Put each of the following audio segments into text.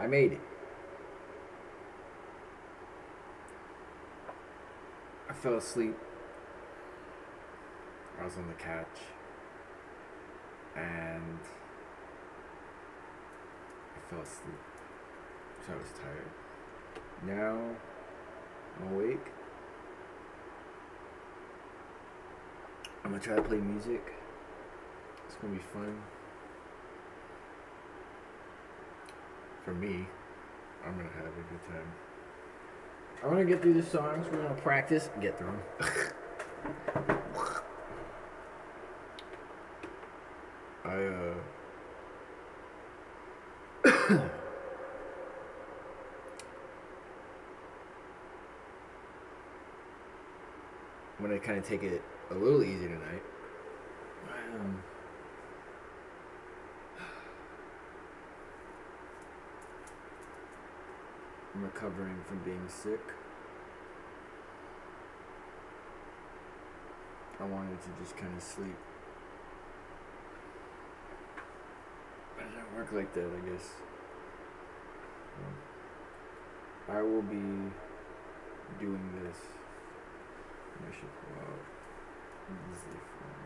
I made it. I fell asleep. I was on the couch. And I fell asleep. So I was tired. Now I'm awake. I'm gonna try to play music. It's gonna be fun. For me, I'm gonna have a good time. I'm gonna get through the songs. We're gonna practice. Get through them. I'm gonna kind of take it a little easy tonight. I'm recovering from being sick. I wanted to just kind of sleep. But it doesn't work like that, I guess. I will be doing this. I should pull out easy form.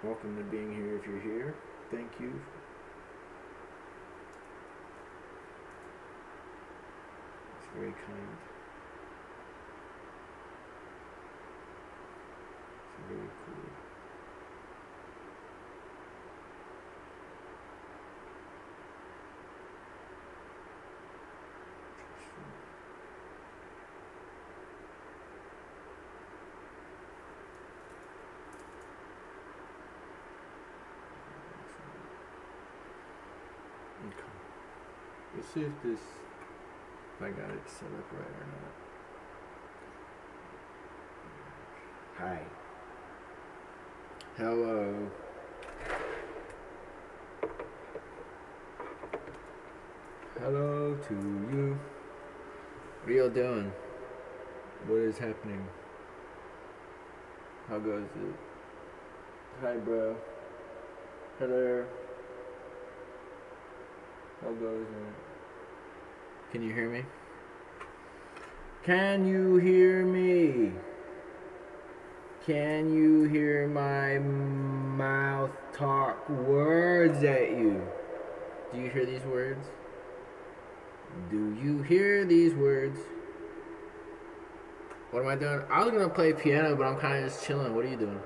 Welcome to being here if you're here. Thank you. It's very kind. It's really cool. Let's see if I got it set up right or not. Hi. Hello. Hello to you. What are y'all doing? What is happening? How goes it? Hi, bro. Hello. How goes it? Can you hear me? Can you hear me? Can you hear my mouth talk words at you? Do you hear these words? Do you hear these words? What am I doing? I was gonna play piano, but I'm kind of just chilling. What are you doing?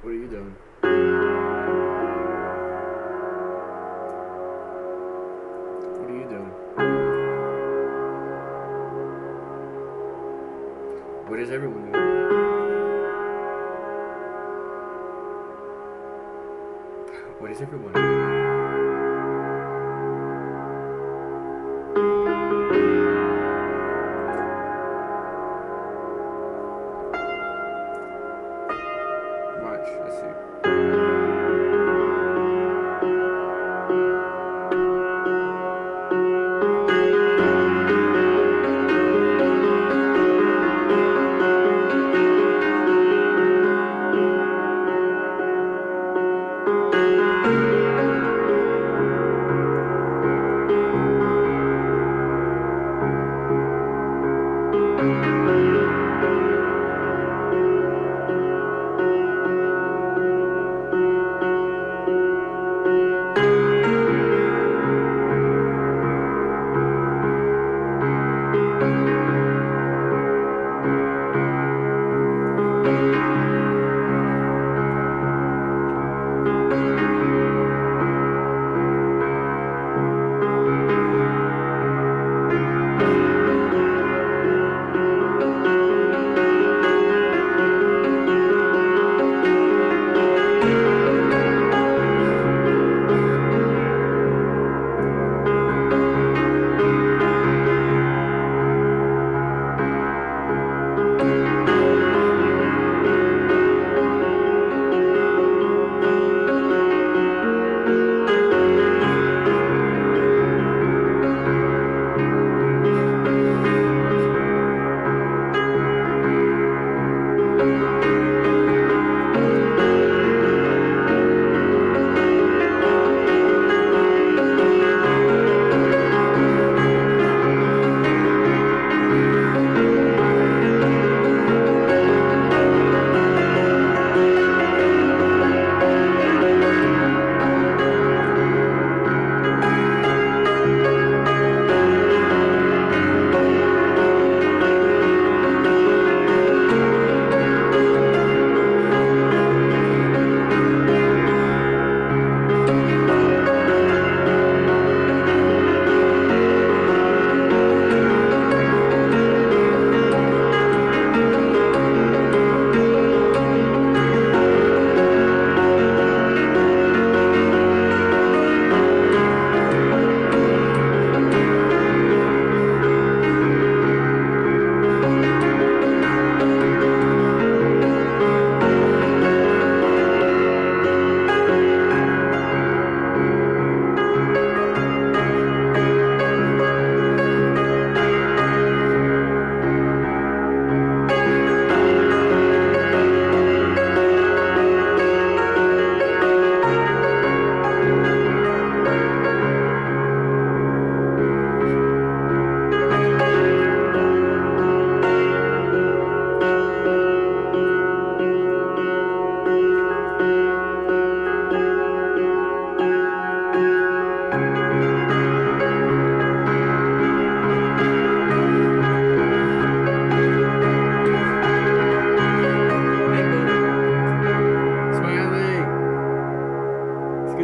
What are you doing? What are you doing? What is everyone doing? What is everyone doing?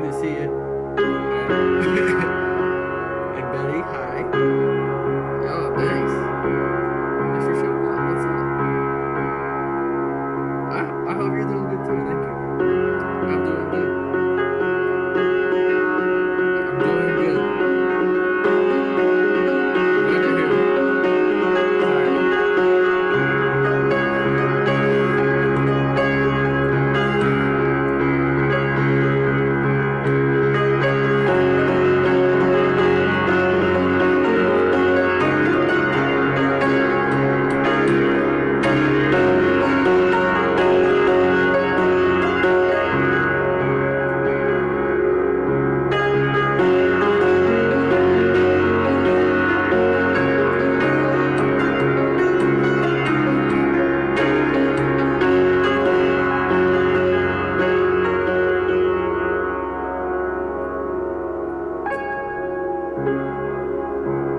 good to see you. And Betty, hi. Oh, thanks. Thanks for showing up. What's up? I hope you're doing good too. Thank you. I'm doing good. I'm doing good. Glad to hear it.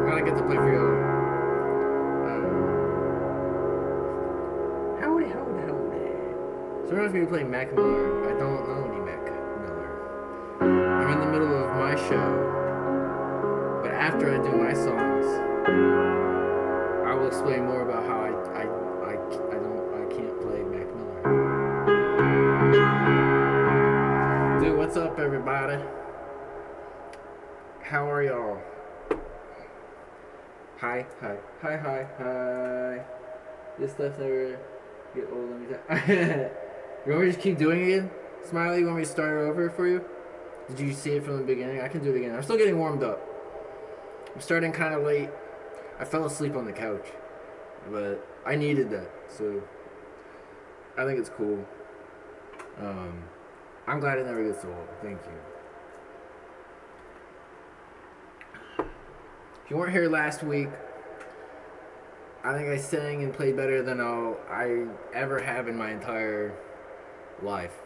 I get to play for y'all. Howdy. So everyone's gonna be playing Mac Miller. I don't know any Mac Miller. I'm in the middle of my show, but after I do my songs, I will explain more about how I can't play Mac Miller. Dude, what's up, everybody? How are y'all? Hi. This stuff never get old. Let me tell. You want me to just keep doing it again? Smiley, you want me to start it over for you? Did you see it from the beginning? I can do it again. I'm still getting warmed up. I'm starting kind of late. I fell asleep on the couch, but I needed that, so I think it's cool. I'm glad it never gets old. Thank you. If you weren't here last week, I think I sang and played better than I ever have in my entire life.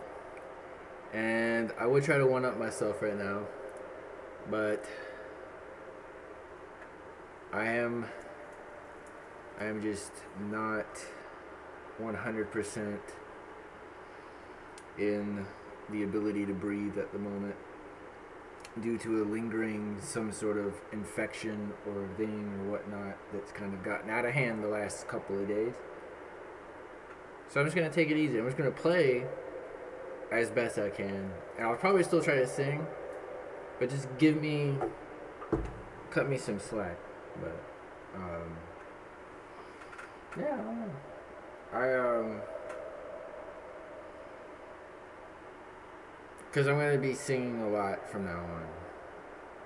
And I would try to one-up myself right now, but I am just not 100% in the ability to breathe at the moment, due to a lingering some sort of infection or thing or whatnot that's kind of gotten out of hand the last couple of days. So I'm just going to take it easy. I'm just going to play as best I can. And I'll probably still try to sing, but just cut me some slack. But, yeah, I don't know. Because I'm going to be singing a lot from now on.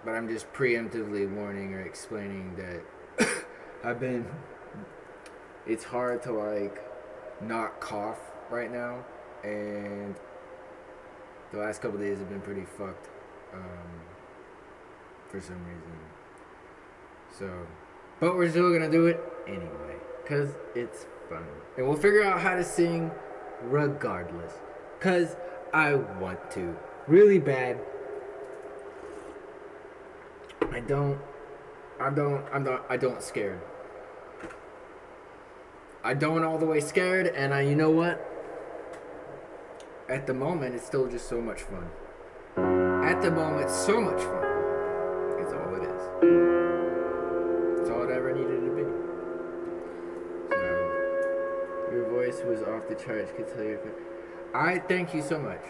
But I'm just preemptively warning or explaining that it's hard to, not cough right now. And the last couple of days have been pretty fucked for some reason. So, but we're still going to do it anyway. Because it's fun. And we'll figure out how to sing regardless. Because I want to really bad. I don't scared. I don't all the way scared, and you know what? At the moment, it's still just so much fun. At the moment, so much fun. It's all it is. It's all it ever needed to be. So, your voice was off the charts. Could tell you. I thank you so much.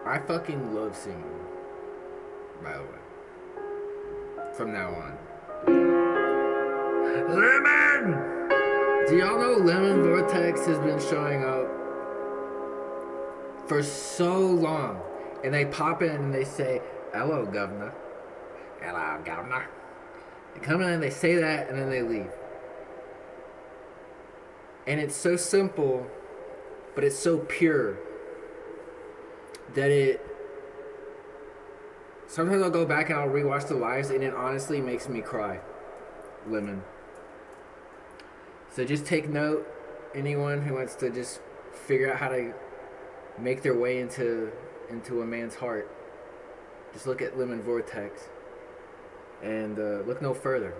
I fucking love singing, by the way. From now on. Lemon! Do y'all know Lemon Vortex has been showing up for so long? And they pop in and they say, "Hello, governor." "Hello, governor." They come in and they say that and then they leave. And it's so simple, but it's so pure that sometimes I'll go back and I'll rewatch the lives and it honestly makes me cry. Lemon. So just take note, anyone who wants to just figure out how to make their way into a man's heart, just look at Lemon Vortex and look no further.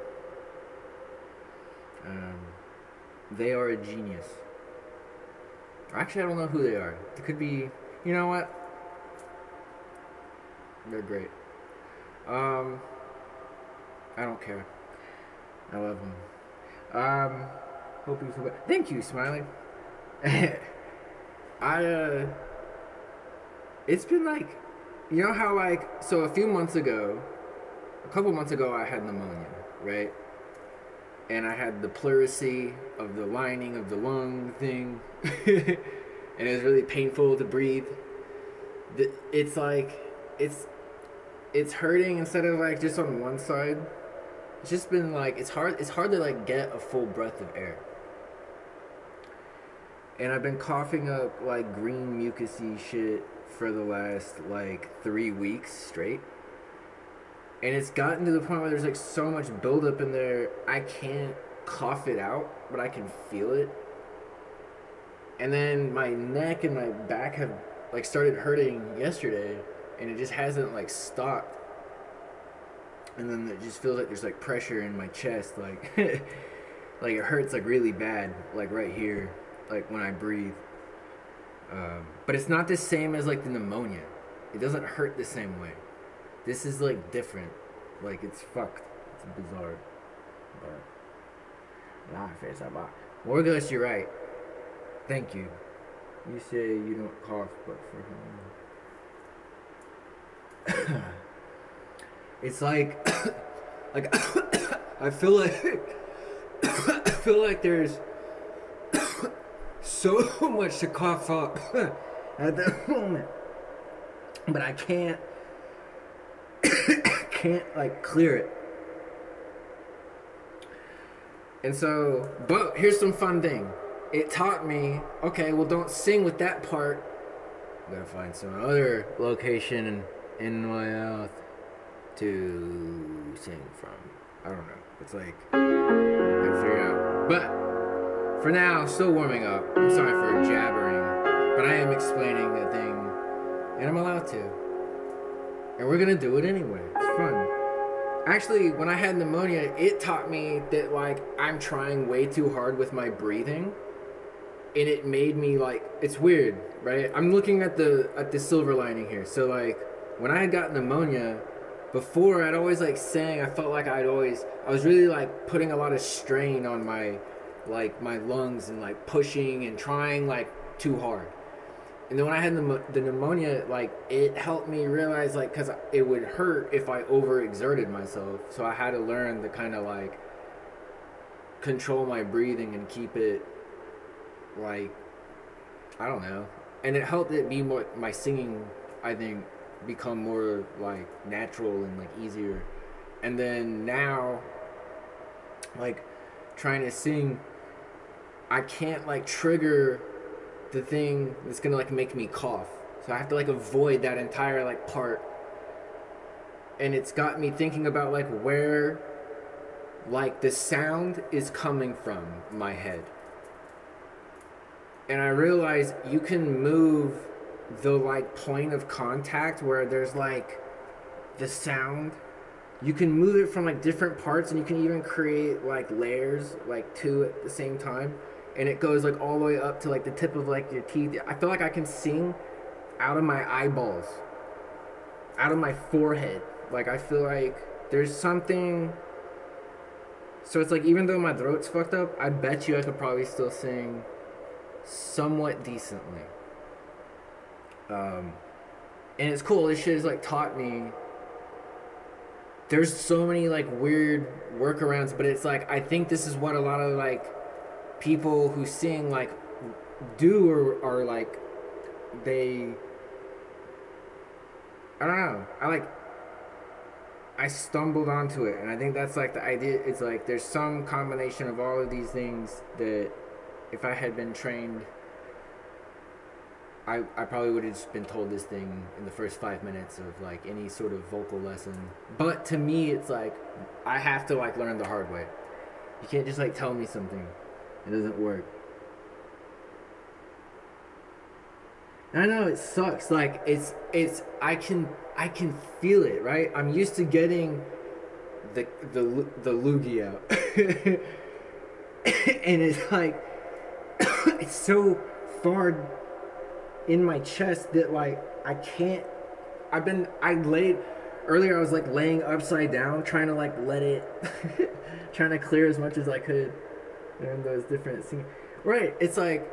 They are a genius. Actually, I don't know who they are. It could be. You know what? They're great. Um, I don't care. I love them. Hope you feel better. Thank you, Smiley. I it's been like, you know how like, so a couple months ago, I had pneumonia, right? And I had the pleurisy of the lining of the lung thing, and it was really painful to breathe. It's like, it's it's hurting instead of like just on one side. It's just been like, it's hard to like get a full breath of air. And I've been coughing up like green mucusy shit for the last like 3 weeks straight. And it's gotten to the point where there's like so much buildup in there, I can't cough it out, but I can feel it. And then my neck and my back have like started hurting yesterday, and it just hasn't like stopped. And then it just feels like there's like pressure in my chest, like like it hurts like really bad, like right here, like when I breathe. But it's not the same as like the pneumonia. It doesn't hurt the same way. This is like different. Like it's fucked. It's bizarre. But life is about. Morgus, you're right. Thank you. You say you don't cough, but for him. It's like like I feel like I feel like there's so much to cough up at the moment, but I can't like clear it. And so, but here's some fun thing. It taught me, okay, well, don't sing with that part. I gotta find some other location in my mouth to sing from. I don't know. It's like, I gotta figure out. But for now, still warming up. I'm sorry for jabbering, but I am explaining the thing, and I'm allowed to. And we're gonna do it anyway. It's fun. Actually, when I had pneumonia, it taught me that like I'm trying way too hard with my breathing, and it made me like, it's weird, right? I'm looking at the silver lining here. So like when I had got pneumonia, before I'd always like sang, I felt like I was really like putting a lot of strain on my lungs and like pushing and trying like too hard. And then when I had the pneumonia, like it helped me realize like, cause it would hurt if I overexerted myself. So I had to learn to kind of like control my breathing and keep it like, I don't know. And it helped it be more, my singing, I think, become more like natural and like easier. And then now, like trying to sing, I can't like trigger the thing that's gonna like make me cough. So I have to like avoid that entire like part. And it's got me thinking about like where like the sound is coming from my head. And I realize you can move the like point of contact where there's like the sound. You can move it from like different parts, and you can even create like layers like two at the same time. And it goes like all the way up to like the tip of like your teeth. I feel like I can sing out of my eyeballs, out of my forehead. Like I feel like there's something. So it's like, even though my throat's fucked up, I bet you I could probably still sing somewhat decently. And it's cool. This shit has like taught me. There's so many like weird workarounds, but it's like, I think this is what a lot of like people who sing like do, or are like, they, I don't know, I stumbled onto it, and I think that's like the idea. It's like there's some combination of all of these things that if I had been trained, I probably would have just been told this thing in the first 5 minutes of like any sort of vocal lesson. But to me, it's like I have to like learn the hard way. You can't just like tell me something. It doesn't work. I know it sucks. Like it's I can feel it, right? I'm used to getting the loogie out. And it's like it's so far in my chest that like I can't. I laid earlier. I was like laying upside down, trying to like let it, trying to clear as much as I could, and those different singing. Right, it's like,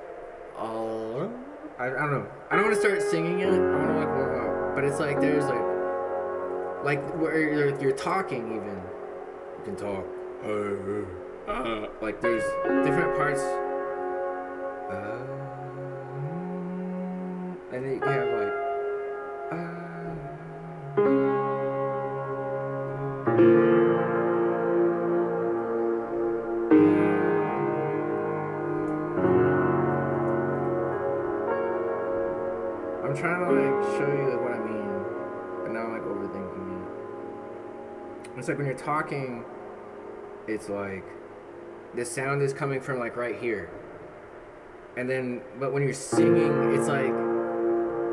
I don't know. I don't want to start singing it. I want to like warm up, but it's like there's like where you're talking even. You can talk. Like there's different parts. And then you have like. I'm trying to like show you like what I mean, but now I'm like overthinking it. It's like when you're talking, it's like the sound is coming from like right here, and then but when you're singing, it's like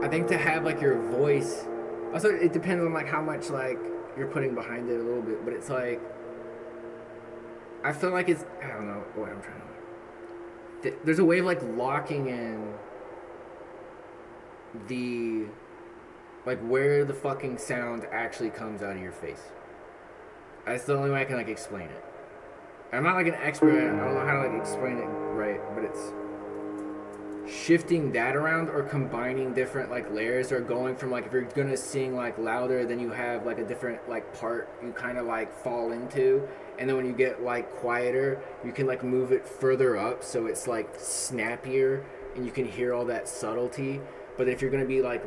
I think to have like your voice. Also, it depends on like how much like you're putting behind it a little bit, but it's like I feel like it's I don't know what I'm trying to. There's a way of like locking in the like where the fucking sound actually comes out of your face. That's the only way I can like explain it. I'm not like an expert. I don't know how to like explain it right, but it's shifting that around or combining different like layers or going from like if you're gonna sing like louder, then you have like a different like part you kind of like fall into, and then when you get like quieter, you can like move it further up so it's like snappier and you can hear all that subtlety. But if you're gonna be like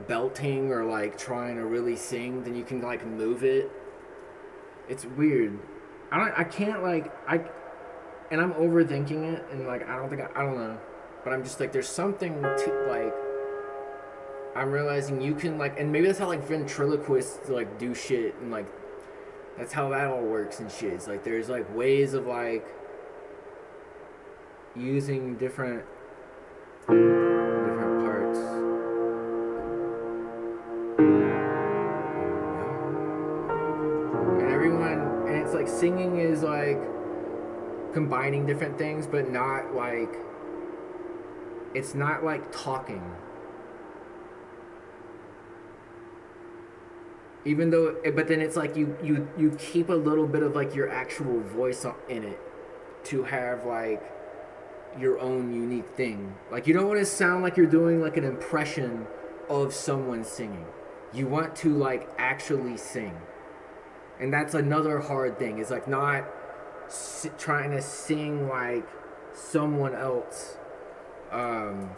belting or like trying to really sing, then you can like move it. It's weird. I can't like and I'm overthinking it and like I don't know. But I'm just like there's something to like I'm realizing you can like and maybe that's how like ventriloquists like do shit and like that's how that all works and shit. It's like there's like ways of like using different parts. And everyone and it's like singing is like combining different things but not like it's not like talking. Even though, but then it's like you keep a little bit of like your actual voice in it to have like your own unique thing. Like you don't want to sound like you're doing like an impression of someone singing. You want to like actually sing. And that's another hard thing. It's like not trying to sing like someone else on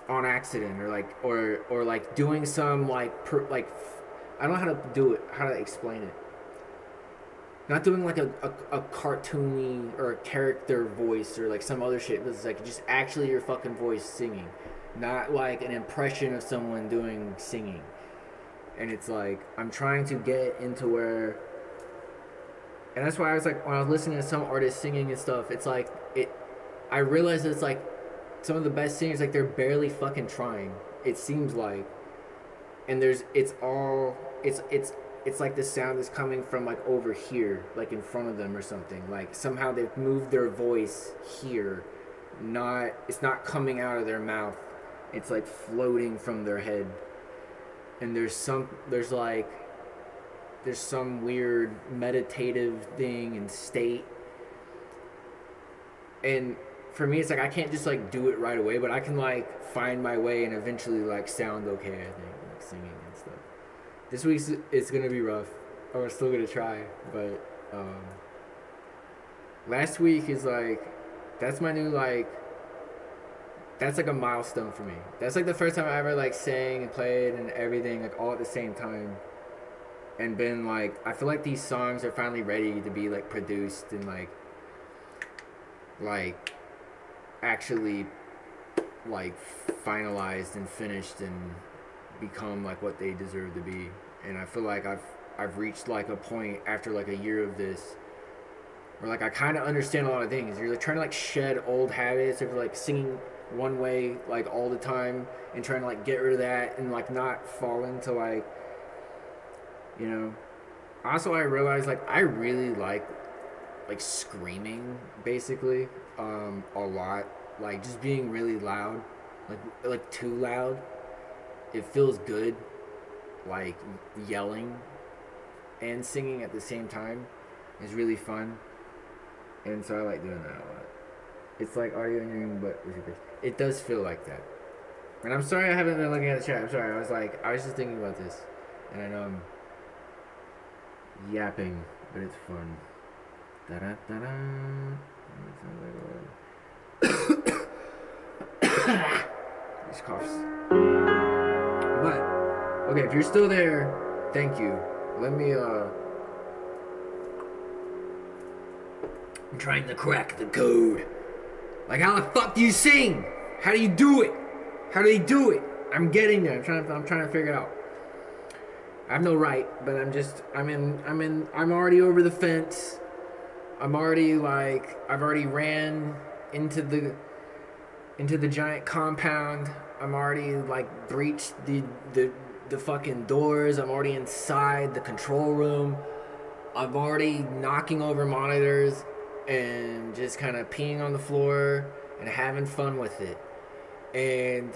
accident or like doing some like I don't know how to do it, how to explain it. Not doing like a cartoony or a character voice or like some other shit. It's like just actually your fucking voice singing, not like an impression of someone doing singing. And it's like I'm trying to get into where, and that's why I was like when I was listening to some artists singing and stuff, it's like I realized it's like some of the best singers like they're barely fucking trying. It seems like, and it's like the sound is coming from like over here, like in front of them or something. Like somehow they've moved their voice here, it's not coming out of their mouth. It's like floating from their head. And there's some weird meditative thing and state. And for me, it's like I can't just like do it right away, but I can like find my way and eventually like sound okay. I think like singing and stuff. This week it's gonna be rough. We're still gonna try, but last week is like that's my new like that's like a milestone for me. That's like the first time I ever like sang and played and everything like all at the same time, and been like I feel like these songs are finally ready to be like produced and like actually like finalized and finished and become like what they deserve to be. And I feel like I've reached like a point after like a year of this where like I kind of understand a lot of things. You're like trying to like shed old habits of like singing one way like all the time and trying to like get rid of that and like not fall into like, you know. Also I realized like I really like screaming basically a lot. like just being really loud, like too loud. It feels good, like yelling and singing at the same time is really fun, and so I like doing that a lot. It's like audio engineering, but with your face. It does feel like that. And I'm sorry I haven't been looking at the chat. I'm sorry. I was just thinking about this, and I know I'm yapping, but it's fun. Da da da da. These coughs. But okay, if you're still there, thank you. Let me I'm trying to crack the code. Like, how the fuck do you sing? How do you do it? How do they do it? I'm getting there. I'm trying to figure it out. I have no right, but I'm already over the fence. I've already ran into the giant compound. I'm already like breached the fucking doors. I'm already inside the control room. I'm already knocking over monitors and just kind of peeing on the floor and having fun with it. And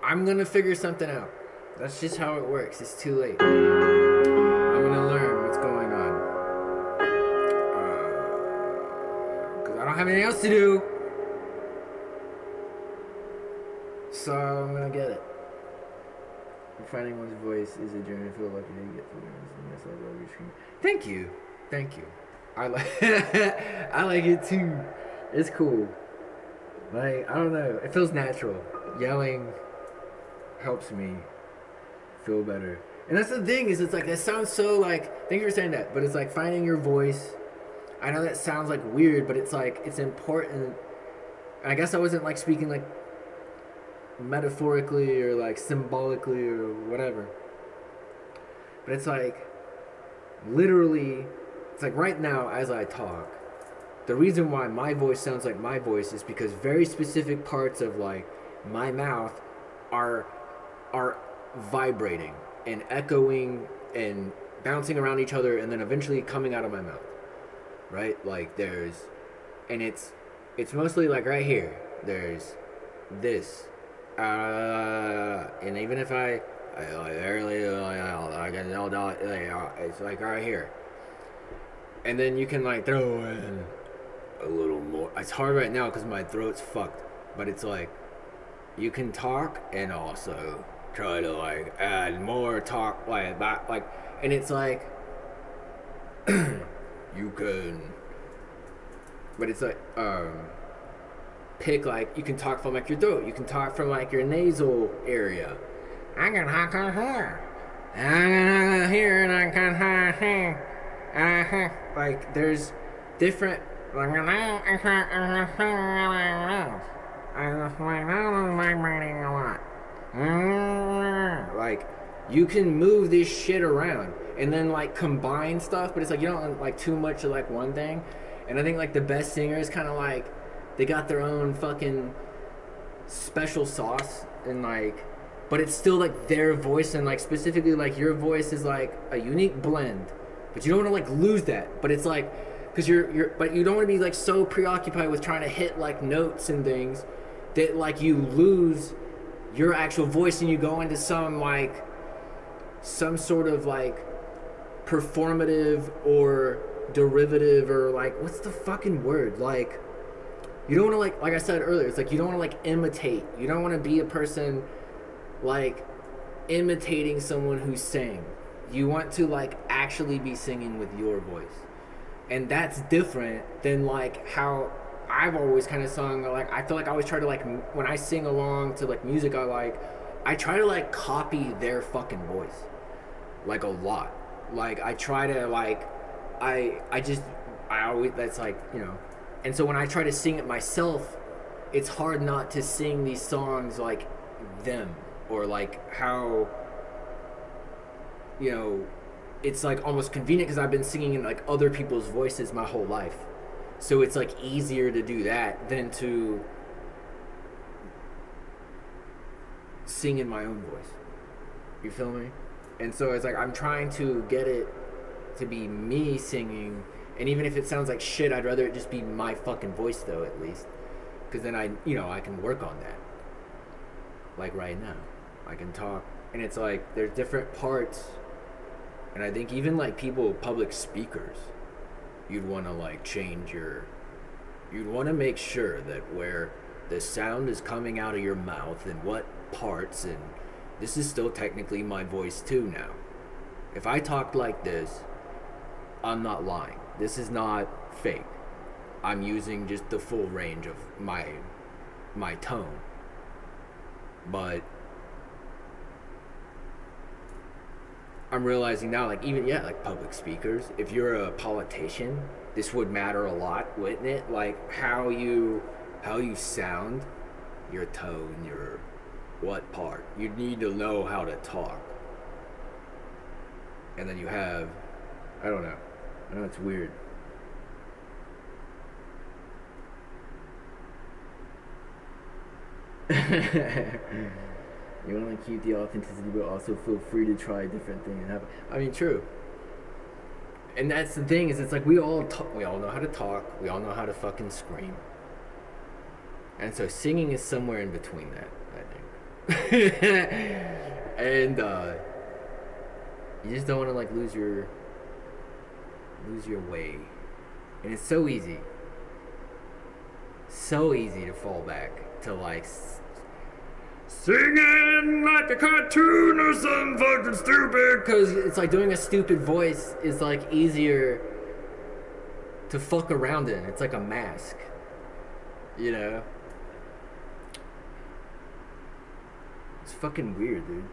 I'm gonna figure something out. That's just how it works. It's too late. I'm gonna learn what's going on. Because I don't have anything else to do. So I'm gonna get it. Finding one's voice is a journey. I feel lucky to get to this. Thank you. I like I like it too. It's cool. Like, I don't know. It feels natural. Yelling helps me feel better. And that's the thing, is it's like, that sounds so like, thank you for saying that, but it's like finding your voice. I know that sounds like weird, but it's like, it's important. I guess I wasn't like speaking like metaphorically or like symbolically or whatever. But it's like, literally, it's like right now as I talk, the reason why my voice sounds like my voice is because very specific parts of like my mouth are vibrating and echoing and bouncing around each other and then eventually coming out of my mouth. Right? Like it's mostly like right here. There's this. And even if I it's like right here. And then you can like throw in a little more. It's hard right now because my throat's fucked. But it's like, you can talk and also try to like add more talk like that. Like, and it's like, you can, but it's like, pick like, you can talk from like your throat. You can talk from like your nasal area. I can talk here. I can hear and I can hear. Like, there's different. Like, you can move this shit around and then like combine stuff, but it's like you don't like too much of like one thing. And I think like the best singers kind of like, they got their own fucking special sauce and like, but it's still like their voice, and like specifically like your voice is like a unique blend, but you don't want to like lose that. But it's like, because but you don't want to be like so preoccupied with trying to hit like notes and things that like you lose your actual voice and you go into some sort of like performative or derivative or like, what's the fucking word? Like, you don't want to like I said earlier, it's like you don't want to like imitate. You don't want to be a person like imitating someone who's singing. You want to like actually be singing with your voice. And that's different than like how I've always kind of sung. Like, I feel like I always try to like, when I sing along to like music I try to like copy their fucking voice like a lot. Like, I try to like, I always, that's like, you know. And so when I try to sing it myself, it's hard not to sing these songs like them, or like how, you know, it's like almost convenient because I've been singing in like other people's voices my whole life. So it's like easier to do that than to sing in my own voice. You feel me? And so it's like I'm trying to get it to be me singing, and even if it sounds like shit, I'd rather it just be my fucking voice though, at least. because then I can work on that. Like right now, I can talk, and it's like there's different parts, and I think even like people, public speakers, you'd want to like you'd want to make sure that where the sound is coming out of your mouth and what parts, and this is still technically my voice too now. If I talked like this, I'm not lying. This is not fake. I'm using just the full range of my tone. But I'm realizing now, like even like public speakers, if you're a politician, this would matter a lot, wouldn't it? Like how you sound, your tone, your what part. You need to know how to talk. And then you have, I don't know. I know it's weird. You want to keep the authenticity, but also feel free to try a different thing and have. I mean, true. And that's the thing is, it's like we all know how to talk. We all know how to fucking scream. And so singing is somewhere in between that, I think. And you just don't want to like lose your way. And it's so easy to fall back to like singing like a cartoon or something fucking stupid, because it's like doing a stupid voice is like easier to fuck around in. It's like a mask, you know. It's fucking weird, dude.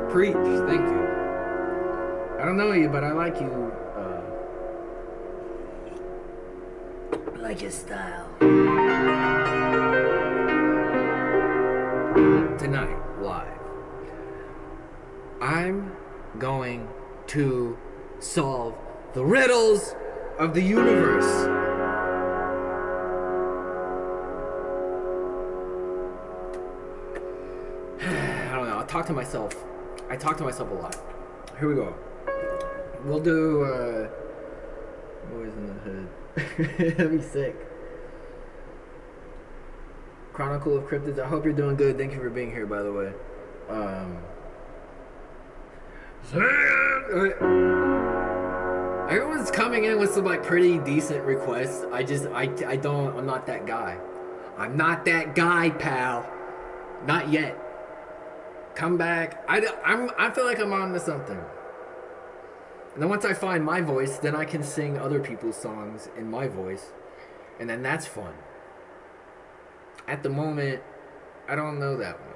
Preach, thank you. I don't know you, but I like you. I like your style. Tonight, live, I'm going to solve the riddles of the universe. I don't know. I talk to myself a lot. Here we go. We'll do Boys in the Hood. That'd be sick. Chronicle of Cryptids. I hope you're doing good. Thank you for being here, by the way. Everyone's coming in with some like pretty decent requests. I'm not that guy. I'm not that guy, pal. Not yet. Come back. I feel like I'm on to something. And then once I find my voice, then I can sing other people's songs in my voice. And then that's fun. At the moment, I don't know that one.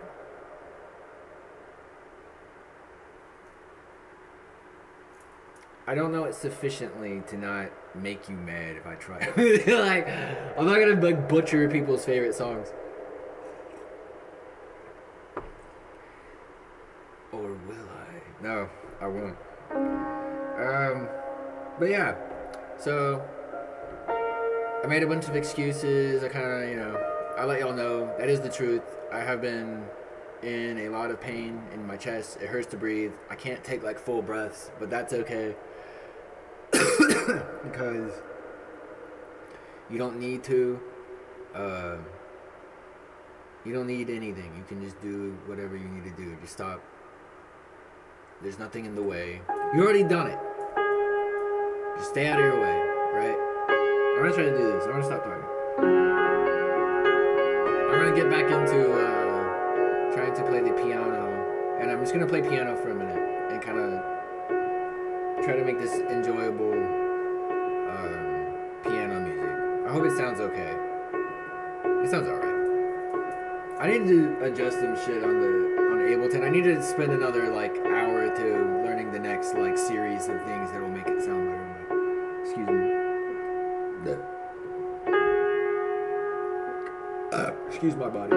I don't know it sufficiently to not make you mad if I try. Like, I'm not gonna like butcher people's favorite songs. Or will I? No, I won't. But yeah, so I made a bunch of excuses. I kind of, I let y'all know that is the truth. I have been in a lot of pain in my chest. It hurts to breathe. I can't take like full breaths, but that's okay. Because you don't need to. You don't need anything. You can just do whatever you need to do. Just stop. There's nothing in the way. You already done it. Just stay out of your way, right? I'm gonna try to do this. I'm gonna stop talking. I'm gonna get back into trying to play the piano, and I'm just gonna play piano for a minute and kind of try to make this enjoyable piano music. I hope it sounds okay. It sounds alright. I need to adjust some shit on Ableton. I need to spend another like hour or two learning the next like series of things that will make it sound better. Excuse me. Excuse my body.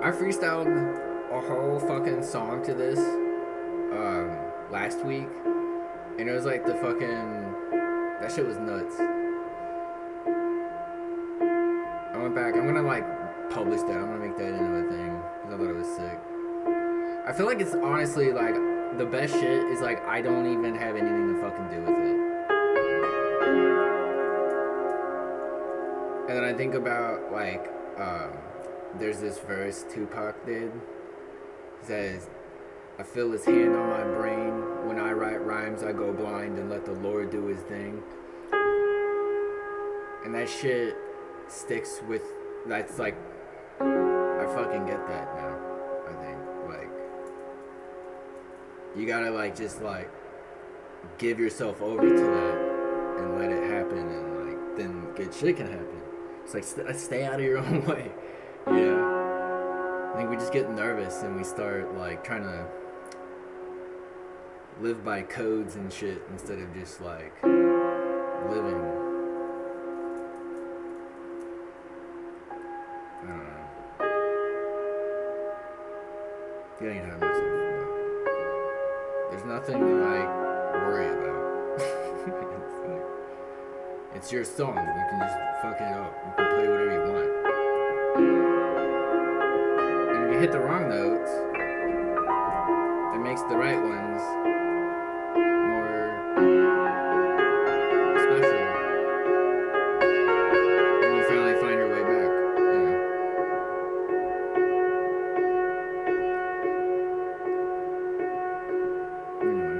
I freestyled a whole fucking song to this last week, and it was like the fucking that shit was nuts. I went back. I'm gonna like publish that. I'm gonna make that into a thing because I thought it was sick. I feel like it's honestly like the best shit is like I don't even have anything to fucking do with it. And then I think about like there's this verse Tupac did. It says, I feel his hand on my brain. When I write rhymes, I go blind and let the Lord do his thing. And that shit sticks with, that's like, I fucking get that now, I think. Like, you gotta like, just like, give yourself over to that and let it happen, and like, then good shit can happen. It's like, stay out of your own way, you know? I think we just get nervous and we start like trying to live by codes and shit instead of just like living. I don't know. Getting ahead of myself. There's nothing to like worry about. It's your song. You can just fuck it up. You can play whatever you want. And if you hit the wrong notes, it makes the right ones more special. And you finally find your way back, you know. Anyway.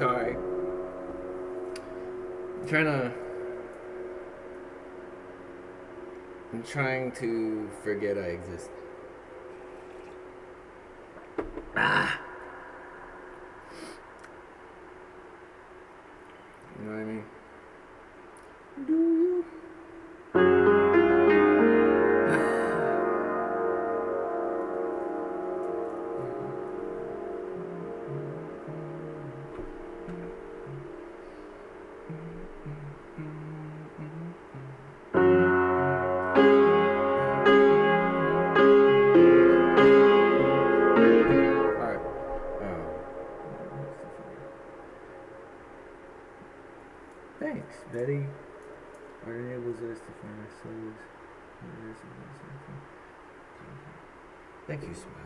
Sorry. I'm trying to forget I exist. Ah. You know what I mean? Do you? Thanks, Betty. Art enables us to find our souls. Thank you, Smiley.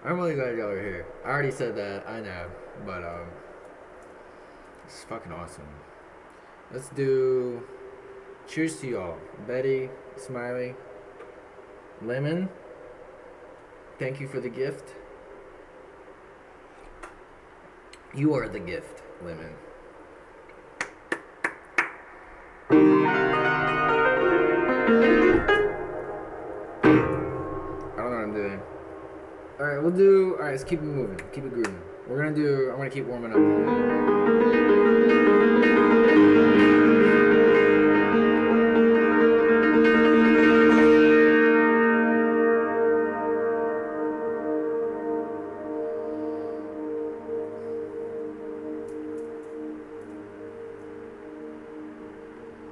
I'm really glad y'all are here. I already said that, I know, but it's fucking awesome. Let's do cheers to y'all. Betty, Smiley, Lemon, thank you for the gift. You are the gift, Lemon. I don't know what I'm doing. Alright, alright, let's keep it moving. Keep it grooving. I'm gonna keep warming up.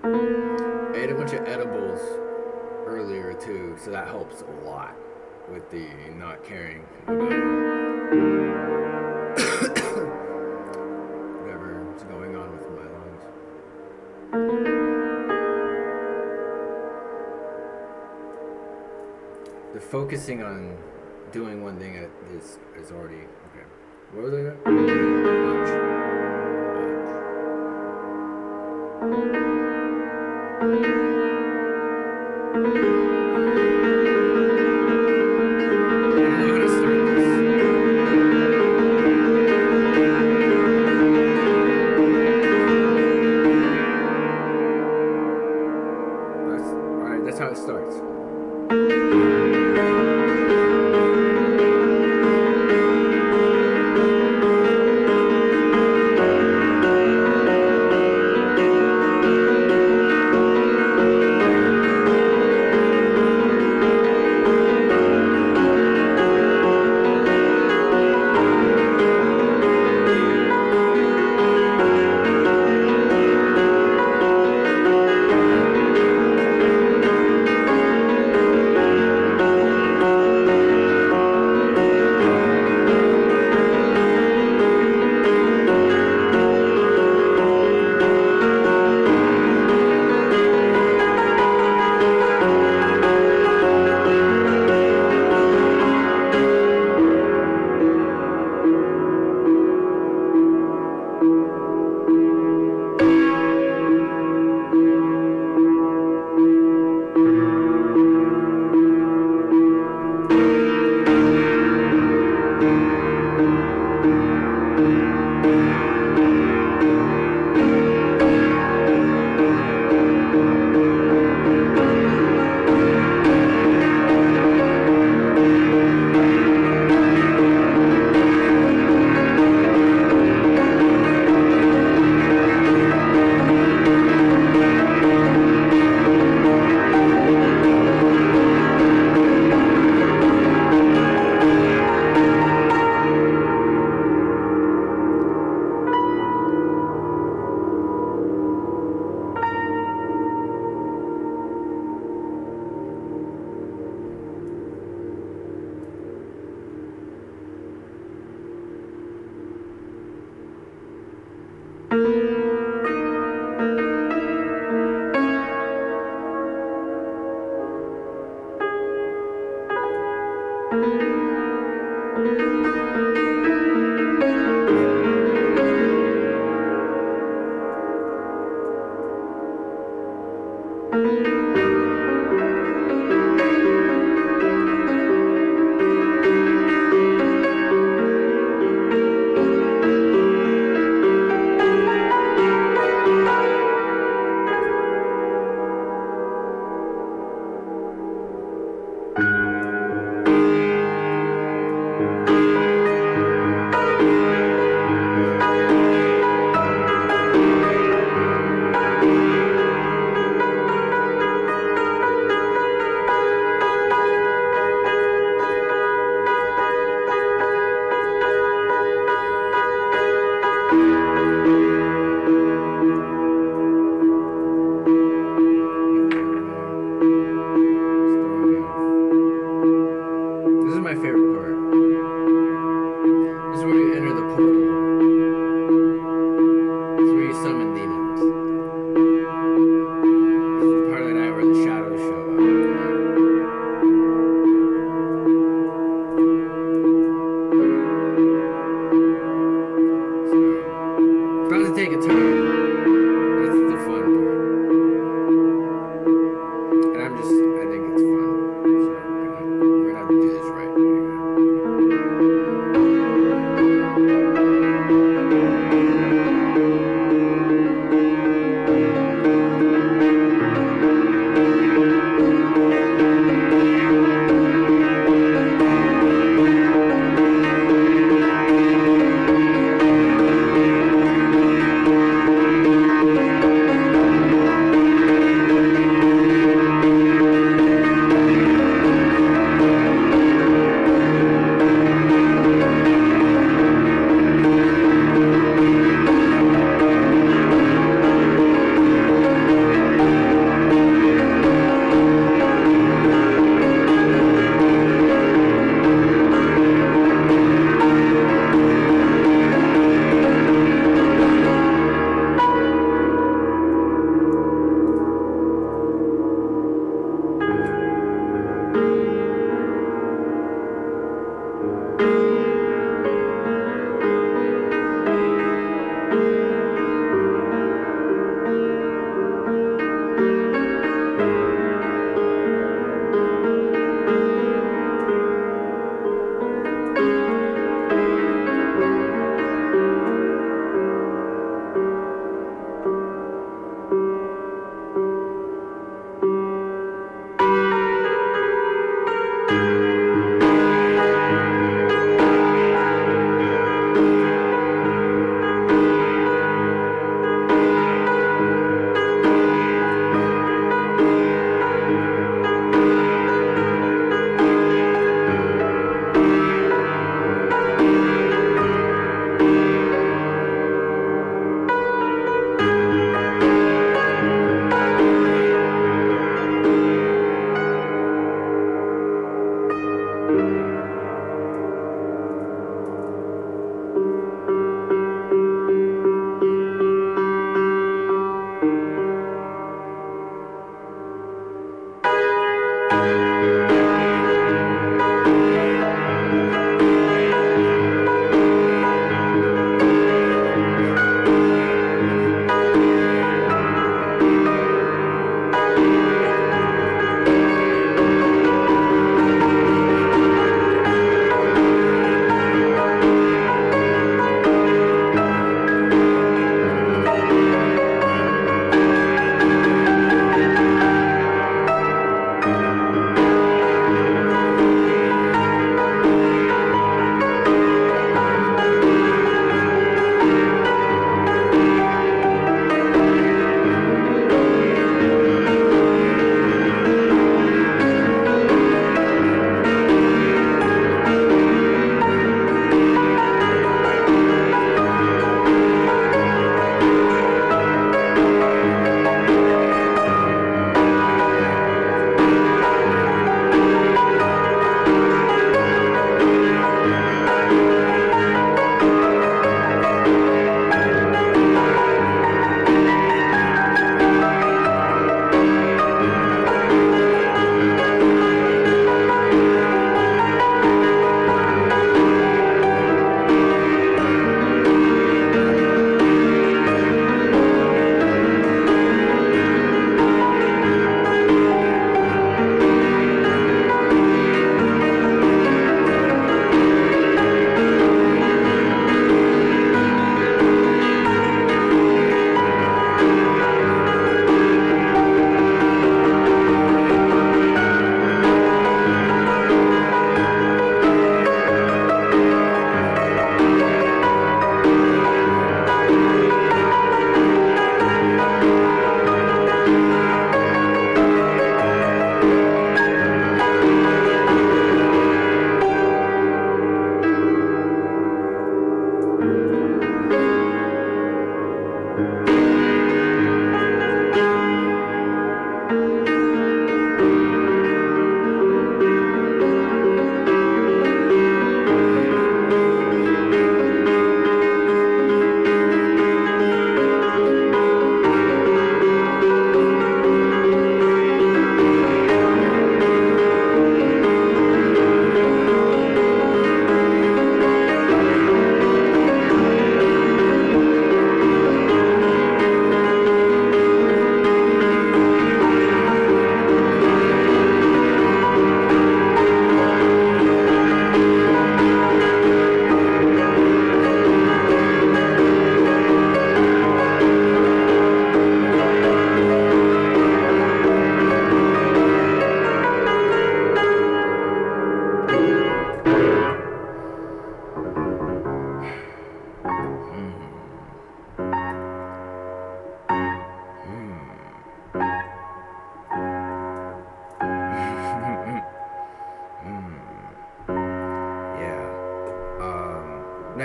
I ate a bunch of edibles earlier too, so that helps a lot with the not caring about whatever's going on with my lungs. The focusing on doing one thing is already okay. What was I That's how it starts.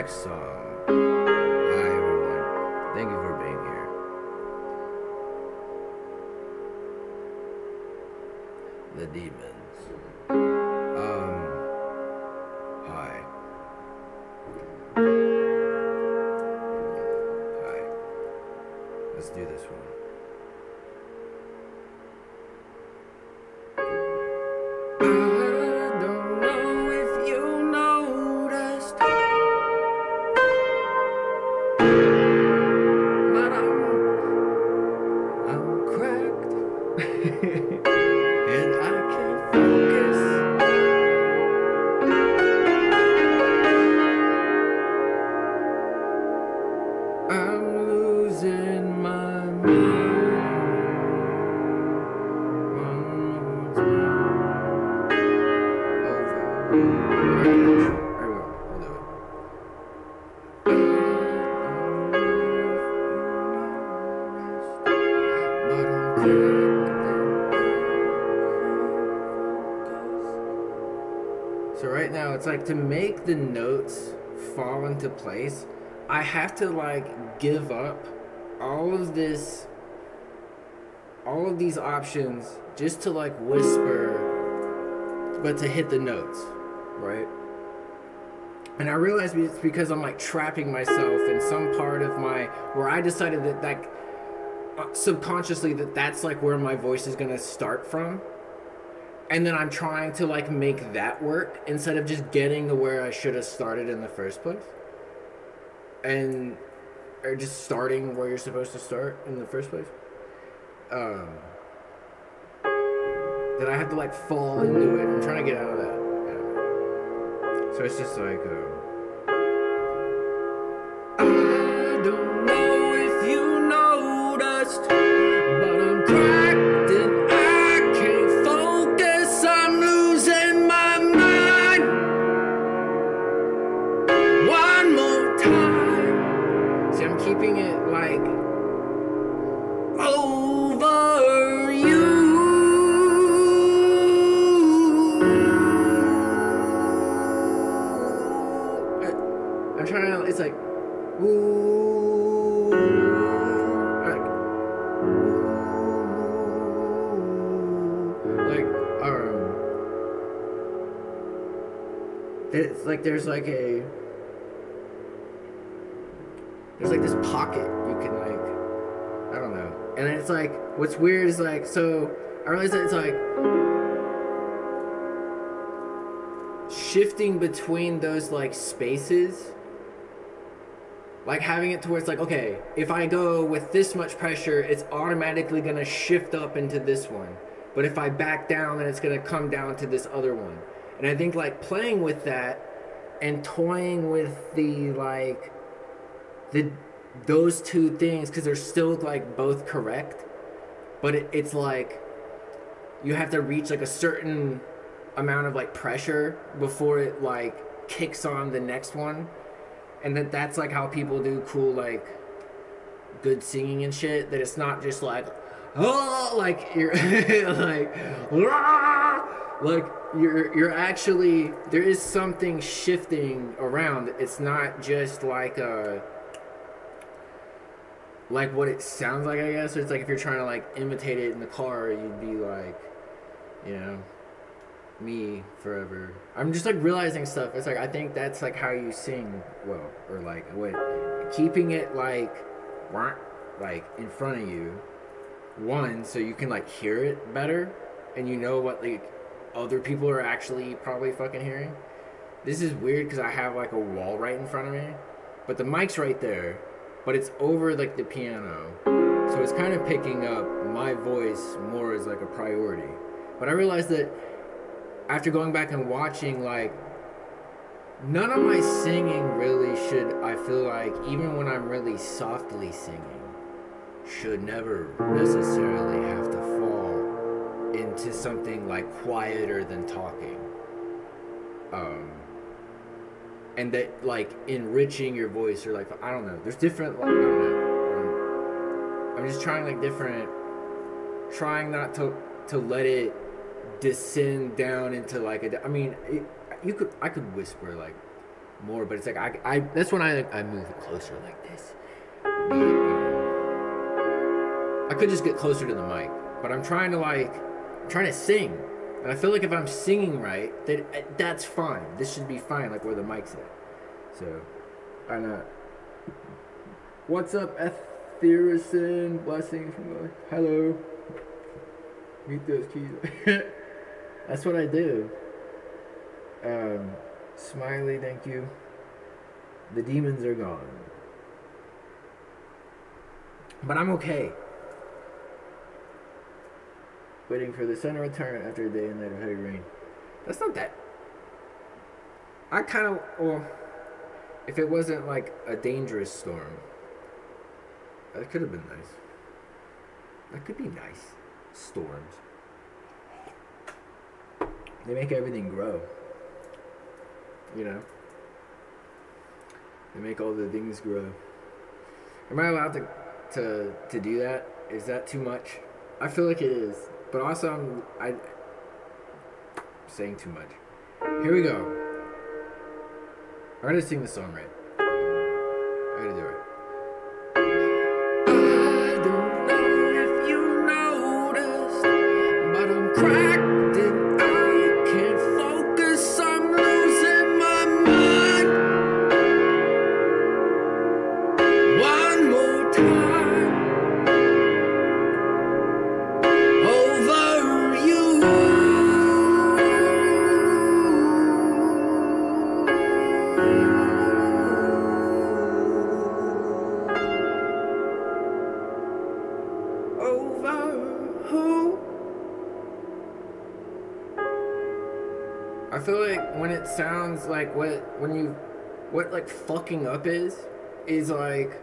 next song. Hi everyone. Thank you for being here. The Demons. Hi. Hi. Let's do this one. So right now it's like to make the notes fall into place, I have to like give up all of these options just to like whisper, but to hit the notes, right? And I realize it's because I'm like trapping myself in some part of where I decided that like subconsciously that's like where my voice is gonna start from. And then I'm trying to like make that work instead of just getting to where I should have started in the first place. Or just starting where you're supposed to start in the first place. That I have to like fall into it. I'm trying to get out of that. So it's just like, I don't know if you noticed, but I'm cracked and I can't focus. I'm losing my mind. One more time. See, I'm keeping it like over you. I'm trying to, it's like, ooh, it's like there's like this pocket you can like, I don't know. And it's like, what's weird is like, so I realize that it's like shifting between those like spaces, like having it to where it's like, okay, if I go with this much pressure, it's automatically gonna shift up into this one. But if I back down, then it's gonna come down to this other one. And I think like playing with that and toying with those two things, because they're still like both correct, but it's like you have to reach like a certain amount of like pressure before it like kicks on the next one. And that's like how people do cool like good singing and shit, that it's not just like, oh, like you're like, like you're actually, there is something shifting around. It's not just like what it sounds like, I guess. It's like if you're trying to like imitate it in the car, you'd be like, you know, me forever. I'm just like realizing stuff. It's like I think that's like how you sing well, or like what, keeping it like in front of you, one, so you can like hear it better and you know what like other people are actually probably fucking hearing. This is weird because I have like a wall right in front of me, but the mic's right there, but it's over like the piano, so it's kind of picking up my voice more as like a priority. But I realized that after going back and watching, like, none of my singing really should, I feel like, even when I'm really softly singing, should never necessarily have to fall into something like quieter than talking. And that like enriching your voice, or like, I don't know, there's different, like, I don't know, I'm just trying like different, trying not to let it descend down into like I could whisper like more, but it's like I that's when I move closer like this. I could just get closer to the mic, but I'm trying to sing, and I feel like if I'm singing right, that's fine. This should be fine, like where the mic's at. So, I know. What's up, Etherison? Blessings from God. Hello. Meet those keys. That's what I do. Smiley, thank you. The demons are gone. But I'm okay. Waiting for the sun to return after a day and night of heavy rain. That's not that. I kind of, well, if it wasn't like a dangerous storm, that could have been nice. That could be nice. Storms. They make everything grow. You know? They make all the things grow. Am I allowed to do that? Is that too much? I feel like it is. But also I'm saying too much. Here we go. I'm gonna sing the song right. I'm gonna do it. I don't know if you noticed, but I'm cracked and I can't focus. I'm losing my mind. One more time over you. I feel like when it sounds like what like fucking up is like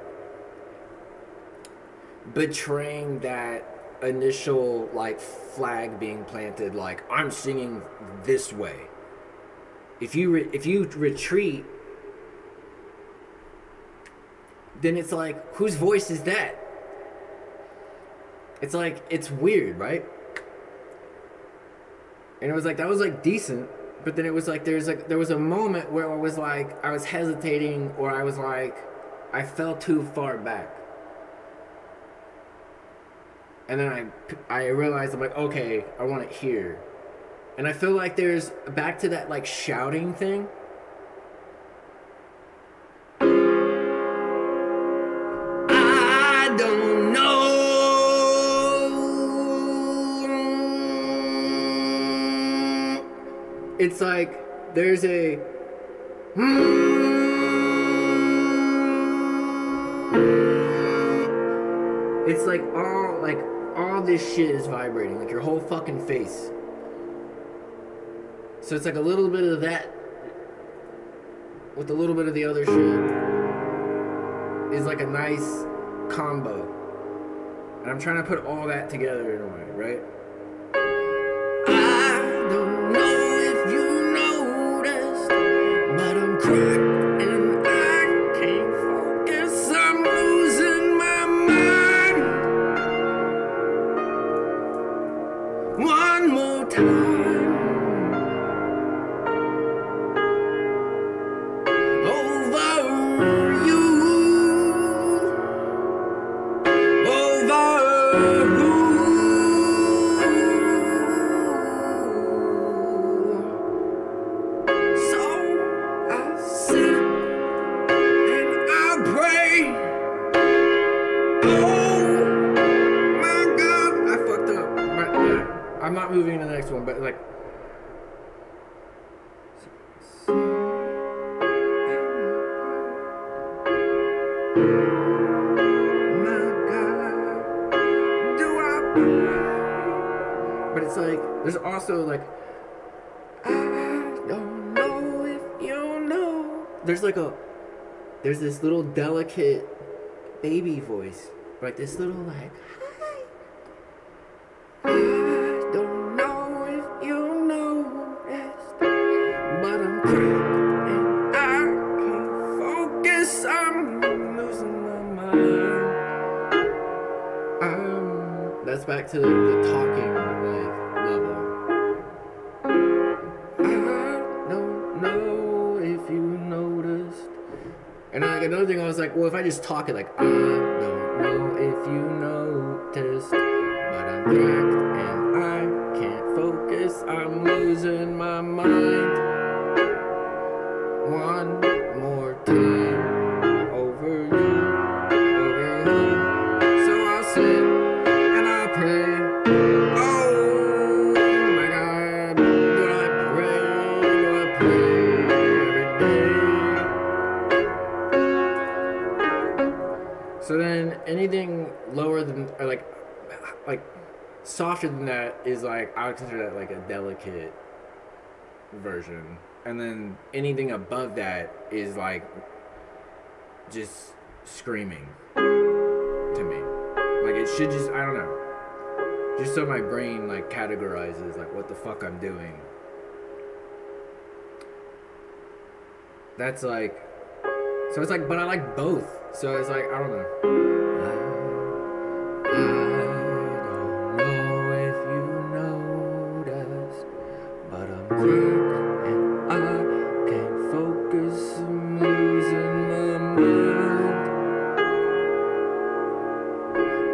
betraying that initial like flag being planted, like I'm singing this way. If you retreat, then it's like, whose voice is that? It's like, it's weird, right? And it was like, that was like decent. But then it was like, there was a moment where I was like, I was hesitating, or I was like, I fell too far back. And then I realized, I'm like, okay, I want it here. And I feel like there's, back to that like shouting thing. I don't know. It's like there's a it's like all this shit is vibrating, like your whole fucking face. So it's like a little bit of that with a little bit of the other shit is like a nice combo. And I'm trying to put all that together in a way, right? I don't know if you noticed, but I'm cracked and I can't focus. I'm losing my mind. One more time. Over you. Over who? I'm not moving to the next one, but like. But it's like, there's also like, I don't know if you know. There's this little delicate baby voice, like this little like, I don't know if you noticed, but I'm cracked and I can't focus. I'm losing my mind. That's back to the talking like level. I don't know if you noticed. And like another thing, I was like, well, if I just talk it like, I don't know if you noticed, but I'm cracked and I can't focus. I'm losing my mind. One more time over you, over you. So I'll sit and I'll pray. Oh my God, do I pray every day? So then anything lower than, or like softer than that is like, I would consider that like a delicate version. And then anything above that is like just screaming to me. Like it should just, I don't know. Just so my brain like categorizes like what the fuck I'm doing. That's like, so it's like, but I like both. So it's like, I don't know. I don't know if you noticed, but I'm cracked and I can't focus. I'm losing my mind.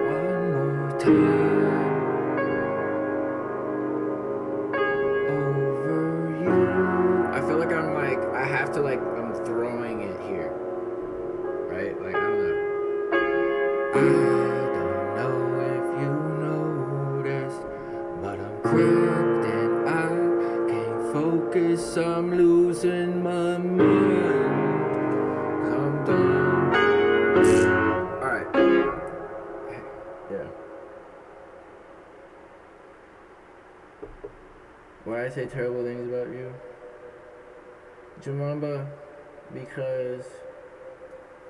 One more time over you. I feel like I'm like, I have to like, I'm throwing it here. Right? Like, I don't know. I don't know if you noticed, but I'm cracked and I can't focus. I'm losing my mind. 'Cause I'm done. Alright. Yeah. Why I say terrible things about you? Jamamba, because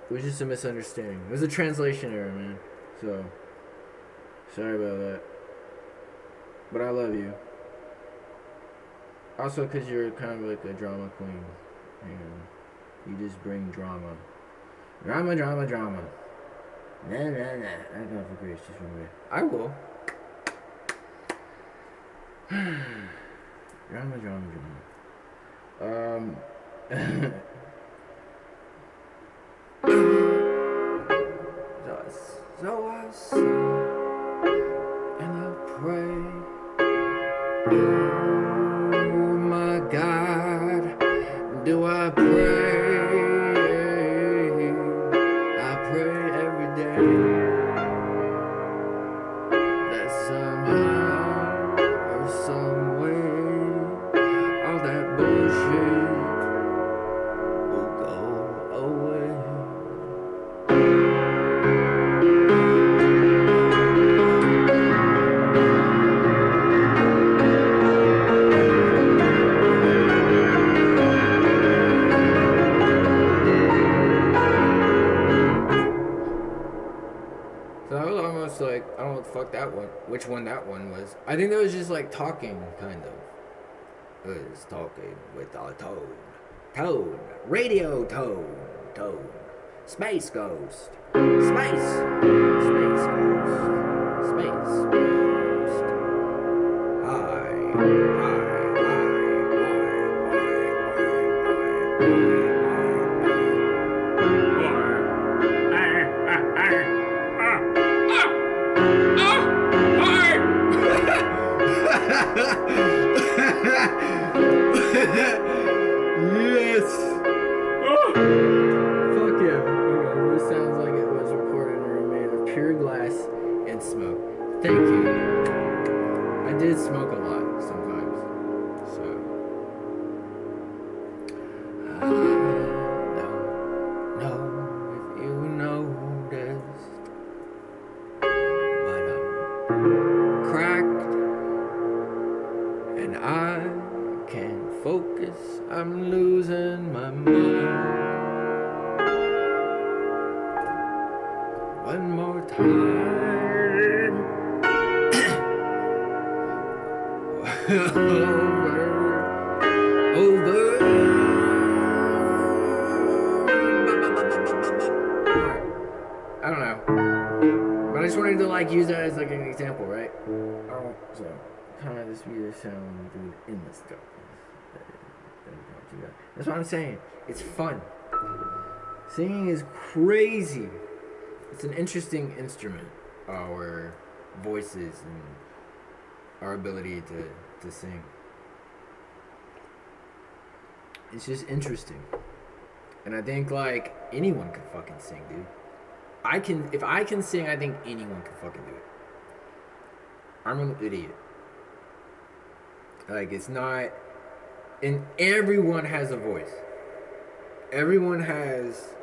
it was just a misunderstanding. It was a translation error, man. So, sorry about that. But I love you. Also, because you're kind of like a drama queen. You just bring drama. Drama, drama, drama. Nah. I go for grace just one way. I will. Drama, drama, drama. So I sit and I pray. Oh my God, do I pray? I pray every day that somehow or some way all that bullshit will go away. Like, I don't know what the fuck that one, which one that one was. I think that was just like talking, kind of. It was talking with a tone, radio tone, space ghost, space ghost, Yes! Oh. Fuck yeah. Okay, it sounds like it was recorded or made of pure glass and smoke. Thank you. I did smoke a lot sometimes. So. No, if you noticed. But I'm cracked and I can't focus. I'm losing my mind. One more time. Over. I don't know. But I just wanted to like use that as like an example, right? So kind of this weird sound dude in the stuff. That's what I'm saying. It's fun. Singing is crazy. It's an interesting instrument. Our voices and our ability to sing. It's just interesting. And I think like anyone can fucking sing, dude. If I can sing, I think anyone can fucking do it. I'm an idiot. Like it's not, and everyone has a voice. Everyone has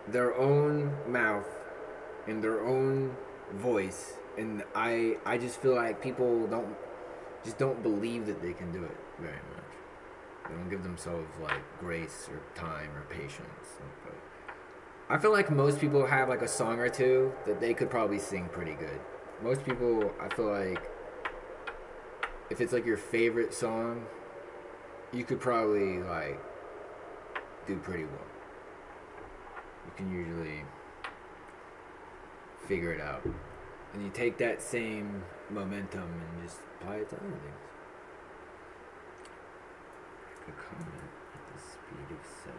their own mouth and their own voice, and I just feel like people don't believe that they can do it very much. They don't give themselves like grace or time or patience. But I feel like most people have like a song or two that they could probably sing pretty good. Most people, I feel like, if it's like your favorite song, you could probably like do pretty well. You can usually figure it out. And you take that same momentum and just apply it to other things. I could comment at the speed of sound.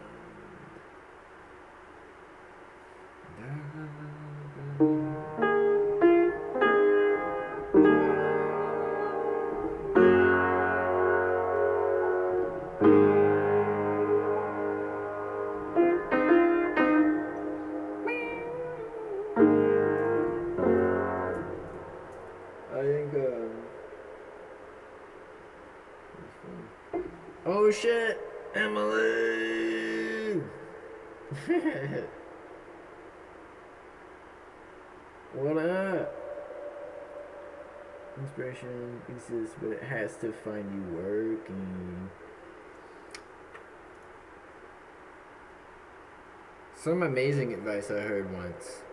Oh shit, Emily! What up? Inspiration exists, but it has to find you working. Some amazing advice I heard once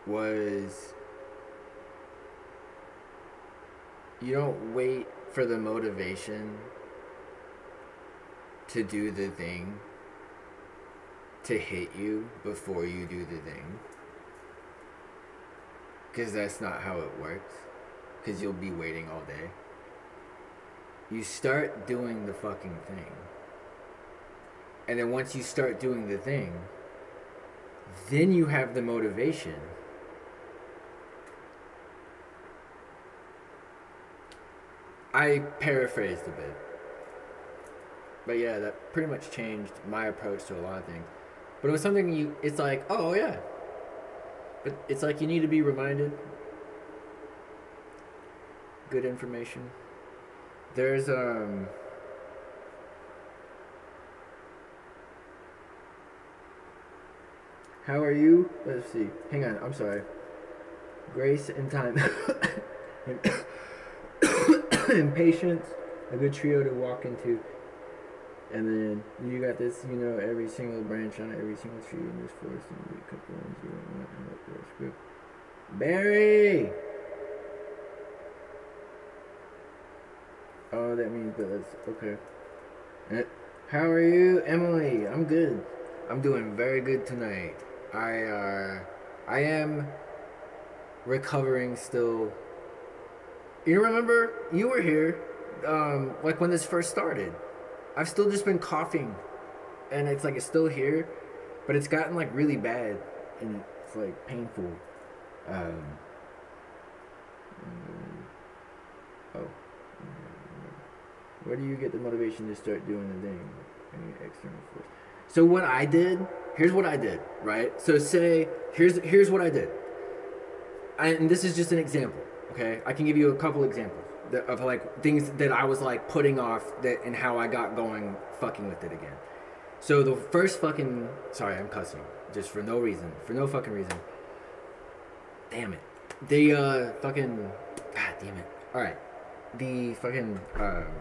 was you don't wait for the motivation to do the thing to hit you before you do the thing. Because that's not how it works. Because you'll be waiting all day. You start doing the fucking thing. And then once you start doing the thing, then you have the motivation. I paraphrased a bit. But yeah, that pretty much changed my approach to a lot of things. But it was something it's like, oh yeah. But it's like you need to be reminded. Good information. There's, how are you? Let's see. Hang on, I'm sorry. Grace and time. And patience, a good trio to walk into. And then you got this, every single branch on every single tree in this forest, and a couple ones you don't want to help your script. Barry! Oh, that means but that's okay. How are you, Emily? I'm good. I'm doing very good tonight. I am recovering still. You remember you were here, like when this first started. I've still just been coughing, and it's like it's still here, but it's gotten like really bad, and it's like painful. Where do you get the motivation to start doing the thing? Any external force? So what I did, here's what I did, right? So say here's what I did, and this is just an example. Okay, I can give you a couple examples of like things that I was like putting off that and how I got going fucking with it again. So the first fucking, sorry, I'm cussing just for no reason, for no fucking reason. Damn it. The fucking, god damn it. All right, the fucking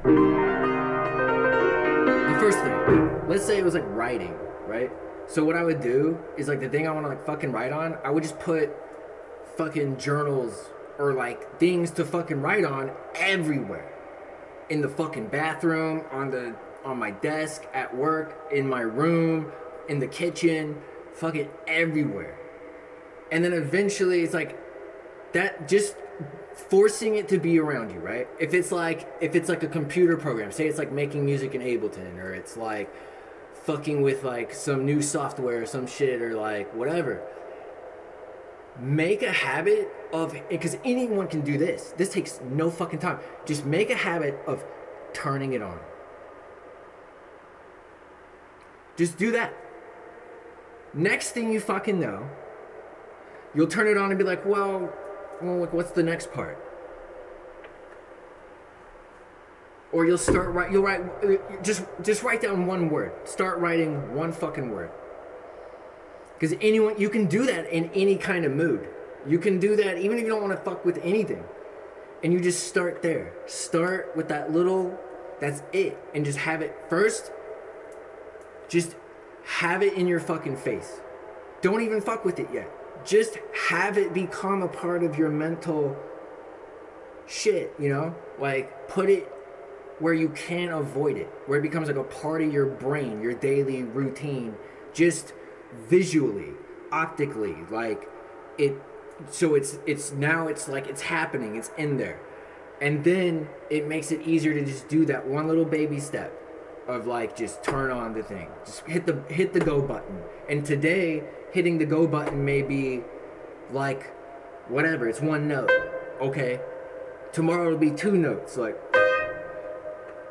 the first thing. Let's say it was like writing, right? So what I would do is like the thing I want to like fucking write on, I would just put fucking journals or like things to fucking write on everywhere. In the fucking bathroom, on my desk, at work, in my room, in the kitchen, fucking everywhere. And then eventually it's like that just forcing it to be around you, right? If it's like a computer program, say it's like making music in Ableton, or it's like fucking with like some new software or some shit, or like whatever. Make a habit of, because anyone can do this. This takes no fucking time. Just make a habit of turning it on. Just do that. Next thing you fucking know, you'll turn it on and be like, well, like, what's the next part? Or you'll write, just write down one word. Start writing one fucking word. Because you can do that in any kind of mood. You can do that even if you don't want to fuck with anything. And you just start there. Start with that little, that's it. And just have it first. Just have it in your fucking face. Don't even fuck with it yet. Just have it become a part of your mental shit, you know? Like, put it where you can't avoid it. Where it becomes like a part of your brain, your daily routine. Just visually, optically, like it, so it's now it's like it's happening, it's in there. And then it makes it easier to just do that one little baby step of like just turn on the thing, just hit the go button. And today hitting the go button may be like whatever, it's one note, okay? Tomorrow it'll be 2 notes, like,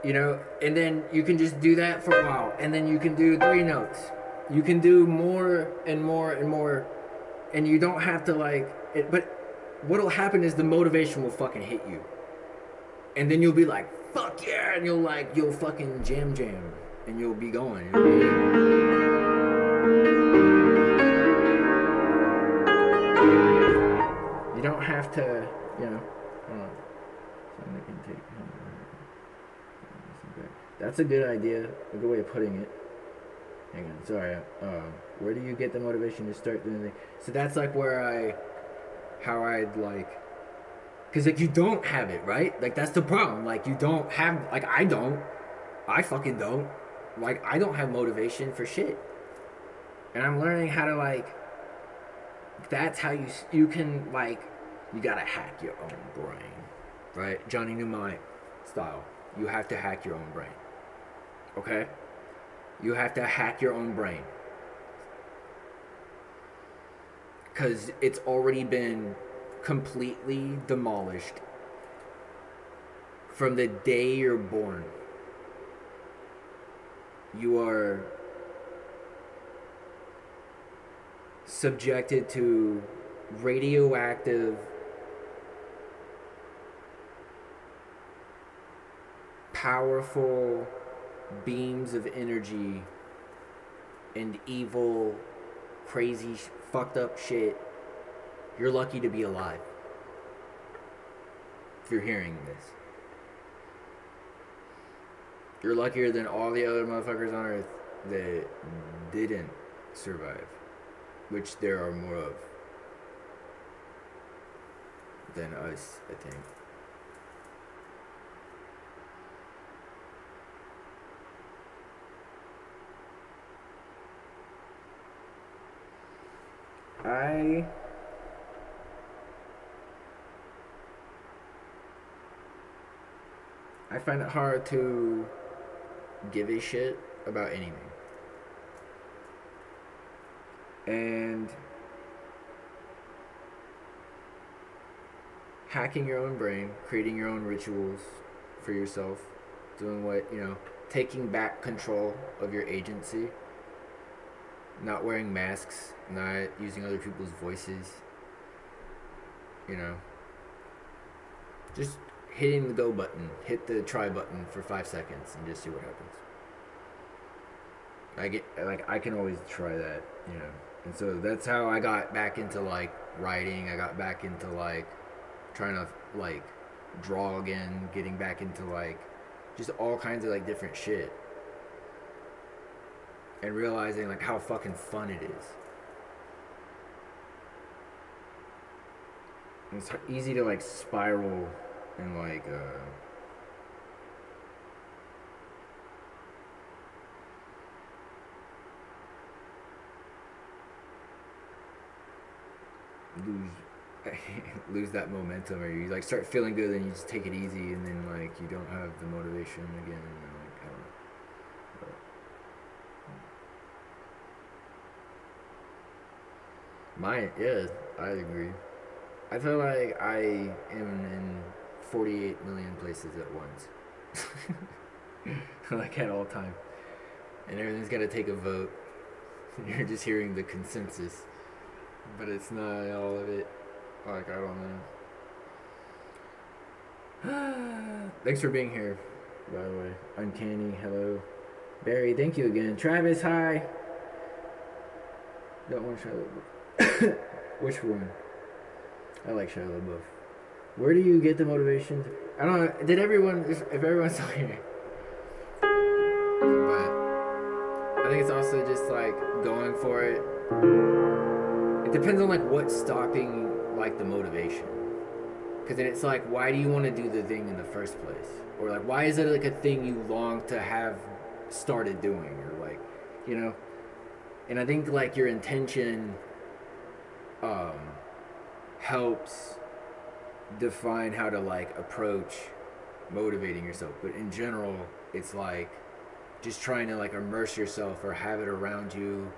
you know. And then you can just do that for a while, and then you can do 3 notes. You can do more and more and more, and you don't have to like it. But what'll happen is the motivation will fucking hit you, and then you'll be like, fuck yeah, and you'll fucking jam, and you'll be going. You don't have to, you know. Something can take. That's a good idea. A good way of putting it. Hang on, sorry. Where do you get the motivation to start doing things? So that's like how I'd like, because like you don't have it, right? Like that's the problem. Like you don't have, like I fucking don't. Like I don't have motivation for shit. And I'm learning how to like, that's how you can like, you gotta hack your own brain, right? Johnny Mnemonic style. You have to hack your own brain. Okay? You have to hack your own brain. Because it's already been completely demolished from the day you're born. You are subjected to radioactive, powerful beams of energy and evil, crazy, fucked up shit. You're lucky to be alive if you're hearing this. You're luckier than all the other motherfuckers on Earth that didn't survive, which there are more of than us, I think. I find it hard to give a shit about anything. And hacking your own brain, creating your own rituals for yourself, doing what, you know, taking back control of your agency, not wearing masks, not using other people's voices, you know, just hitting the go button, hit the try button for 5 seconds and just see what happens. I can always try that, you know. And so that's how I got back into like writing. I got back into like trying to like draw again, getting back into like just all kinds of like different shit. And realizing like how fucking fun it is. And it's easy to like spiral and like lose lose that momentum, or you like start feeling good and you just take it easy, and then like you don't have the motivation again. And, like, I don't know. But mine, yeah, I agree. I feel like I am in 48 million places at once, like at all time, and everything's got to take a vote. You're just hearing the consensus, but it's not all of it. Like I don't know. Thanks for being here, by the way. Uncanny, hello. Barry, thank you again. Travis, hi. Don't want Shia LaBeouf. Which one? I like Shia LaBeouf. Where do you get the motivation? I don't know. Did everyone, if everyone's still here, but I think it's also just like going for it. It depends on like what's stopping like the motivation. Because then it's like, why do you want to do the thing in the first place? Or like, why is it like a thing you long to have started doing? Or like, you know? And I think like your intention helps define how to like approach motivating yourself. But in general, it's like just trying to like immerse yourself or have it around you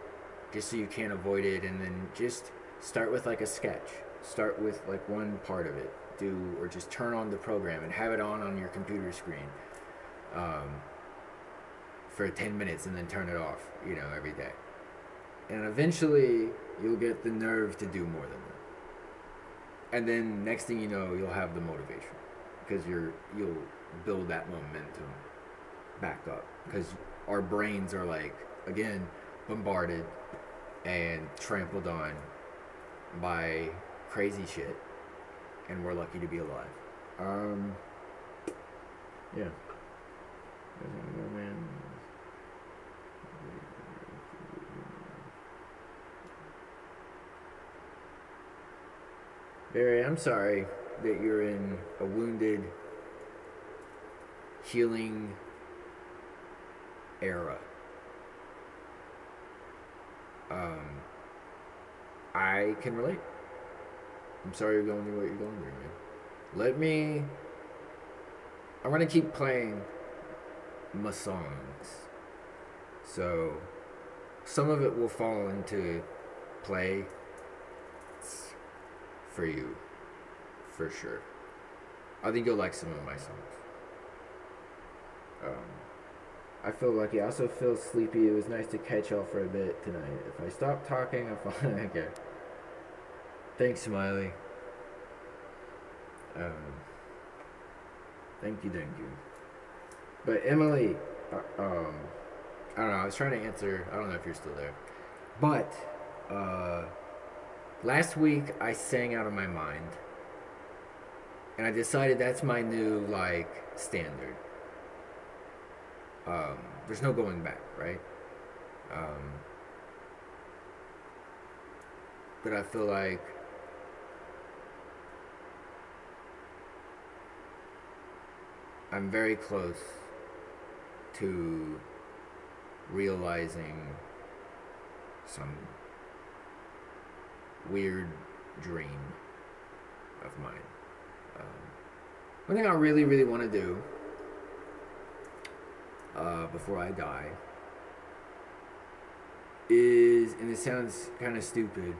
just so you can't avoid it, and then just start with like a sketch. Start with like one part of it. Or just turn on the program and have it on your computer screen for 10 minutes and then turn it off, every day. And eventually you'll get the nerve to do more than that. And then next thing you know, you'll have the motivation because you'll build that momentum back up, because our brains are like, again, bombarded and trampled on by crazy shit, and we're lucky to be alive. Yeah. Barry, I'm sorry that you're in a wounded, healing era. I can relate. I'm sorry you're going through what you're going through, man. I'm gonna keep playing my songs. So, some of it will fall into play for you, for sure. I think you'll like some of my songs. I feel lucky. I also feel sleepy. It was nice to catch y'all for a bit tonight. If I stop talking, I'll fall. Okay. Thanks, Smiley. Thank you. But Emily, I don't know. I was trying to answer. I don't know if you're still there. But last week I sang out of my mind, and I decided that's my new standard. There's no going back, right? But I feel like I'm very close to realizing some weird dream of mine. One thing I really, really want to do before I die is, and it sounds kind of stupid,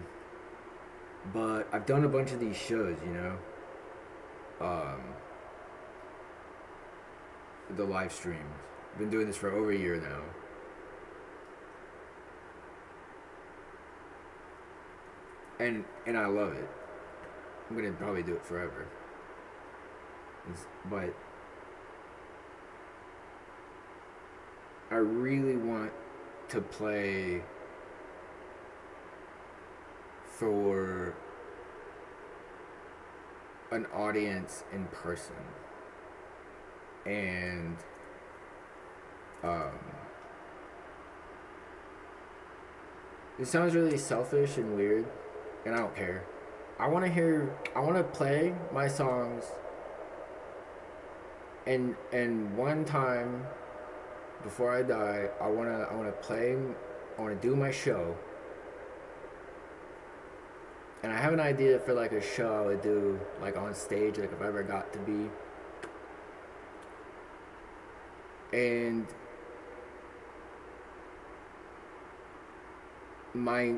but I've done a bunch of these shows, the live streams. I've been doing this for over a year now. And I love it. I'm gonna probably do it forever. But I really want to play for an audience in person. And it sounds really selfish and weird, and I don't care. I want to play my songs, and one time before I die, I want to do my show, And I have an idea for like a show I would do like on stage, like if I ever got to be. And my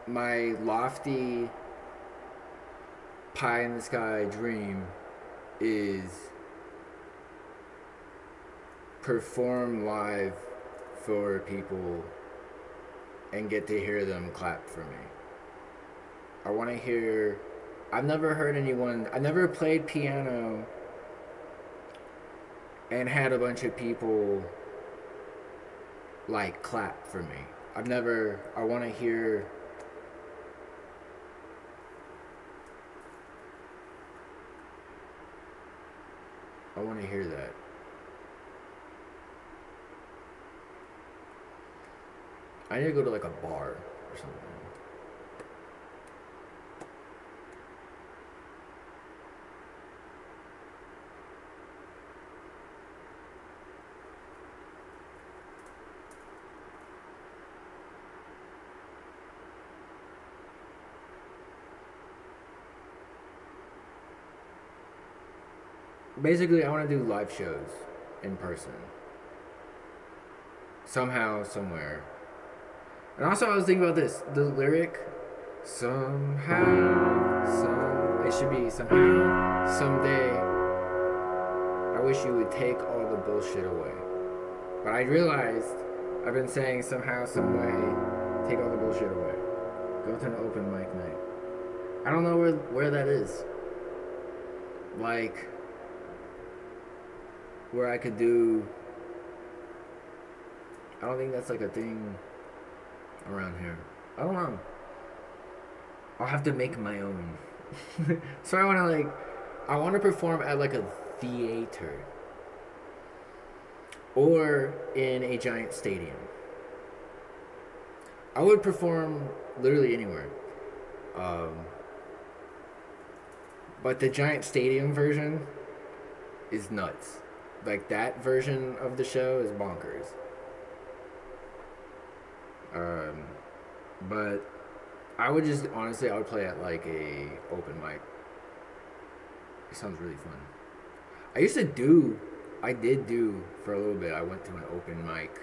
my lofty pie in the sky dream is perform live for people and get to hear them clap for me. I want to hear. I've never heard anyone. I never played piano and had a bunch of people like clap for me. I've never. I want to hear. I want to hear that. I need to go to like a bar or something. Basically, I want to do live shows in person. Somehow, somewhere. And also, I was thinking about this. The lyric, somehow, it should be somehow, someday, I wish you would take all the bullshit away. But I realized I've been saying somehow, some way, take all the bullshit away. Go to an open mic night. I don't know where that is. Like, where I could do. I don't think that's like a thing around here. I don't know. I'll have to make my own. So I want to perform at like a theater or in a giant stadium. I would perform literally anywhere. But the giant stadium version is nuts. Like that version of the show is bonkers. But I would just honestly, I would play at like a open mic. It sounds really fun. I did do for a little bit. I went to an open mic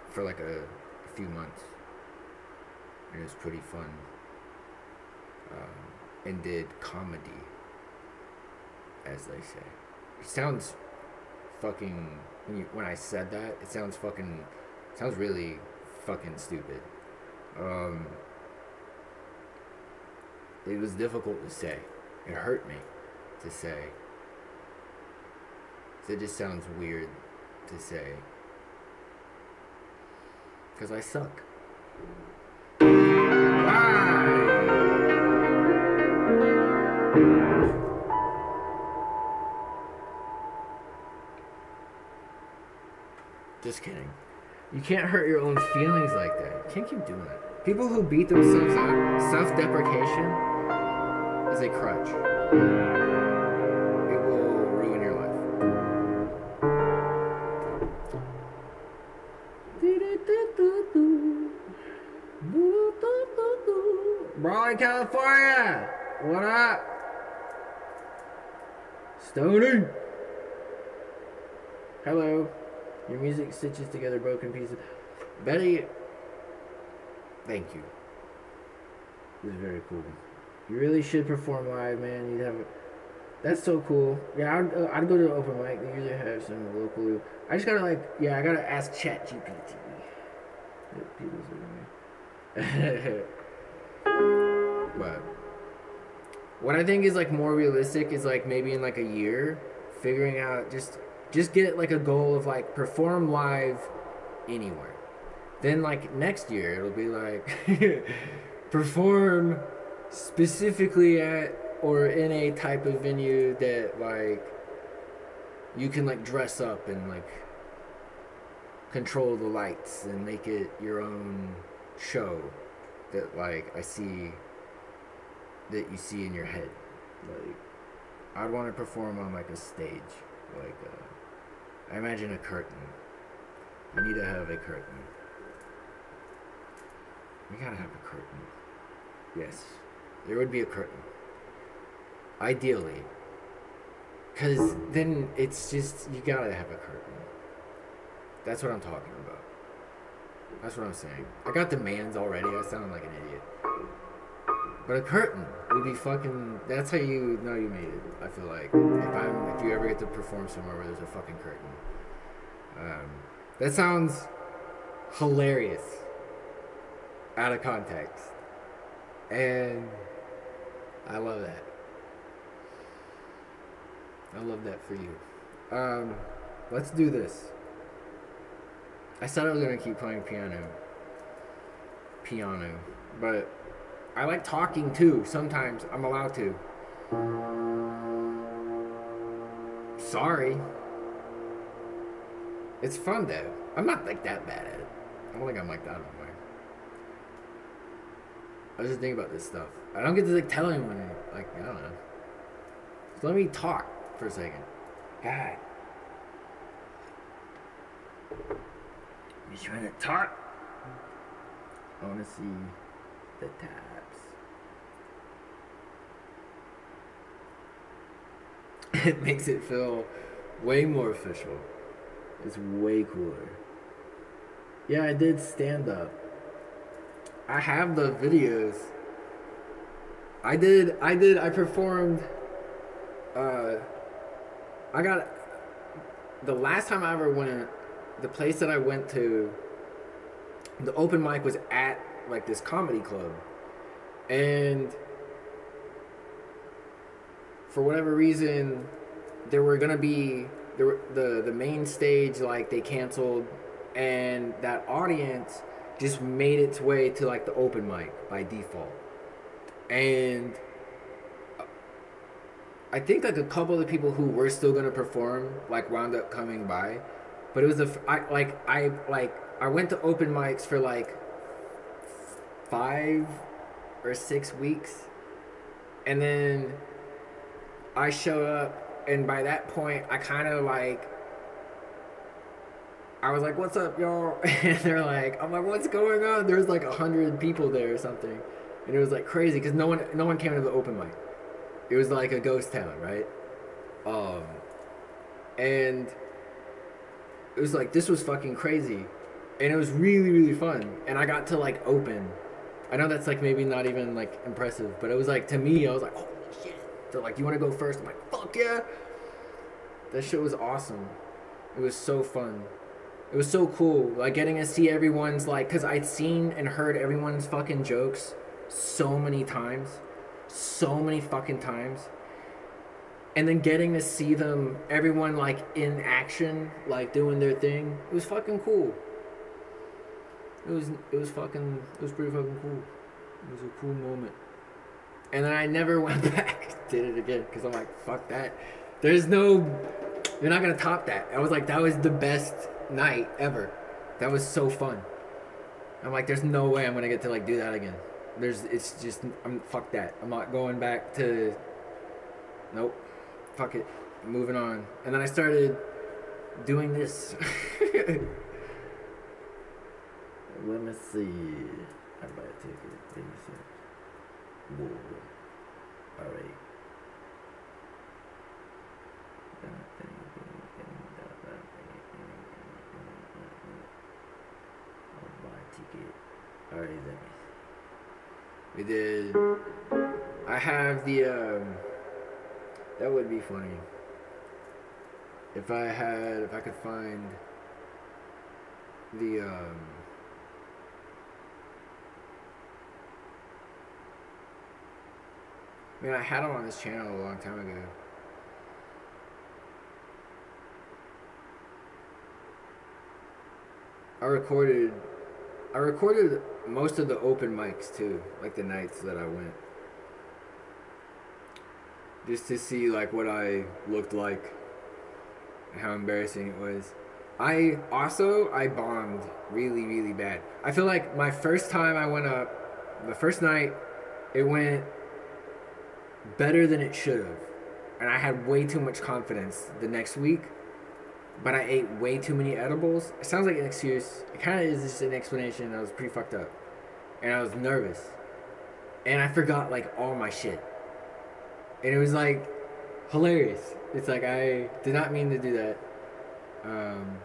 for like a few months. And it was pretty fun. And did comedy, as they say. It sounds fucking, when I said that, it sounds really fucking stupid. It was difficult to say. It hurt me to say. It just sounds weird to say. Because I suck. Just kidding. You can't hurt your own feelings like that. You can't keep doing it. People who beat themselves up, self-deprecation is a crutch. It will ruin your life. Brawling, California! What up? Stony! Hello. Your music stitches together broken pieces. Betty, thank you. It was very cool. You really should perform live, man. You'd have that's so cool. Yeah, I'd go to an open mic. They usually have some local. I just gotta I gotta ask ChatGPT. But what I think is like more realistic is like maybe in like a year, figuring out just get like a goal of like perform live anywhere. Then like next year it'll be like perform specifically at or in a type of venue that like you can like dress up and like control the lights and make it your own show that like that you see in your head. Like I'd want to perform on like a stage, like I imagine a curtain. You need to have a curtain. We gotta have a curtain. Yes. There would be a curtain. Ideally. Because then it's just, you gotta have a curtain. That's what I'm talking about. That's what I'm saying. I got demands already. I sound like an idiot. But a curtain would be fucking. That's how you know you made it. I feel like if you ever get to perform somewhere where there's a fucking curtain, that sounds hilarious out of context, and I love that. I love that for you. Let's do this. I said I was gonna keep playing piano, but I like talking too. Sometimes I'm allowed to. Sorry. It's fun though. I'm not like that bad at it. I don't think I'm like that anyway. I was just thinking about this stuff. I don't get to like tell anyone. Like I don't know. So let me talk for a second. God. You trying to talk? I want to see the tabs. It makes it feel way more official. It's way cooler. Yeah, I did stand up. I have the videos. I performed. I got. The last time I ever went, the place that I went to, the open mic was at like this comedy club. And for whatever reason, there were gonna be the main stage, like they canceled, and that audience just made its way to like the open mic by default. And I think like a couple of the people who were still gonna perform like wound up coming by, but it was I went to open mics for like 5 or 6 weeks, and then I showed up, and by that point I kind of like, I was like, "What's up, y'all?" And they're like, "I'm like, what's going on?" There was like 100 people there or something, and it was like crazy because no one came to the open mic. It was like a ghost town, right? And it was like, this was fucking crazy, and it was really really fun, and I got to like open. I know that's like maybe not even like impressive, but it was like, to me, I was like, holy shit. They're like, "You want to go first?" I'm like, fuck yeah. That shit was awesome. It was so fun. It was so cool, like getting to see everyone's like, cause I'd seen and heard everyone's fucking jokes so many fucking times, and then getting to see them, everyone like in action, like doing their thing. It was fucking cool. It was pretty fucking cool. It was a cool moment. And then I never went back, did it again, because I'm like, fuck that. You're not gonna top that. I was like, that was the best night ever. That was so fun. I'm like, there's no way I'm gonna get to like do that again. Fuck that. I'm not going back to. Nope. Fuck it. I'm moving on. And then I started doing this. Let me see. I buy a ticket. Let me see. Whoa. Alright. I'll buy a ticket. Alright, let me. We did. I have the. That would be funny. If I could find the. I mean, I had them on this channel a long time ago. I recorded most of the open mics too, like the nights that I went, just to see like what I looked like and how embarrassing it was. I bombed really really bad. I feel like my first time I went up, the first night, it went better than it should have, and I had way too much confidence the next week. But I ate way too many edibles. It sounds like an excuse. It kind of is just an explanation. I was pretty fucked up. And I was nervous. and I forgot like all my shit, and it was like hilarious. It's like I did not mean to do that. Um,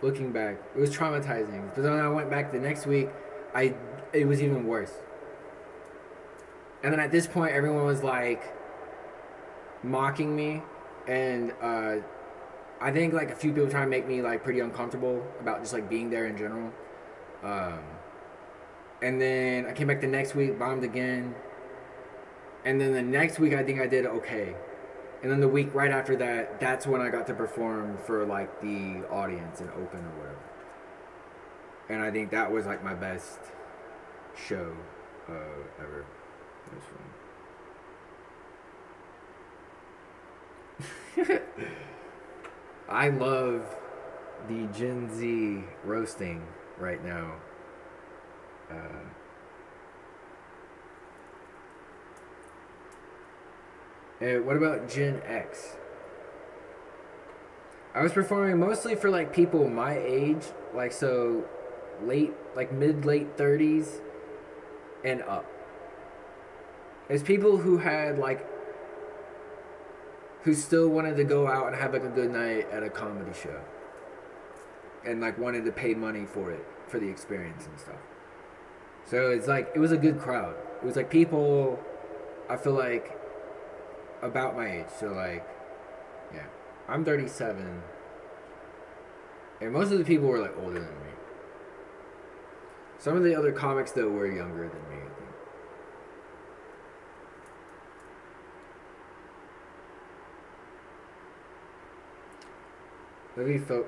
Looking back, it was traumatizing. But then when I went back the next week, I it was even worse. And then at this point, everyone was like mocking me, and I think like a few people trying to make me like pretty uncomfortable about just like being there in general. Um, and then I came back the next week, bombed again, and then the next week I think I did okay. And then the week right after that, that's when I got to perform for like the audience and open or whatever. And I think that was like my best show ever. It was fun. I love the Gen Z roasting right now. And what about Gen X? I was performing mostly for like people my age, like so like mid late 30s and up. It's people who had like who still wanted to go out and have like a good night at a comedy show, and like wanted to pay money for it, for the experience and stuff. So it's like it was a good crowd. It was like people I feel like about my age. So like yeah. I'm 37 and most of the people were like older than me. Some of the other comics though were younger than me, I think. Maybe felt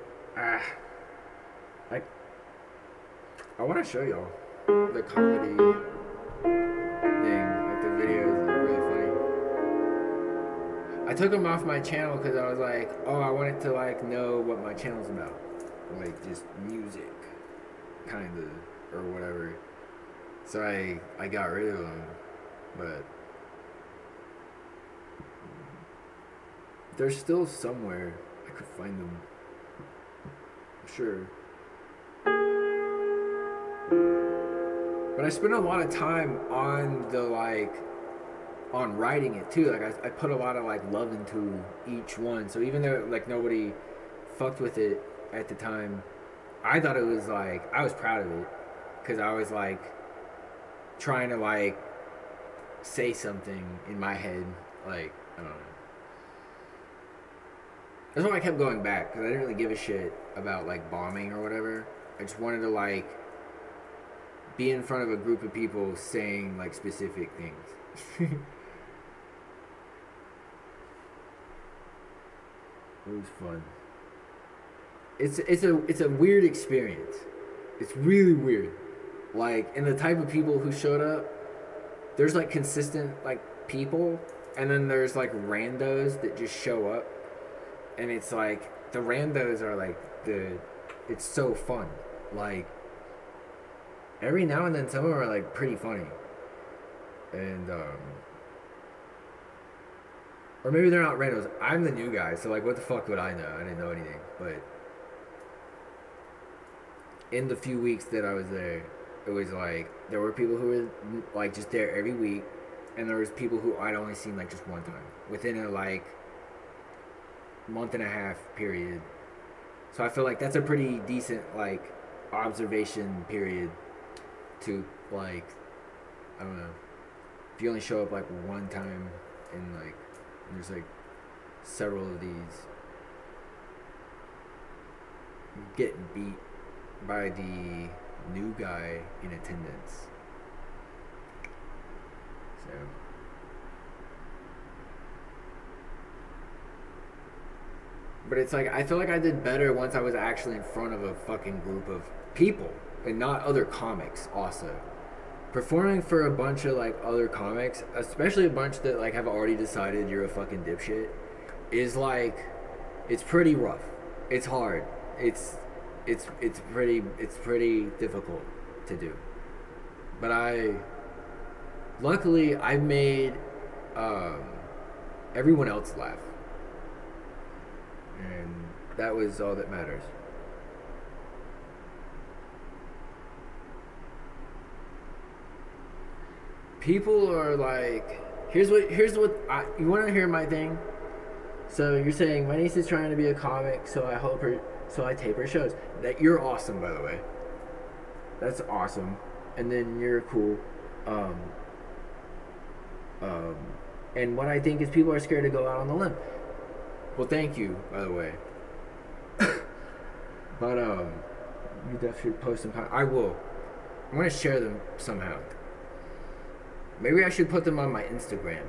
I want to show y'all the comedy thing, like the videos are really funny. I took them off my channel because I was like, oh, I wanted to like know what my channel's about, like just music, kind of, or whatever. So I got rid of them, but they're still somewhere. I could find them. Sure. But I spent a lot of time on the like on writing it too. Like I put a lot of like love into each one. So even though like nobody fucked with it at the time, I thought it was like I was proud of it because I was like trying to like say something in my head. Like I don't know. That's why I kept going back because I didn't really give a shit about like bombing or whatever. I just wanted to like be in front of a group of people saying like specific things. It was fun. It's a weird experience. It's really weird. Like, and the type of people who showed up, there's like consistent like people, and then there's like randos that just show up, and it's like the randos are like it's so fun. Like every now and then some of them are like pretty funny, and or maybe they're not randos. I'm the new guy, so like what the fuck would I know? I didn't know anything. But in the few weeks that I was there, it was like there were people who were like just there every week, and there was people who I'd only seen like just one time within a like month and a half period. So I feel like that's a pretty decent like observation period to like, I don't know, if you only show up like one time and like there's like several of these, getting beat by the new guy in attendance. So but it's like I feel like I did better once I was actually in front of a fucking group of people and not other comics also. Performing for a bunch of like other comics, especially a bunch that like have already decided you're a fucking dipshit, is like it's pretty rough. It's hard. It's pretty difficult to do. But luckily I made everyone else laugh. And that was all that matters. people are like, here's what you want to hear my thing. So you're saying my niece is trying to be a comic, so I tape her shows. That you're awesome, by the way. That's awesome. And then you're cool. And what I think is people are scared to go out on the limb. Well, thank you, by the way. But you definitely should post some. I will. I'm gonna share them somehow. Maybe I should put them on my Instagram,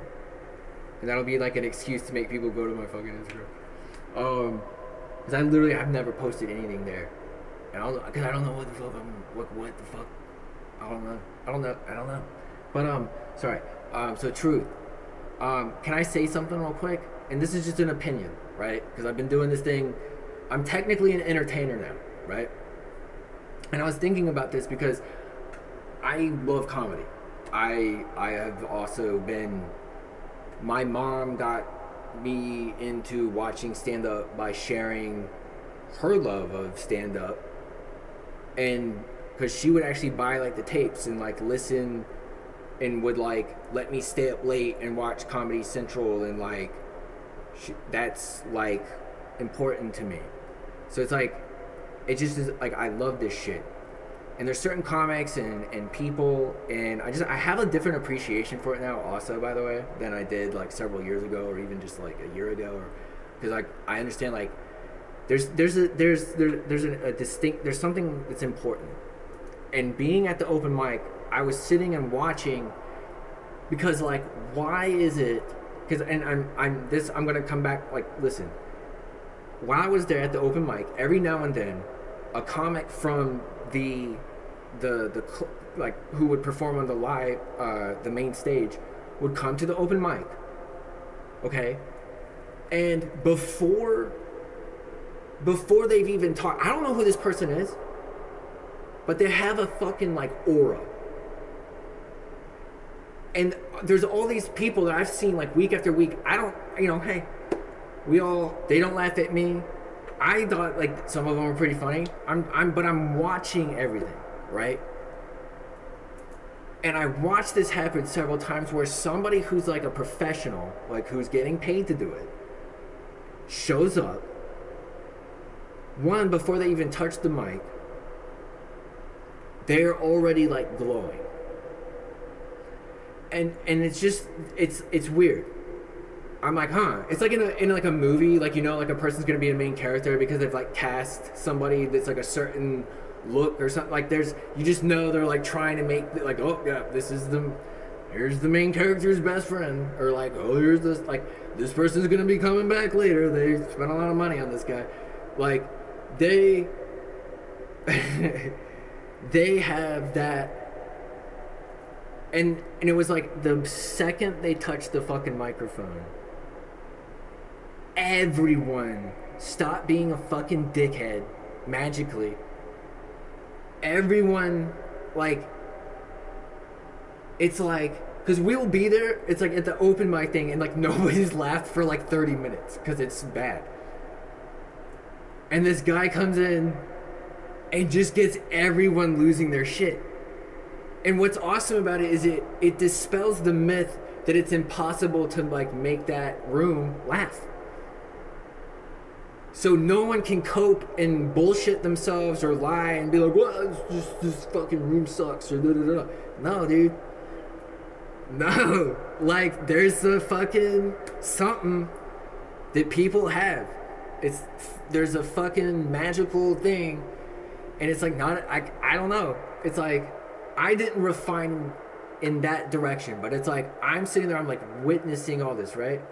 and that'll be like an excuse to make people go to my fucking Instagram. Because I literally have never posted anything there, and because I don't know what the fuck what the fuck. I don't know. But sorry. So truth. Can I say something real quick? And this is just an opinion, right? Because I've been doing this thing. I'm technically an entertainer now, right? And I was thinking about this because I love comedy. I have also been. My mom got me into watching stand-up by sharing her love of stand-up, and because she would actually buy like the tapes and like listen, and would like let me stay up late and watch Comedy Central, and like that's like important to me. So it's like it just is like I love this shit. And there's certain comics and people, and I have a different appreciation for it now also, by the way, than I did like several years ago, or even just like a year ago, or because like I understand like there's something that's important. And being at the open mic, I was sitting and watching because like why is it? Because and I'm gonna come back, like, listen. While I was there at the open mic, every now and then, a comic from the like who would perform on the live the main stage would come to the open mic, okay, and before they've even talked, I don't know who this person is, but they have a fucking like aura. And there's all these people that I've seen like week after week. I don't, hey, they don't laugh at me. I thought like some of them were pretty funny. But I'm watching everything, right? And I watched this happen several times where somebody who's like a professional, like who's getting paid to do it, shows up. One, before they even touch the mic, they're already like glowing. And it's just it's weird. I'm like, huh? It's like in like a movie, like like a person's gonna be a main character because they've like cast somebody that's like a certain look or something. Like you just know they're like trying to make like, oh yeah, here's the main character's best friend, or like, oh, here's this person's gonna be coming back later. They spent a lot of money on this guy. Like they they have that. And it was like the second they touched the fucking microphone, everyone stopped being a fucking dickhead magically. Everyone, like, it's like, because we'll be there, it's like at the open mic thing, and like nobody's laughed for like 30 minutes because it's bad. And this guy comes in and just gets everyone losing their shit. And what's awesome about it is it dispels the myth that it's impossible to like make that room laugh. So no one can cope and bullshit themselves or lie and be like, well, this fucking room sucks or da-da-da. No, dude. No. Like, there's a fucking something that people have. There's a fucking magical thing. And it's like I don't know. It's like, I didn't refine in that direction, but it's like I'm sitting there, I'm like witnessing all this, right?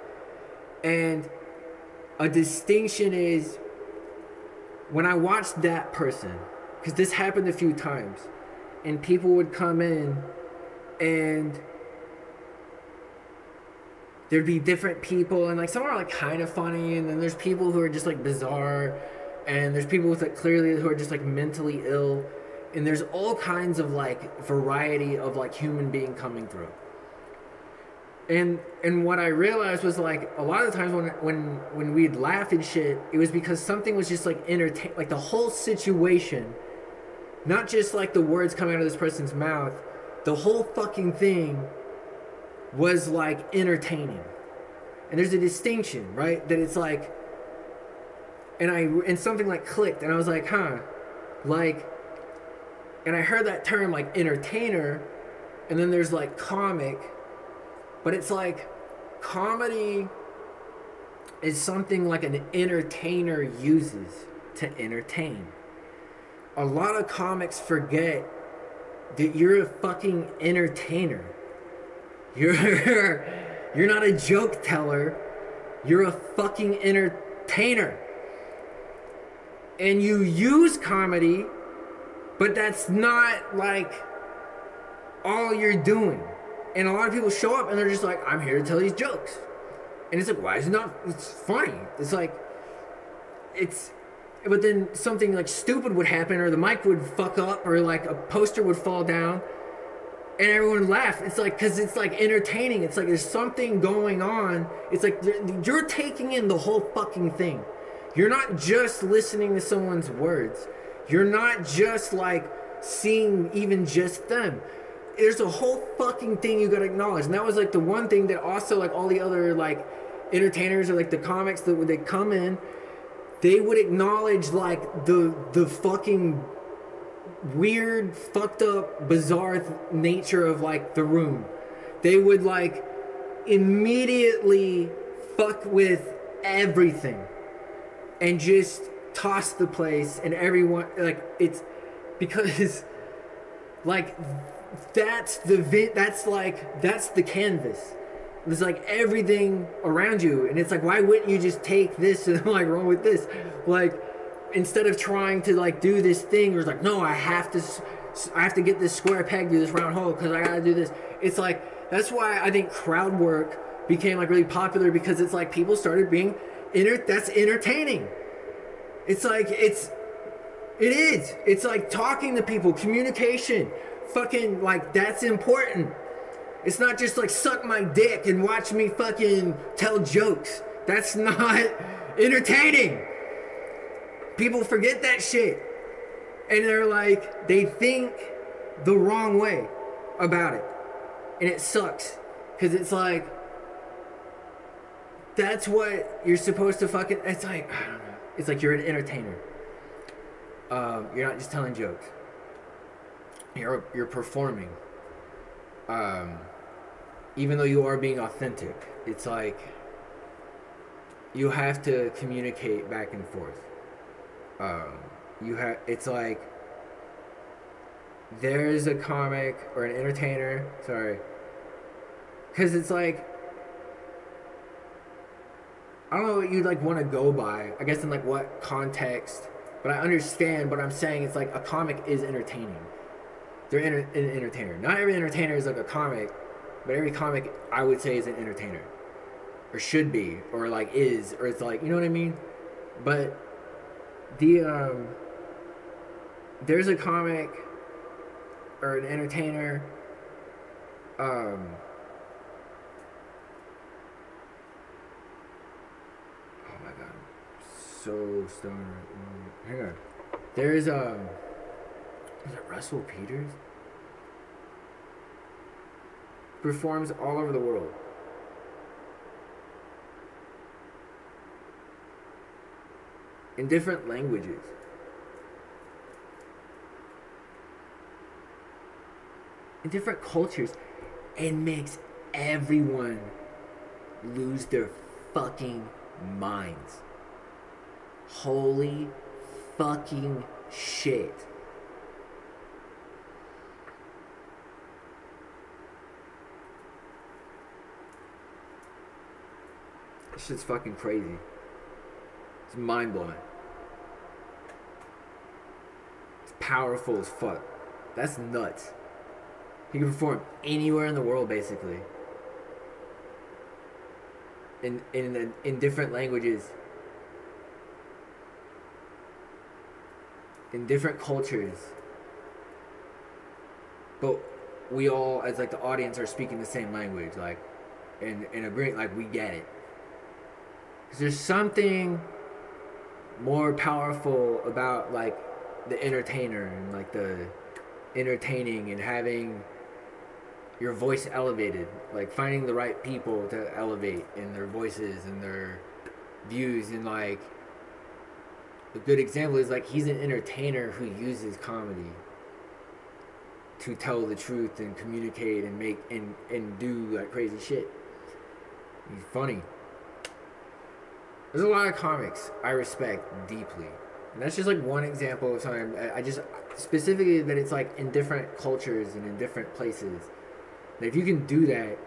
And a distinction is when I watched that person, because this happened a few times, and people would come in and there'd be different people, and like some are like kind of funny, and then there's people who are just like bizarre, and there's people with like clearly who are just like mentally ill. And there's all kinds of like variety of like human being coming through. And what I realized was like a lot of the times when we'd laugh and shit, it was because something was just like like the whole situation, not just like the words coming out of this person's mouth, the whole fucking thing was like entertaining. And there's a distinction, right? That it's like, and something like clicked, and I was like, huh, like, and I heard that term like entertainer, and then there's like comic, but it's like comedy is something like an entertainer uses to entertain. A lot of comics forget that you're a fucking entertainer. You're you're not a joke teller. You're a fucking entertainer. And you use comedy, but that's not like all you're doing. And a lot of people show up and they're just like, I'm here to tell these jokes. And it's like, why is it not? It's funny. It's like, but then something like stupid would happen, or the mic would fuck up, or like a poster would fall down, and everyone would laugh. It's like, because it's like entertaining. It's like there's something going on. It's like you're taking in the whole fucking thing. You're not just listening to someone's words. You're not just like seeing even just them. There's a whole fucking thing you gotta acknowledge. And that was like the one thing that also like all the other like entertainers or like the comics that when they come in, they would acknowledge like the fucking weird, fucked up, bizarre nature of like the room. They would like immediately fuck with everything and just toss the place, and everyone like, it's because like that's the canvas. It's like everything around you, and it's like, why wouldn't you just take this and like run with this? Like, instead of trying to like do this thing, or it's like, no, I have to get this square peg through this round hole because I gotta do this. It's like, that's why I think crowd work became like really popular, because it's like people started being that's entertaining. It's like it is. It's like talking to people, communication, fucking like that's important. It's not just like suck my dick and watch me fucking tell jokes. That's not entertaining. People forget that shit. And they're like, they think the wrong way about it. And it sucks. Because it's like, that's what you're supposed to fucking, it's like, I don't know. It's like you're an entertainer. You're not just telling jokes. You're performing. Even though you are being authentic, it's like you have to communicate back and forth. It's like there's a comic or an entertainer, because it's like, I don't know what you'd like want to go by, I guess, in like what context, but I understand what I'm saying. It's like a comic is entertaining. They're an entertainer. Not every entertainer is like a comic, but every comic, I would say, is an entertainer. Or should be, or like is, or it's like, you know what I mean? But there's a comic or an entertainer, oh my god, I'm so stoned. Hang on. There's is it Russell Peters? Performs all over the world. In different languages. In different cultures. And makes everyone lose their fucking minds. Holy fucking shit. This shit's fucking crazy. It's mind blowing. It's powerful as fuck. That's nuts. He can perform anywhere in the world, basically. In different languages. In different cultures. But we all, as like the audience, are speaking the same language, like, and agreeing, like, we get it. Because there's something more powerful about like the entertainer and like the entertaining and having your voice elevated, like finding the right people to elevate in their voices and their views. And like a good example is like he's an entertainer who uses comedy to tell the truth and communicate and make and do like crazy shit. He's funny. There's a lot of comics I respect deeply. And that's just like one example of something. I just specifically that it's like in different cultures and in different places. That if you can do that,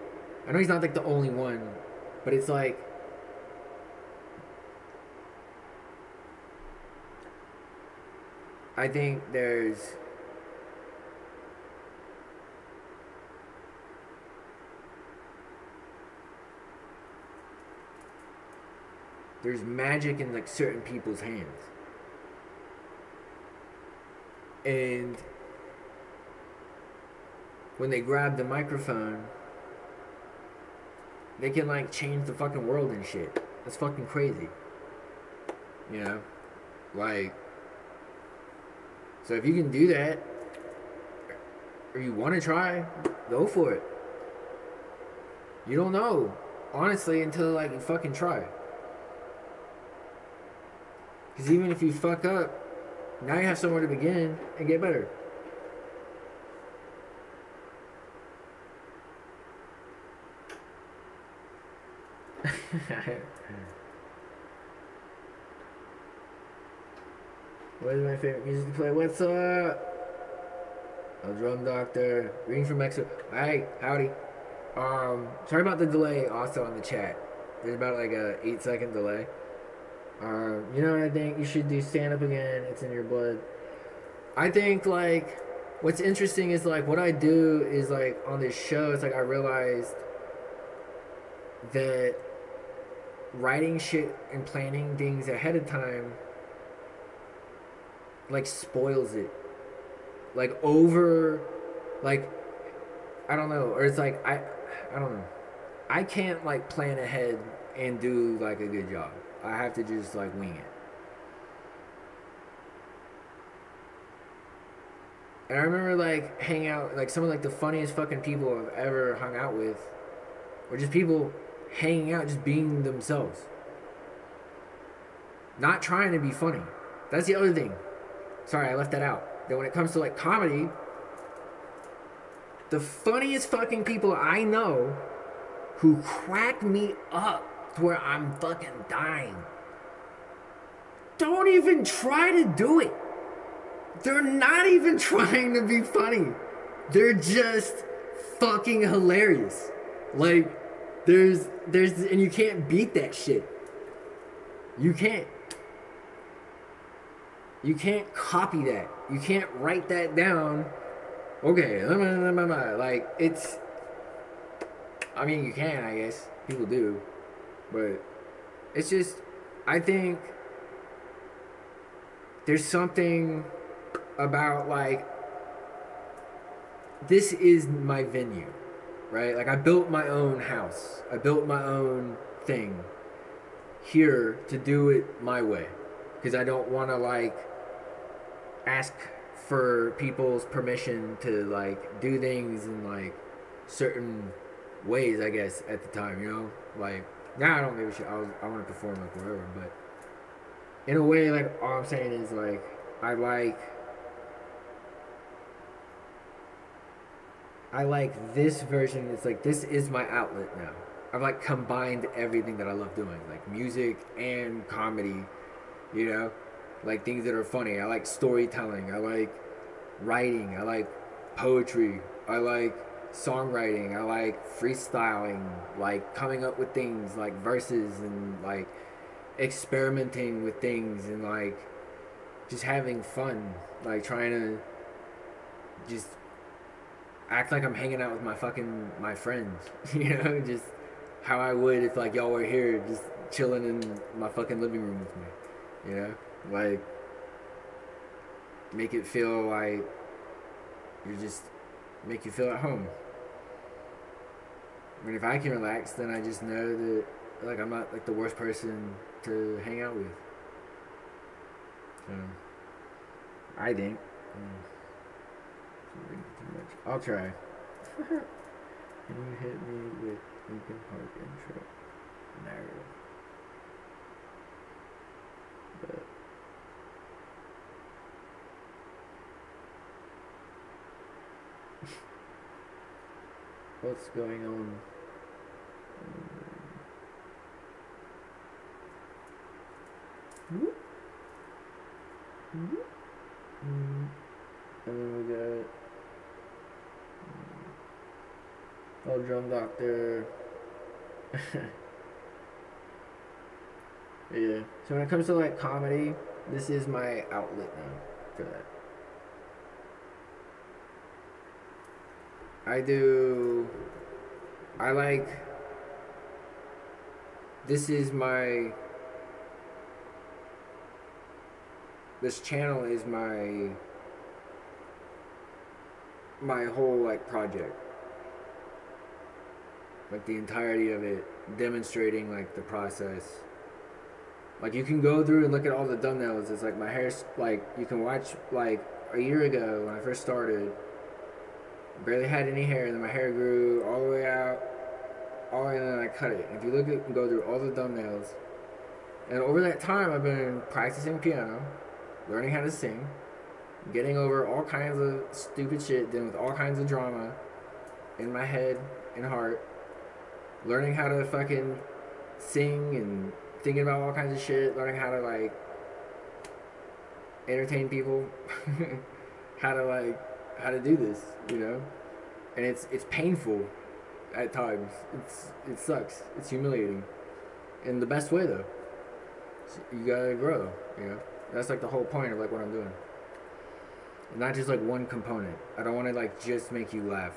I know he's not like the only one, but it's like I think there's magic in like certain people's hands. And when they grab the microphone, they can like change the fucking world and shit. That's fucking crazy. You know? Like, so if you can do that, or you want to try, go for it. You don't know, honestly, until like you fucking try. Because even if you fuck up, now you have somewhere to begin and get better. What is my favorite music to play? What's up? A drum doctor. Greetings from Mexico. Hey, howdy. Sorry about the delay also on the chat. There's about like a 8-second delay. You know what I think? You should do stand up again. It's in your blood. I think like what's interesting is like what I do is like on this show, it's like I realized that writing shit and planning things ahead of time like spoils it. Like over like I don't know, or it's like I don't know. I can't like plan ahead and do like a good job. I have to just like wing it. And I remember like hanging out like some of like the funniest fucking people I've ever hung out with were just people hanging out, just being themselves. Not trying to be funny. That's the other thing. Sorry, I left that out. That when it comes to like comedy, the funniest fucking people I know who crack me up to where I'm fucking dying don't even try to do it. They're not even trying to be funny. They're just fucking hilarious. Like, and you can't beat that shit. You can't. You can't copy that. You can't write that down. Okay, like, it's, I mean, you can, I guess. People do. But it's just, I think there's something about like, this is my venue, right? Like I built my own house. I built my own thing here to do it my way. Because I don't want to like ask for people's permission to like do things in like certain ways, I guess, at the time, you know? Like, now I don't give a shit. I want to perform like whatever, but in a way, like, all I'm saying is like, I like this version. It's like, this is my outlet now. I've like combined everything that I love doing, like music and comedy, you know, like things that are funny. I like storytelling. I like writing. I like poetry. I like songwriting. I like freestyling, like coming up with things like verses and like experimenting with things and like just having fun, like trying to just act like I'm hanging out with my friends, you know, just how I would if like y'all were here just chilling in my fucking living room with me, you know, like make it feel like make you feel at home. I mean, if I can relax, then I just know that like I'm not like the worst person to hang out with. So I think. I'll try. Can you hit me with Linkin Park intro narrative? But what's going on? And then we got Oh Drum Doctor. Yeah. So when it comes to like comedy, this is my outlet now for that. I like this is my this channel is my whole like project, like the entirety of it, demonstrating like the process. Like you can go through and look at all the thumbnails. It's like my hair's like you can watch like a year ago when I first started, barely had any hair, and then my hair grew all the way out, all the way, and then I cut it. And if you look at and go through all the thumbnails, and over that time I've been practicing piano, learning how to sing, getting over all kinds of stupid shit, dealing with all kinds of drama in my head and heart, learning how to fucking sing and thinking about all kinds of shit, learning how to like entertain people, how to do this, you know? And it's painful at times. It sucks. It's humiliating. In the best way though. So you gotta grow, you know? That's like the whole point of like what I'm doing. Not just like one component. I don't want to like just make you laugh.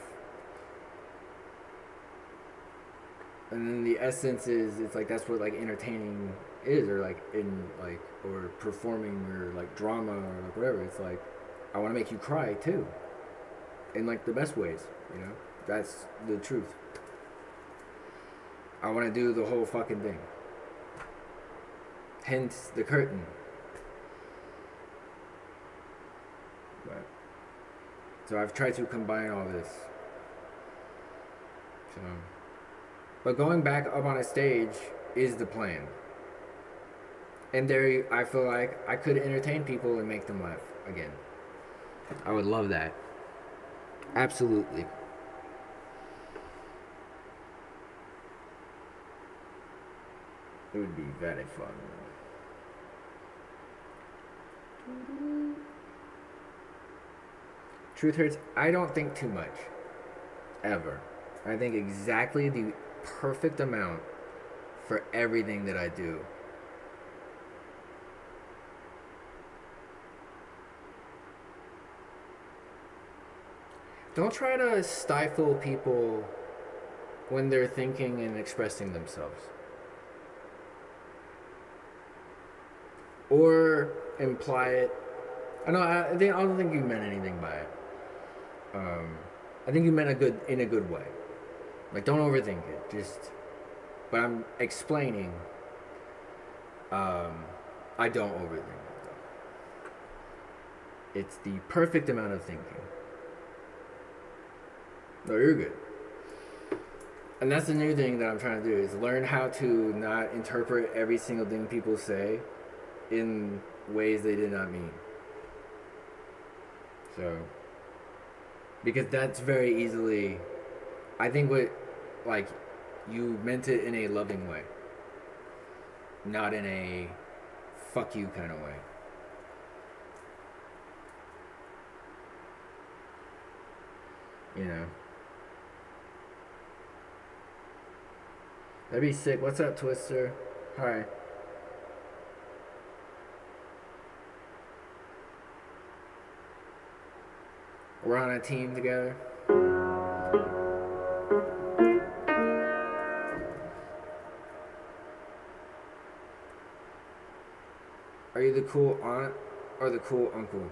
And then the essence is it's like that's what like entertaining is, or like in like or performing or like drama or like whatever. It's like I want to make you cry too, in like the best ways, you know. That's the truth. I want to do the whole fucking thing. Hence the curtain. But so I've tried to combine all this. So. But going back up on a stage is the plan. And there, I feel like I could entertain people and make them laugh again. I would love that. Absolutely. It would be very fun. Truth hurts. I don't think too much. Ever. I think exactly the perfect amount for everything that I do. Don't try to stifle people when they're thinking and expressing themselves. Or imply it. I don't think you meant anything by it. I think you meant in a good way. Like, don't overthink it. But I'm explaining. I don't overthink it though. It's the perfect amount of thinking. No, you're good. And that's the new thing that I'm trying to do is learn how to not interpret every single thing people say in ways they did not mean. So, because that's very easily, I think like, you meant it in a loving way. Not in a fuck you kind of way. You know? That'd be sick. What's up, Twister? Hi. We're on a team together. Are you the cool aunt or the cool uncle?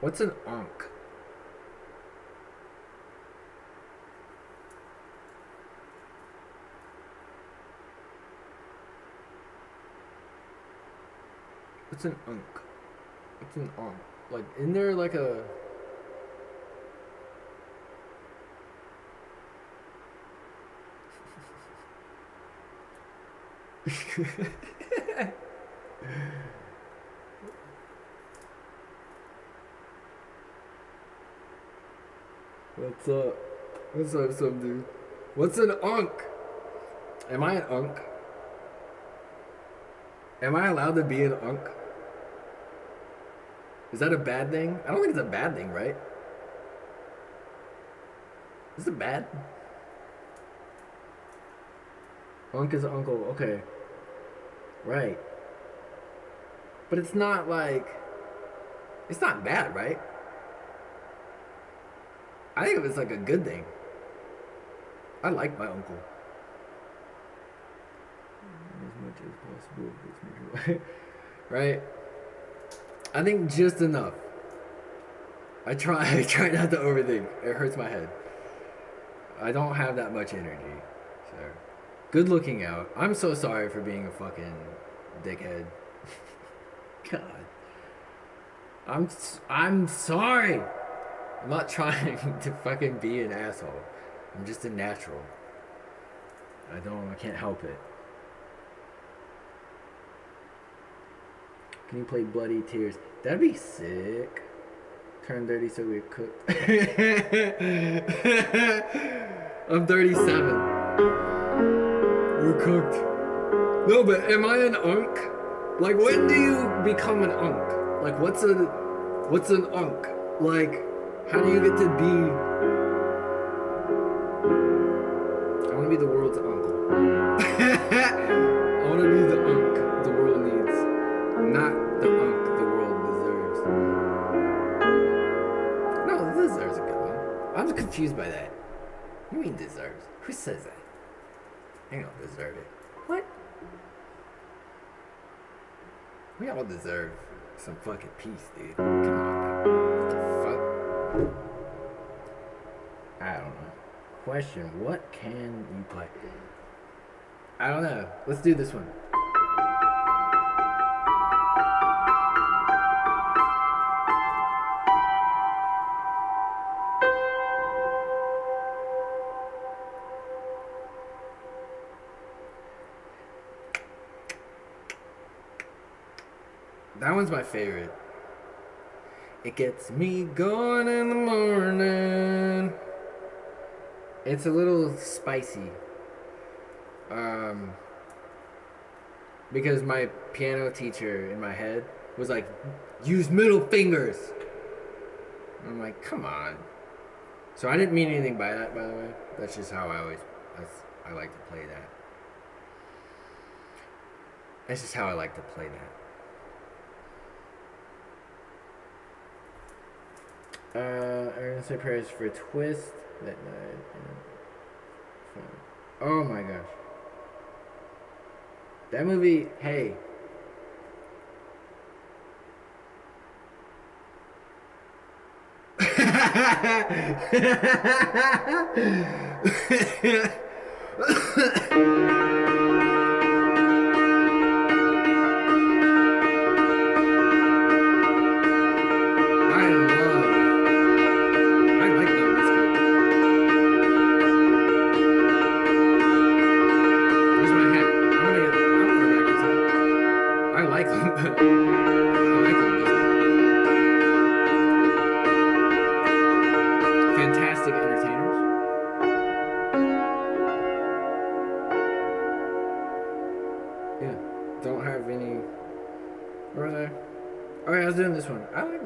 What's an onk? What's an unk? What's an unk? Like, isn't there like a... What's up? What's up, some dude? What's an unk? Am I an unk? Am I allowed to be an unk? Is that a bad thing? I don't think it's a bad thing, right? Is it bad? Unk is uncle, okay. Right. But it's not like... It's not bad, right? I think it was like a good thing. I like my uncle. As much as possible. Right? I think just enough. I try not to overthink. It hurts my head. I don't have that much energy. So, good looking out. I'm so sorry for being a fucking dickhead. God. I'm sorry. I'm not trying to fucking be an asshole. I'm just a natural. I can't help it. Can you play Bloody Tears? That'd be sick. Turn 30 so we're cooked. I'm 37. We're cooked. No, but am I an unk? Like, when do you become an unk? Like, what's an unk? Like, how do you get to be... I want to be the world's uncle. I want to be the unk the world needs. Not the unk the world deserves. No, deserves a good one. I'm confused by that. What do you mean deserves? Who says that? I don't deserve it. What? We all deserve some fucking peace, dude. Come on, now. What the fuck? I don't know. Question, what can you play? I don't know. Let's do this one. That one's my favorite. It gets me going in the morning. It's a little spicy. Because my piano teacher in my head was like, use middle fingers. I'm like, come on. So I didn't mean anything by that, by the way. That's just how I like to play that. That's just how I like to play that. I'm gonna say prayers for a twist that night. Oh my gosh. That movie, hey. Fantastic entertainers. Yeah, don't have any. Where was I? Oh yeah, I was doing this one. I like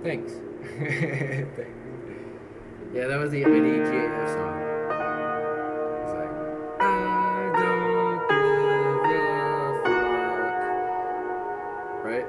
Thanks. Thanks. Yeah, that was the IDGAF song. It's like, I don't give a fuck. Right?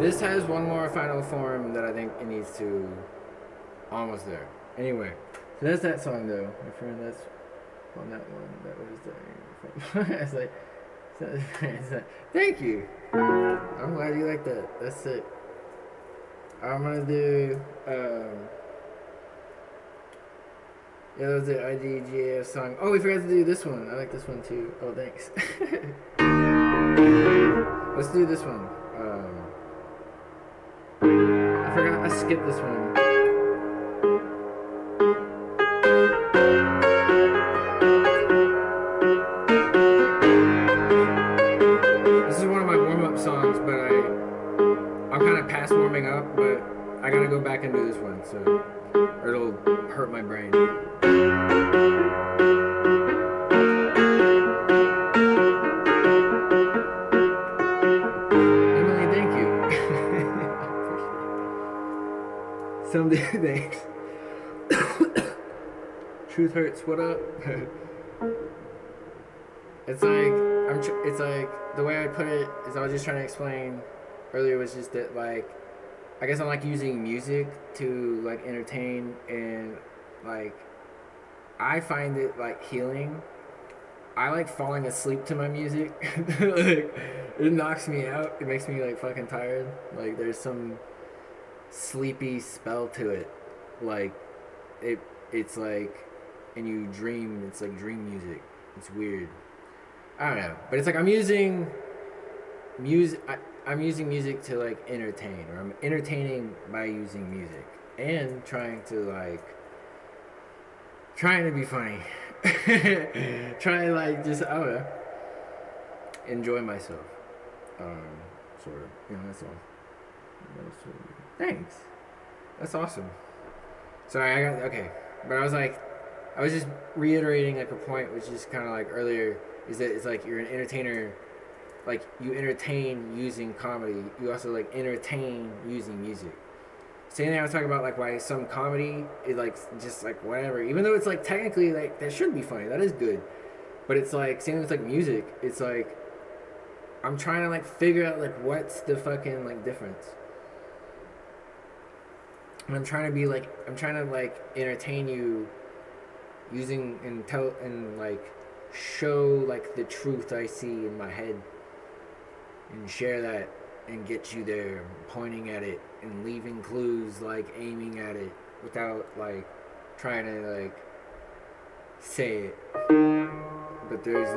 This has one more final form that I think it needs to. Almost there. Anyway, so that's that song though, my friend. That's on that one. That was the. It's like, it's like, thank you. I'm glad you like that. That's it. I'm gonna do. Yeah, that was the IDGAF song. Oh, we forgot to do this one. I like this one too. Oh, thanks. Let's do this one. I forgot. I skipped this one. I gotta go back and do this one, so or it'll hurt my brain. Emily, thank you. Someday, thanks. Truth hurts. What up? It's like it's like the way I put it is I was just trying to explain earlier was just that like I guess I'm like using music to like entertain and like I find it like healing. I like falling asleep to my music. Like it knocks me out. It makes me like fucking tired. Like there's some sleepy spell to it. Like it's like and you dream. It's like dream music. It's weird. I don't know, but it's like I'm using music. I'm using music to like entertain, or I'm entertaining by using music and trying to be funny. Trying like just I don't know, enjoy myself. Sort of. That's all. Thanks. That's awesome. Sorry, okay, but I was just reiterating like a point, which is kind of like earlier. Is that it's like you're an entertainer, like you entertain using comedy. You also like entertain using music. Same thing I was talking about, like why some comedy is like just like whatever. Even though it's like technically like that should be funny, that is good. But it's like same with like music. It's like I'm trying to like figure out like what's the fucking like difference. And I'm trying to like entertain you using and tell and like show like the truth I see in my head and share that and get you there, pointing at it and leaving clues, like aiming at it without like trying to like say it. But there's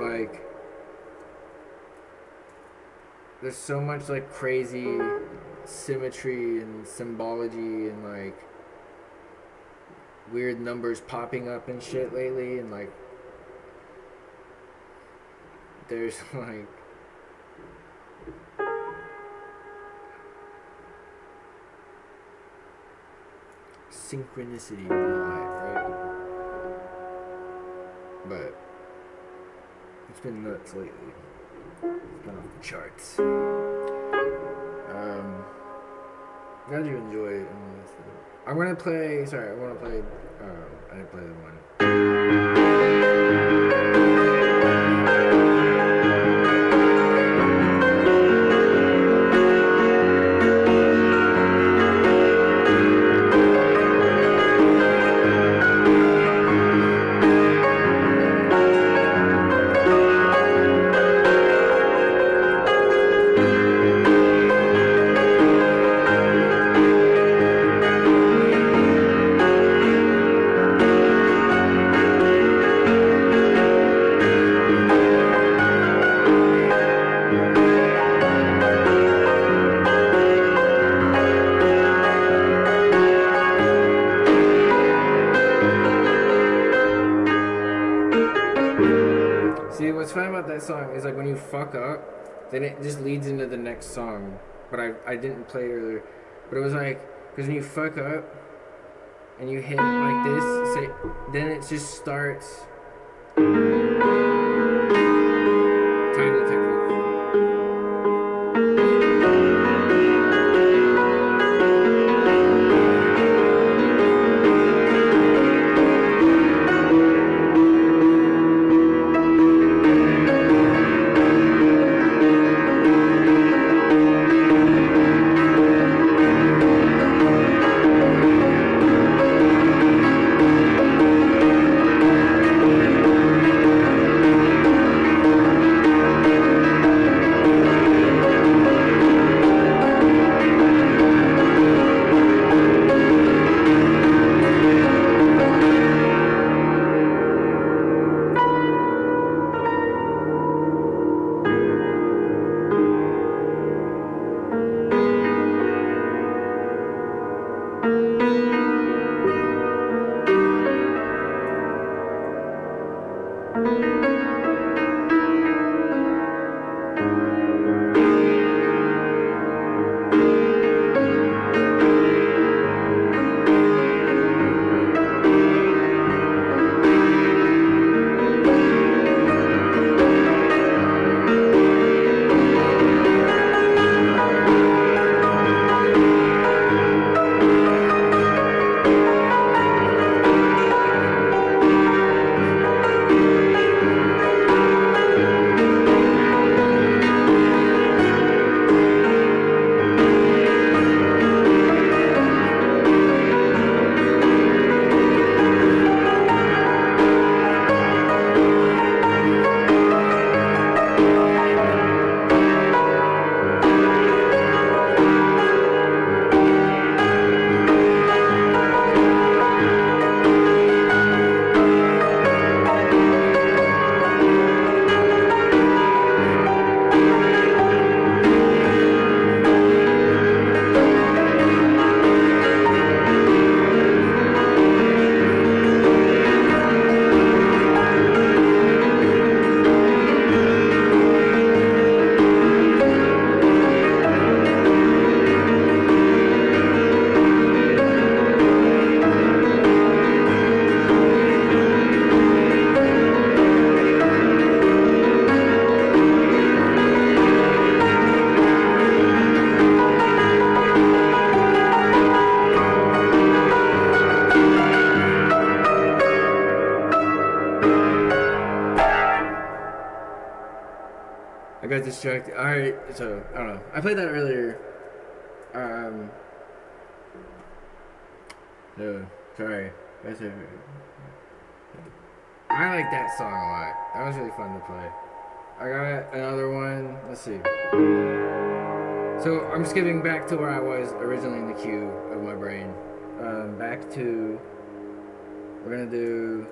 so much like crazy symmetry and symbology and like weird numbers popping up and shit lately, and like there's like synchronicity in life, right? But it's been nuts lately. It's been off the charts. Glad you enjoyed. I'm gonna play. Sorry, I want to play. I didn't play the one. See, what's fun about that song is like when you fuck up, then it just leads into the next song. But I didn't play earlier. But it was like, because when you fuck up and you hit it like this, say, then it just starts. Time detective. distracted. Alright, so, I don't know. I played that earlier. So, sorry. I like that song a lot. That was really fun to play. I got another one. Let's see. So, I'm skipping back to where I was originally in the queue of my brain. Back to... We're gonna do...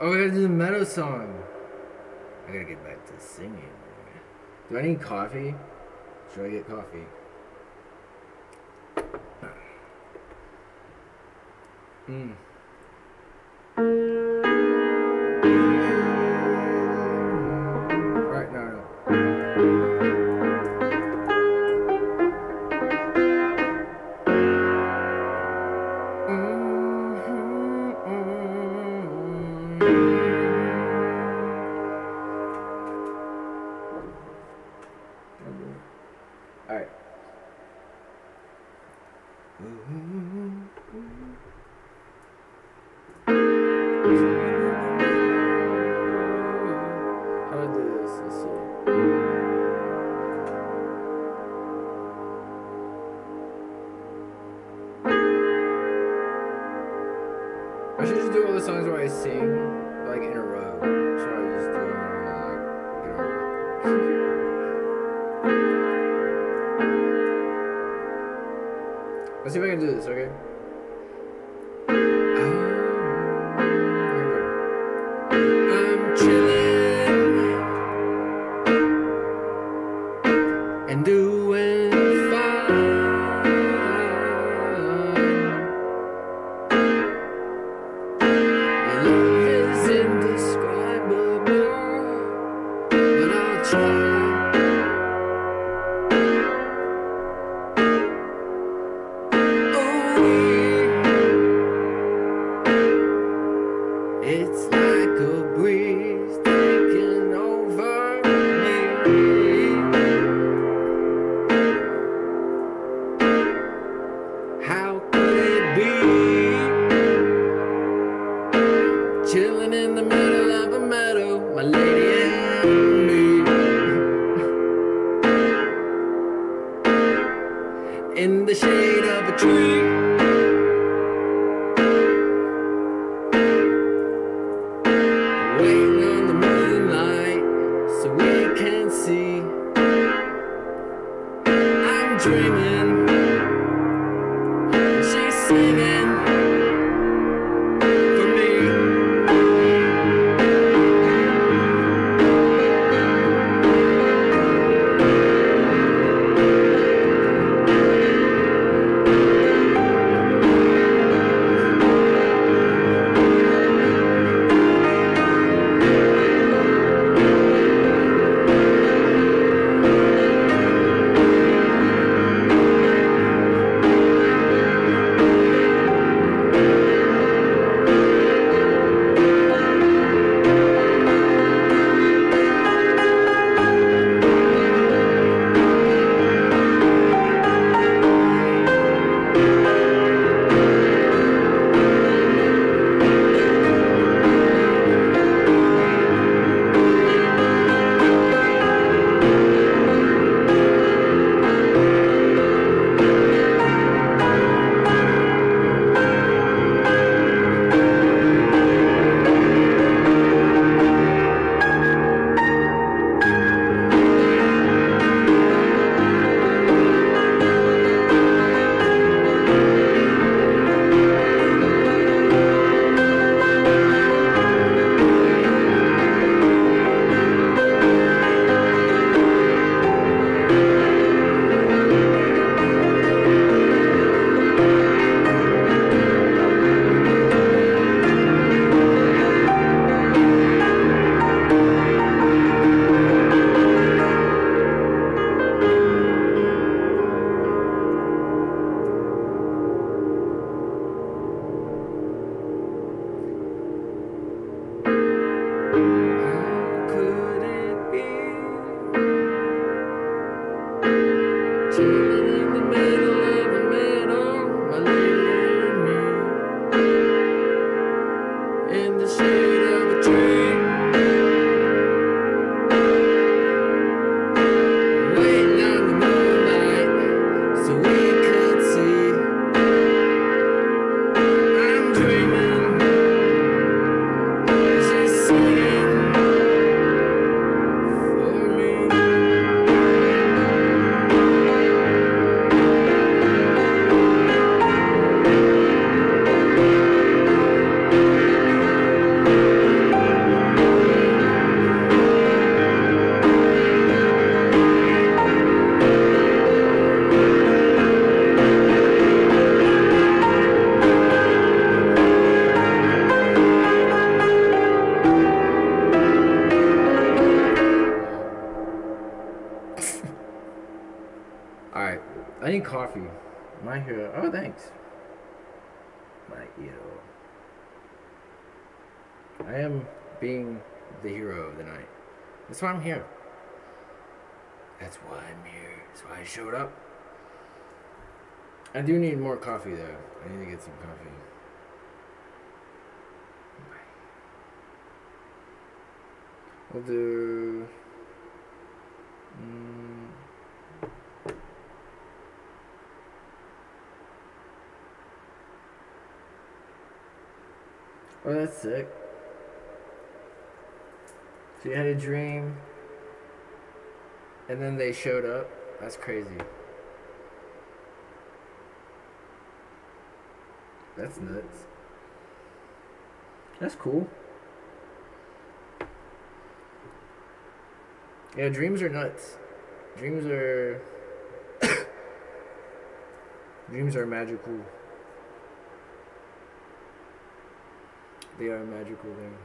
Oh, we gotta do the meadow song. I gotta get back to singing. Do I need coffee? Should I get coffee? Right, no. Alright. How do I do this? Let's see. I should just do all the songs where I sing, like in a row. So I just do them and then, like, get over it. Let's see if I can do this, okay? I'm chilling and doing fine. Your love is indescribable, but I'll try. It's like a breeze taking over me. How could it be? Chilling in the middle of a meadow, my lady and me. In the shade of a tree. Waiting on the moonlight so we can see. I'm dreaming, and she's singing for me. I need coffee. My hero. Oh, thanks. My hero. I am being the hero of the night. That's why I'm here. That's why I'm here. That's why I showed up. I do need more coffee though. I need to get some coffee. We'll do. Oh, that's sick. So you had a dream, and then they showed up. That's crazy. That's nuts. That's cool. Yeah, dreams are nuts. Dreams are dreams are magical. They are magical things.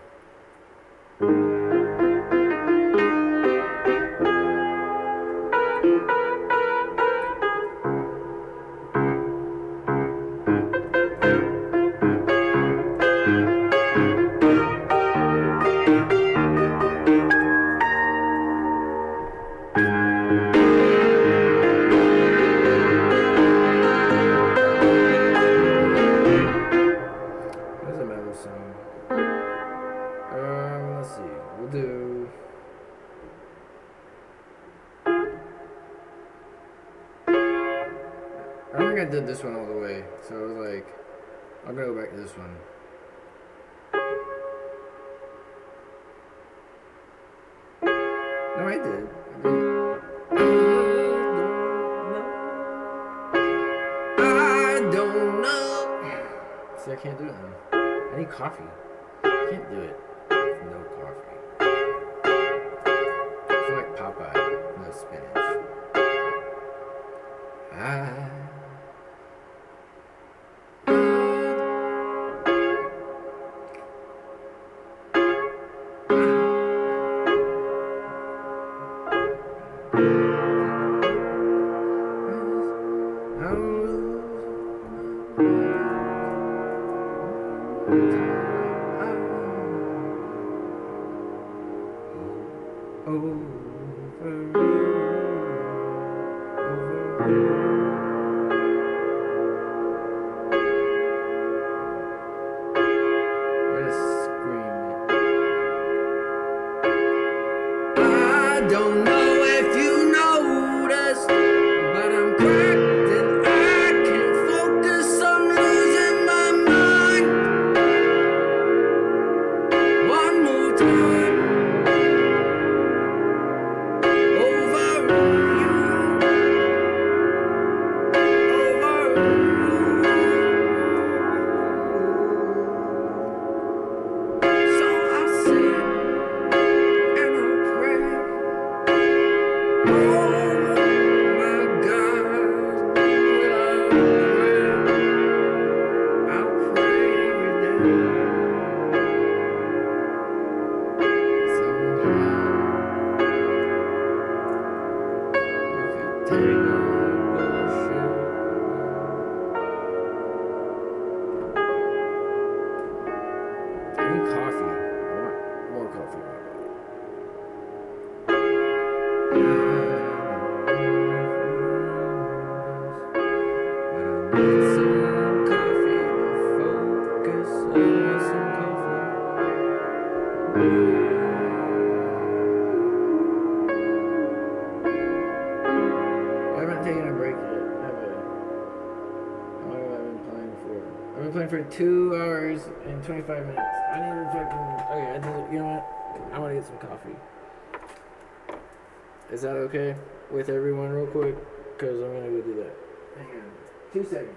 Doesn't matter song. Let's see. We'll do. I don't think I did this one all the way, so I was like, I'm gonna go back to this one. No, I did. I don't know. See, I can't do it now. I need coffee. I can't do it with no coffee. I feel like Popeye, no spinach. Don't know if you noticed, but I'm cracked and I can't focus. I'm losing my mind. One more time. Over you. So I sit and I pray. For 2 hours and 25 minutes. I need to fucking. Okay, I did. You know what? I want to get some coffee. Is that okay with everyone, real quick? Because I'm gonna go do that. Hang on. 2 seconds.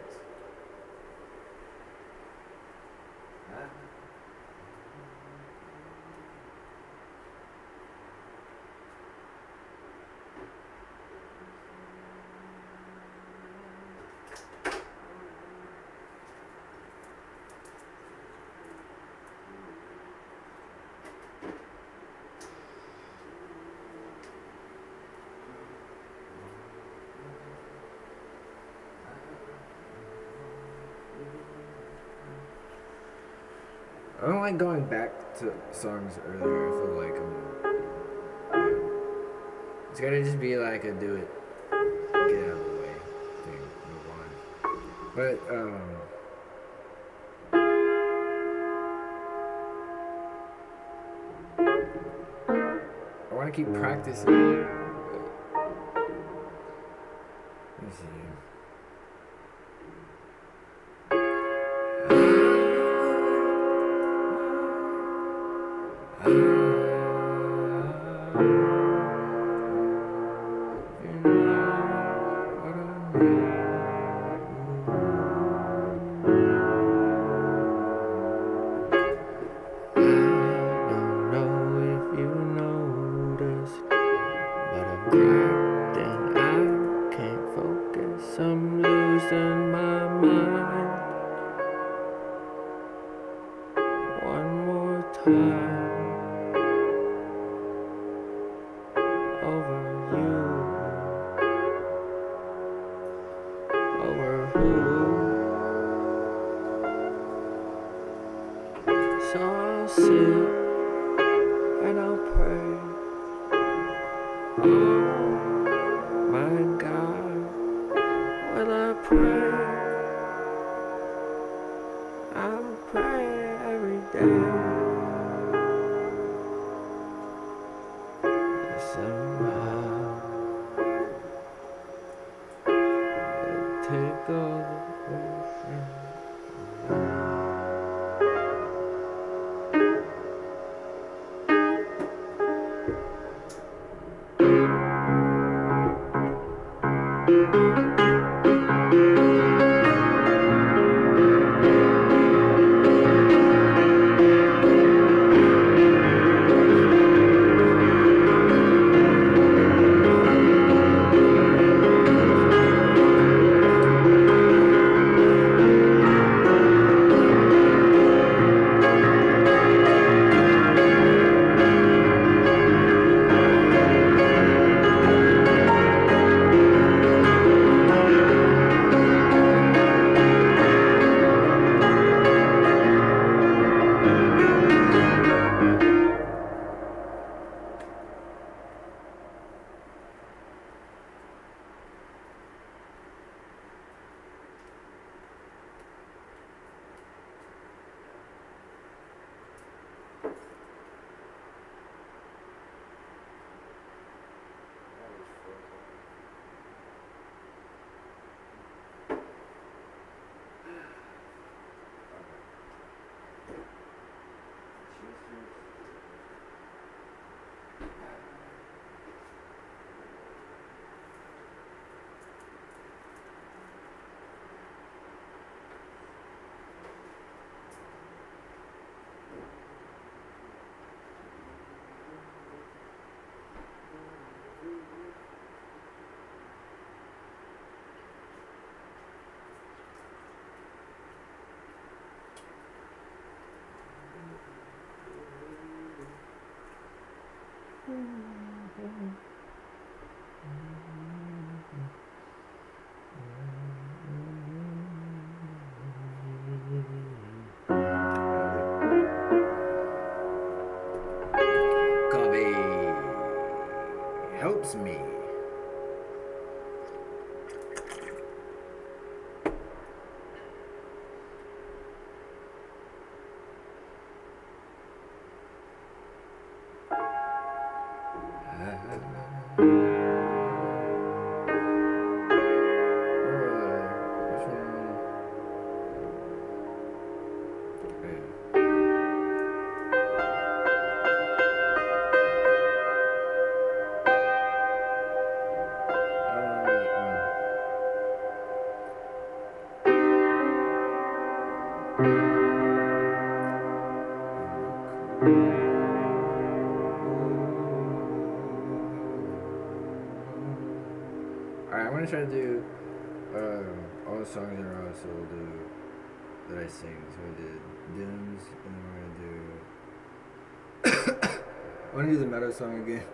I don't like going back to songs earlier. I feel like it's gotta just be like a do it, get out of the way thing, move on. But I want to keep practicing. Let me see. I'm losing my mind one more time over you, over who. So I'll sit and I'll pray. Oh my God, will I pray? I'll pray every day. Somehow it'll take all the ocean. Coffee helps me. Alright, I'm gonna try to do all the songs in a row, so we'll do that I sing. So we did Dims, and then we're gonna do I wanna do the metal song again.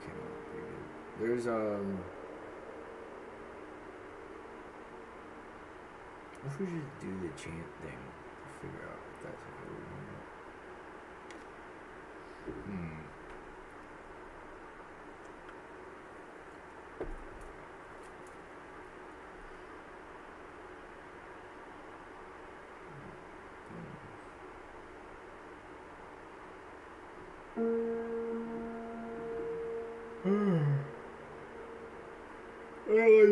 came out pretty good. There's what if we just do the chant thing to figure out if that's a good one or not?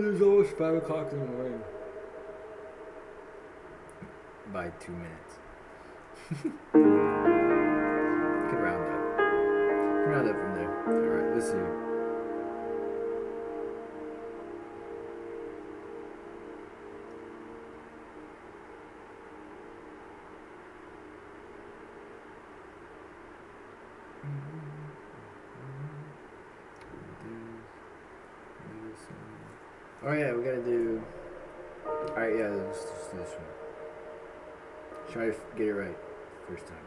It's almost 5 o'clock in the morning. By 2 minutes. Can round up. Round up from there. Alright, let's see. Oh yeah, we gotta do. Alright, yeah, let's just do this one. Try to get it right first time.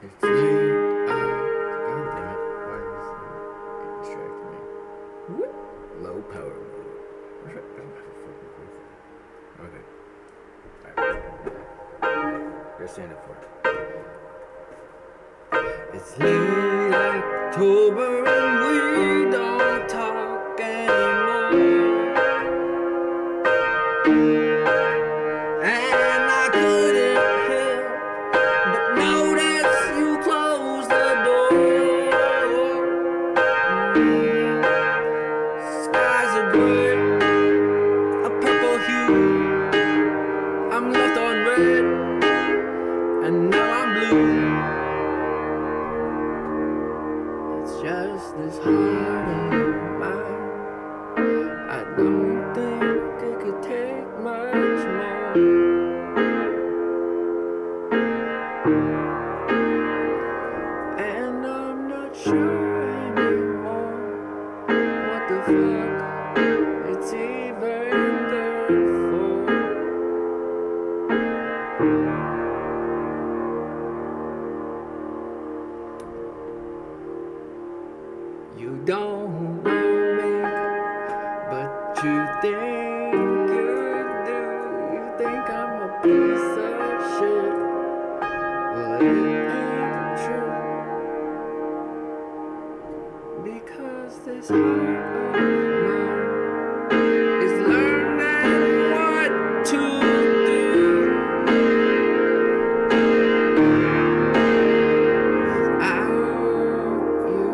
It's late. God damn it. Why is it distracting me? What? Low power mode. I don't have a fucking clue for that. Okay. Alright. You're stand up for it. It's late October and we don't talk anymore. And I couldn't help but notice you close the door. Skies are gray, a purple hue. I'm left on red, and now I'm blue. It's just this heart of mine. I don't think it could take much more. And I'm not sure anymore what the fuck it's even good for. You don't know me, but you think you do. You think I'm a piece of shit. Well, it ain't true. Because this heart of mine is learning what to do without you.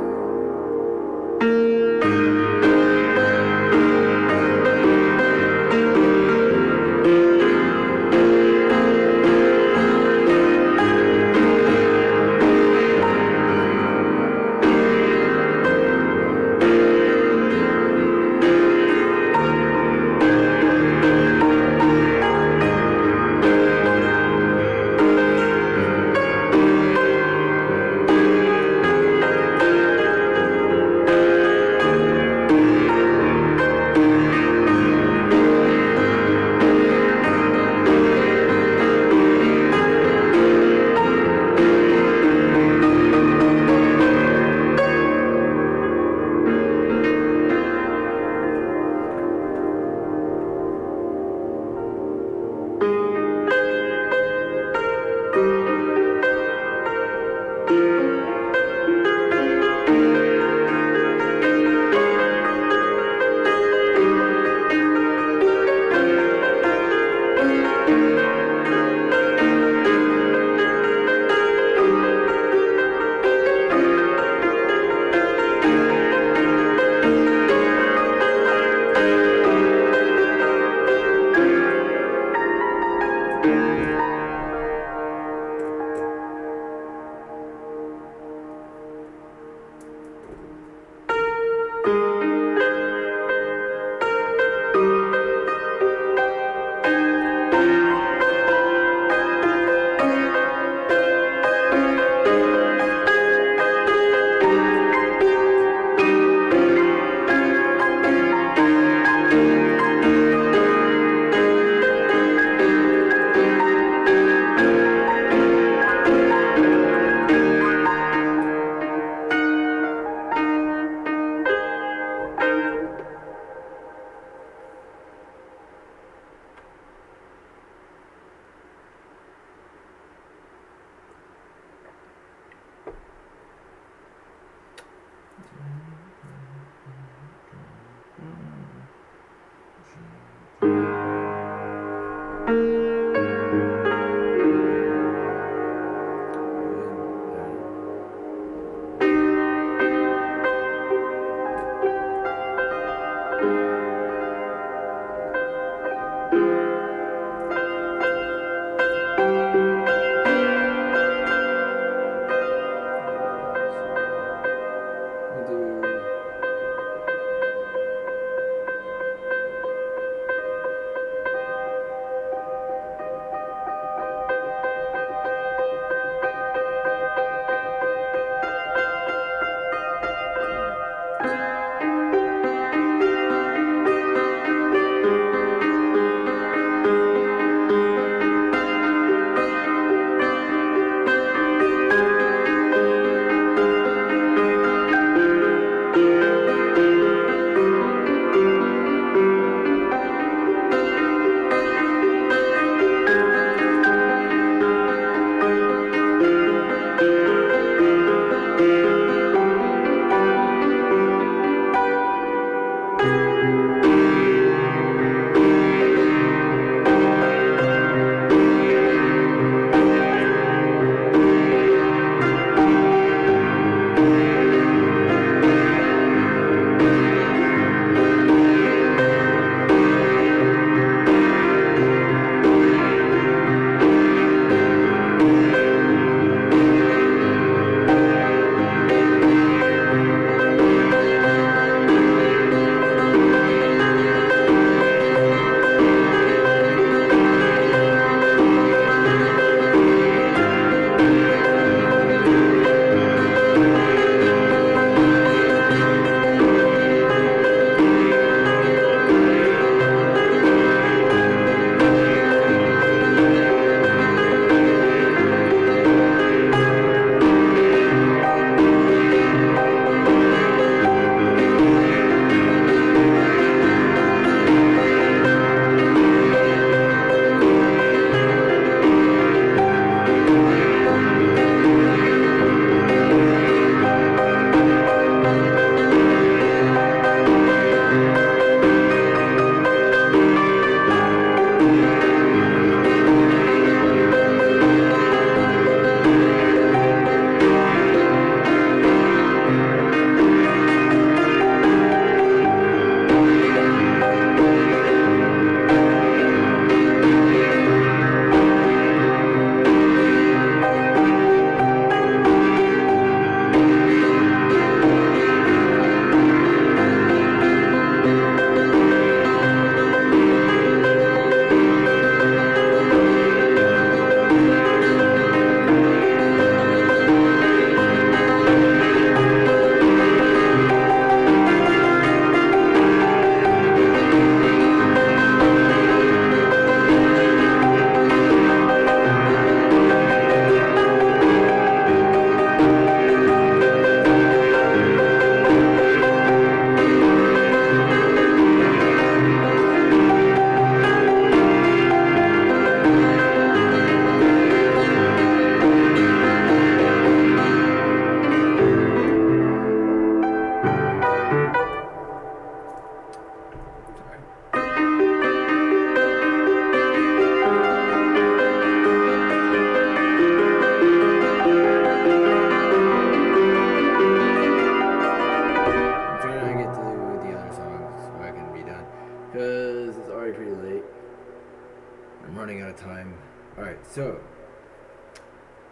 So,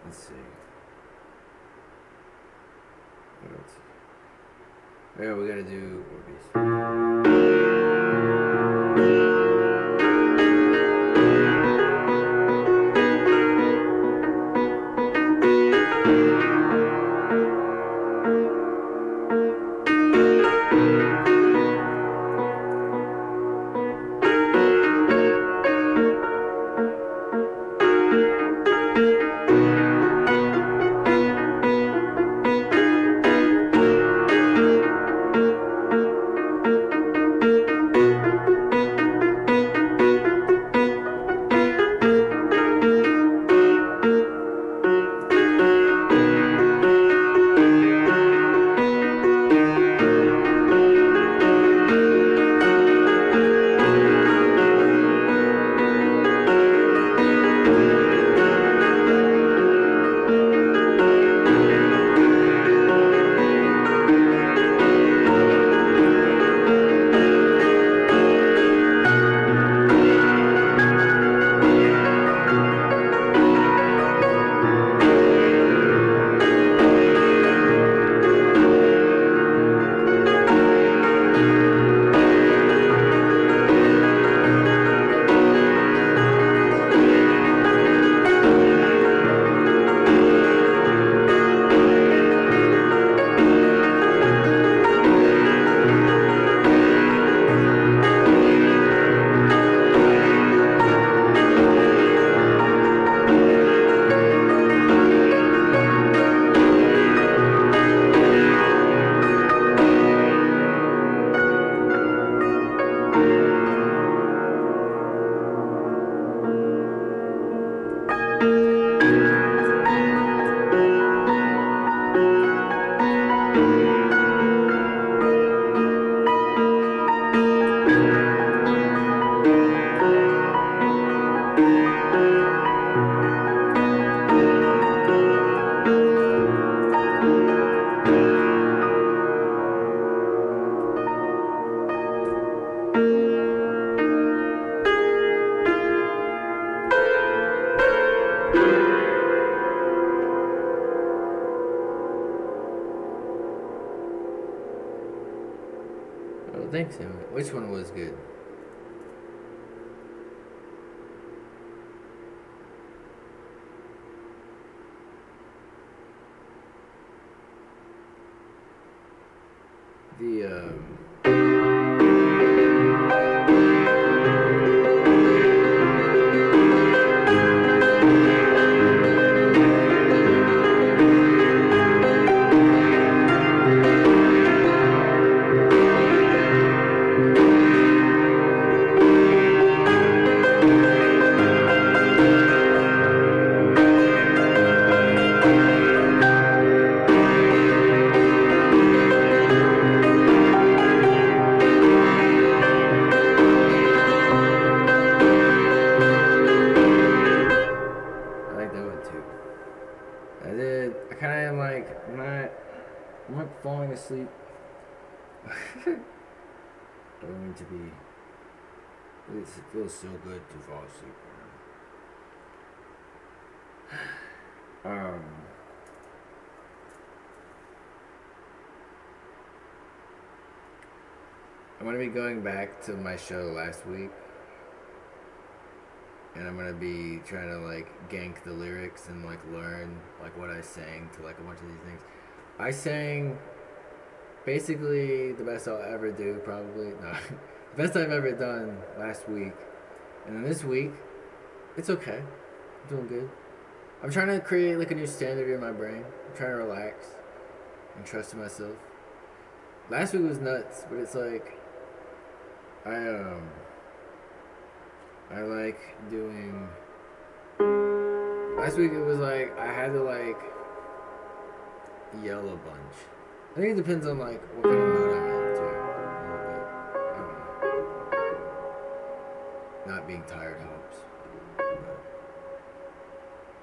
let's see. What else? Yeah, we gotta do Orbeez. Oh, thanks, Emmett. Which one was good? The I like that one too. I did. I kind of am like I'm not falling asleep. I don't mean to be. It feels so good to fall asleep. Um. I'm gonna be going back to my show last week, and I'm gonna be trying to like gank the lyrics and like learn like what I sang to like a bunch of these things. I sang basically the best I'll ever do, probably. No, the best I've ever done last week, and then this week, it's okay. I'm doing good. I'm trying to create like a new standard in my brain. I'm trying to relax and trust in myself. Last week was nuts, but it's like I I like doing. Last week it was like I had to like yell a bunch. I think it depends on like what kind of mood I'm in too. A little bit. I don't know. Not being tired helps. But,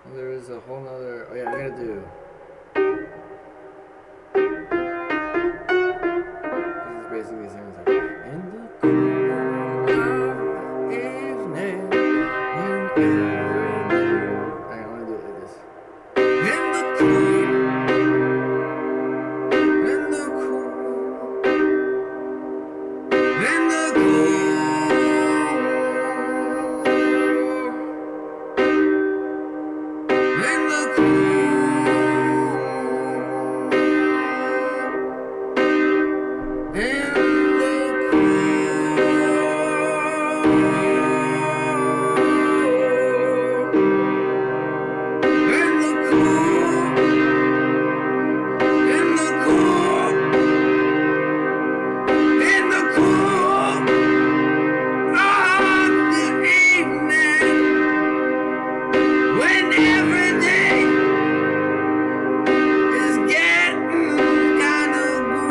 well, there is a whole nother. Oh yeah, I gotta do. This is basically the same as like in the cool of the evening when everything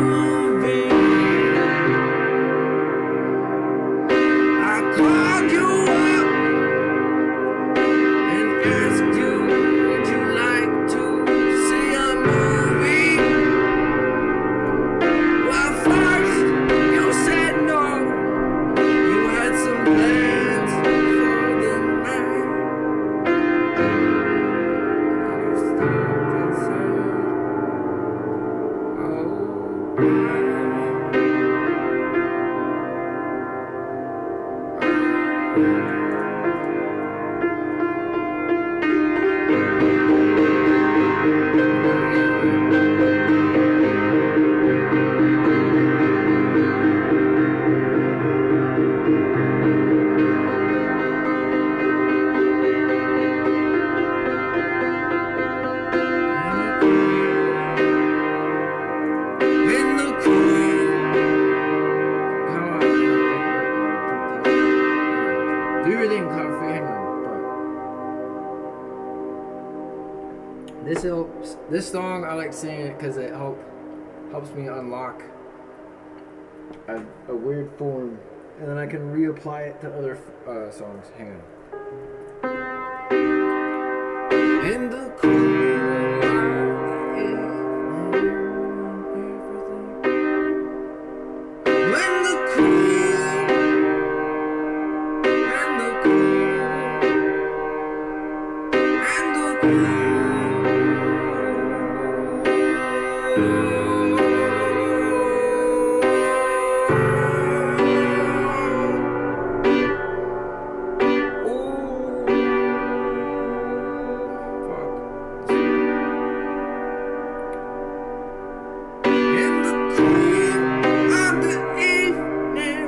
moving. I called you up and asked you, would you like to see a movie? Well, first you said no. You had some plans for the night. You stepped inside. In the cool. Do your thing, coffee. Hang on. This song, I like singing it because it helps me unlock a weird form, and then I can reapply it to other songs. Hang on. In the cool. In the cool of the evening,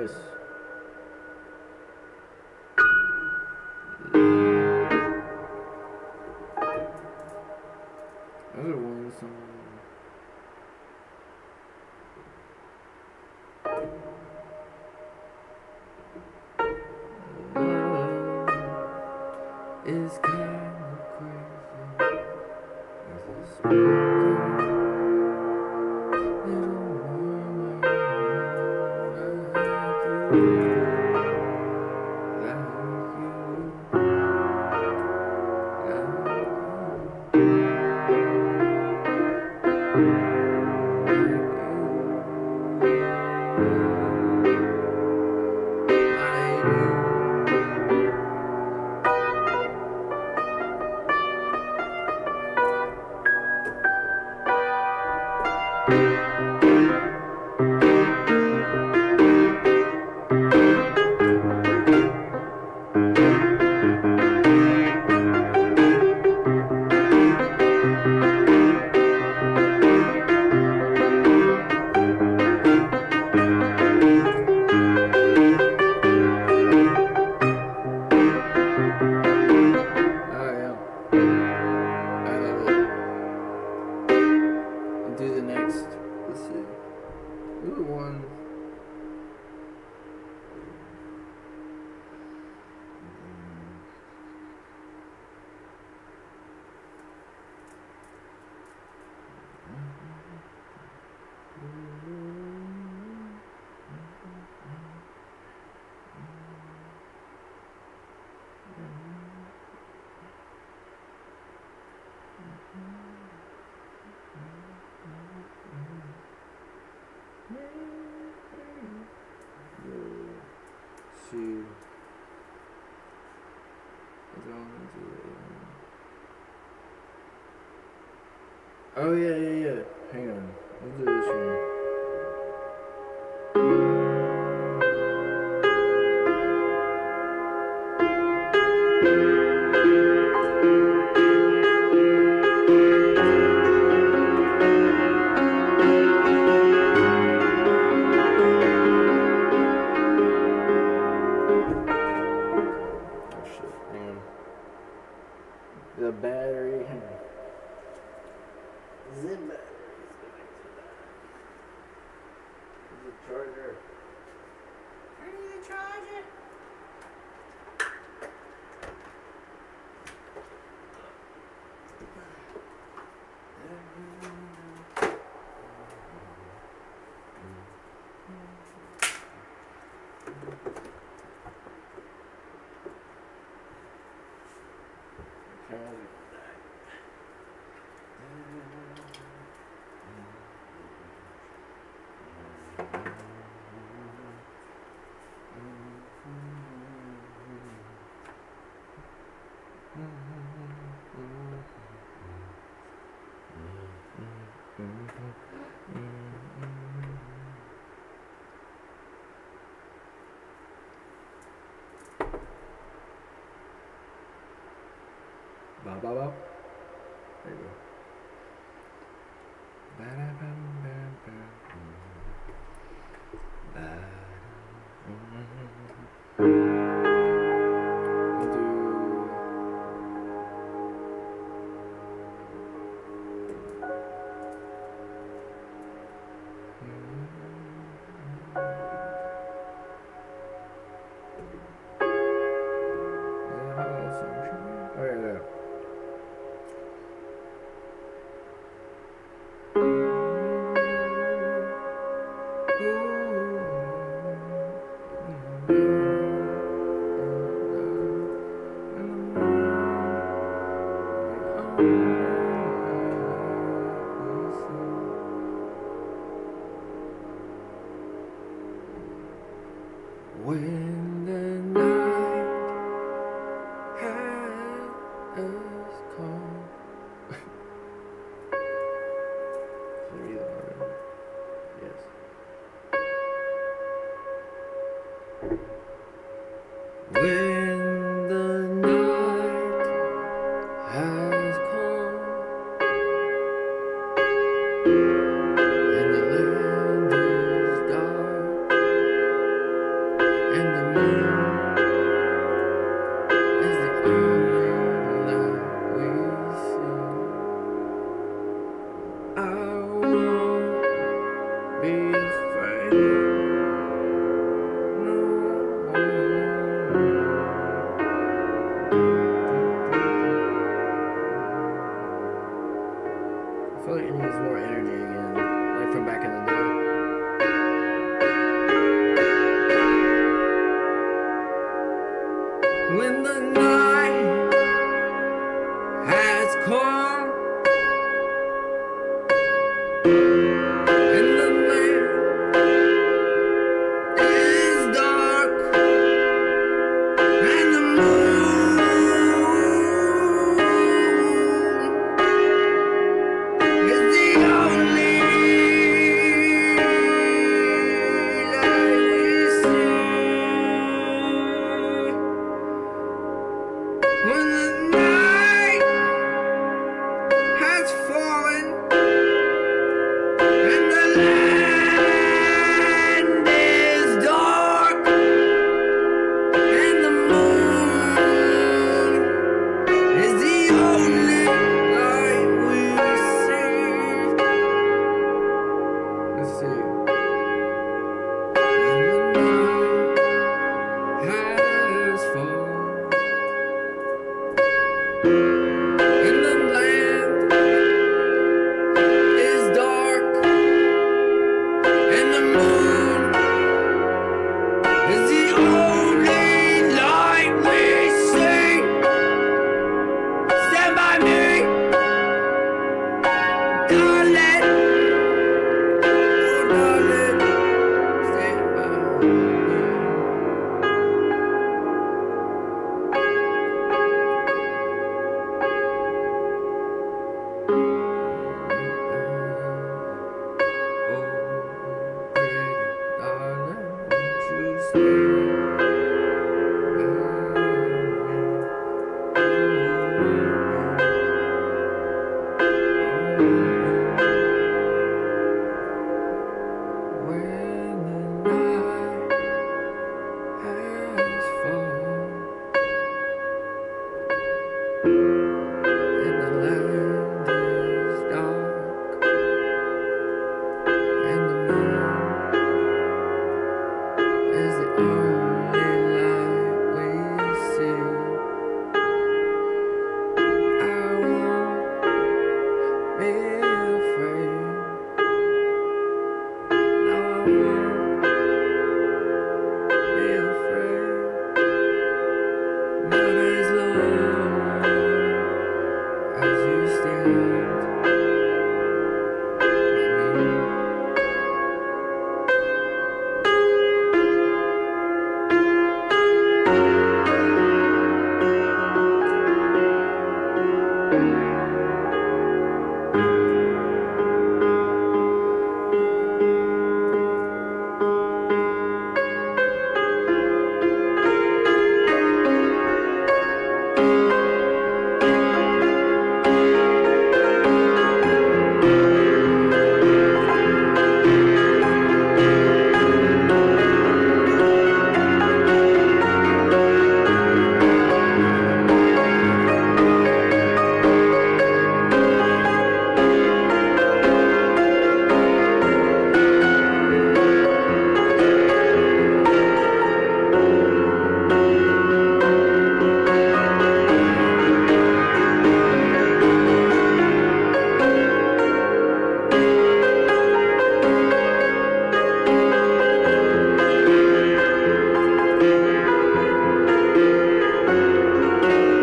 this. Other one, some. Is kind of crazy. It's a spooky little world like you. Oh yeah. Hang on. Let's do this one. Oh shit, hang on. The battery, hang on. The battery is going to die. There's a charger. I need a charger. Ba ba ba. There you go. Ba da bum bum bum. Ba when the night has come. Yes. When the night has come and the land is dark, I feel like it needs more energy again, like from back in the day. When the night has come and the land is dark and the moon is the only light we see. When the night has fallen and the land is dark and the moon is the only light we see. Let's see. When the night has fallen and the land is dark and the moon is the only light we see. Stand by me, darling. Oh, darling, stand by me.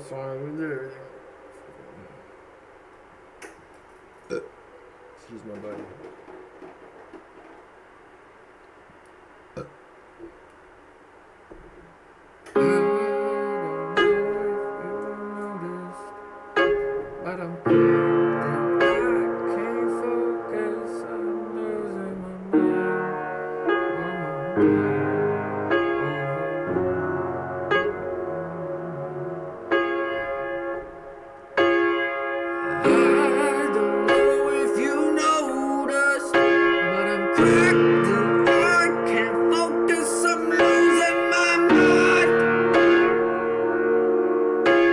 song with everything. Excuse my body. But I'm I can't focus. I'm losing my mind. I don't know if you noticed, but I'm cracked and I can't focus. I'm losing my mind.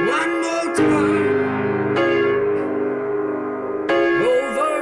One more time. Over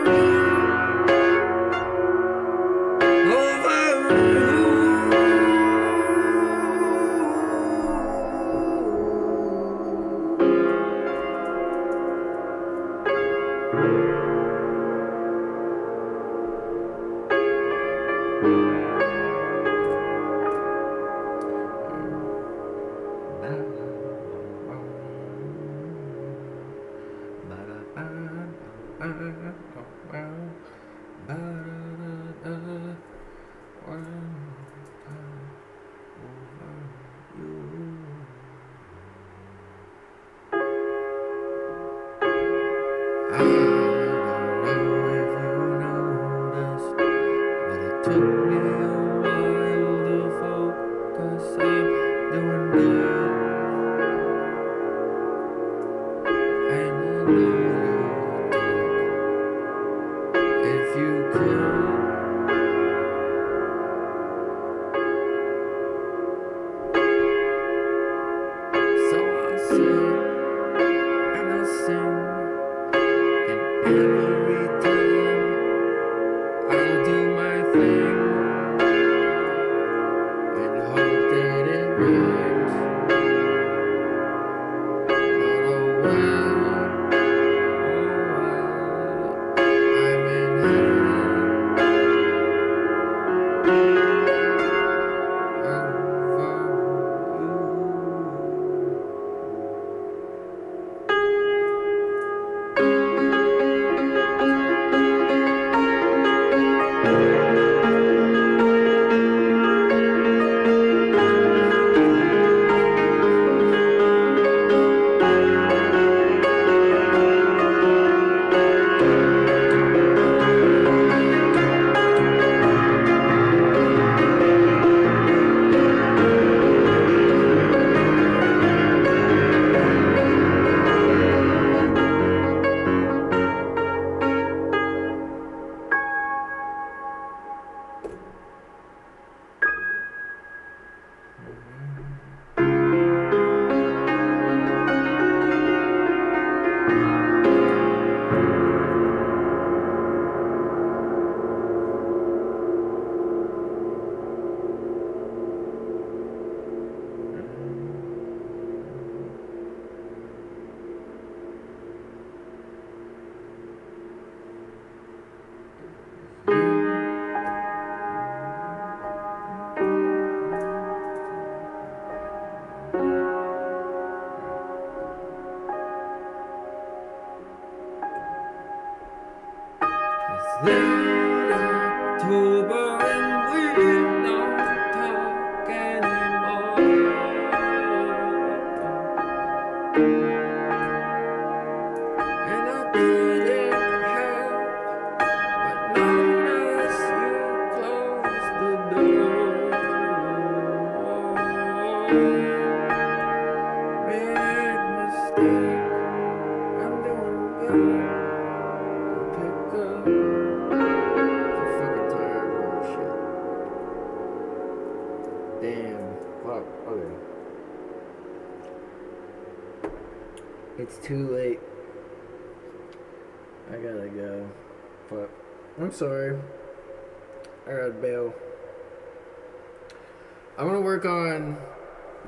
It's too late. I gotta go. Fuck. I'm sorry. I gotta bail. I'm gonna work on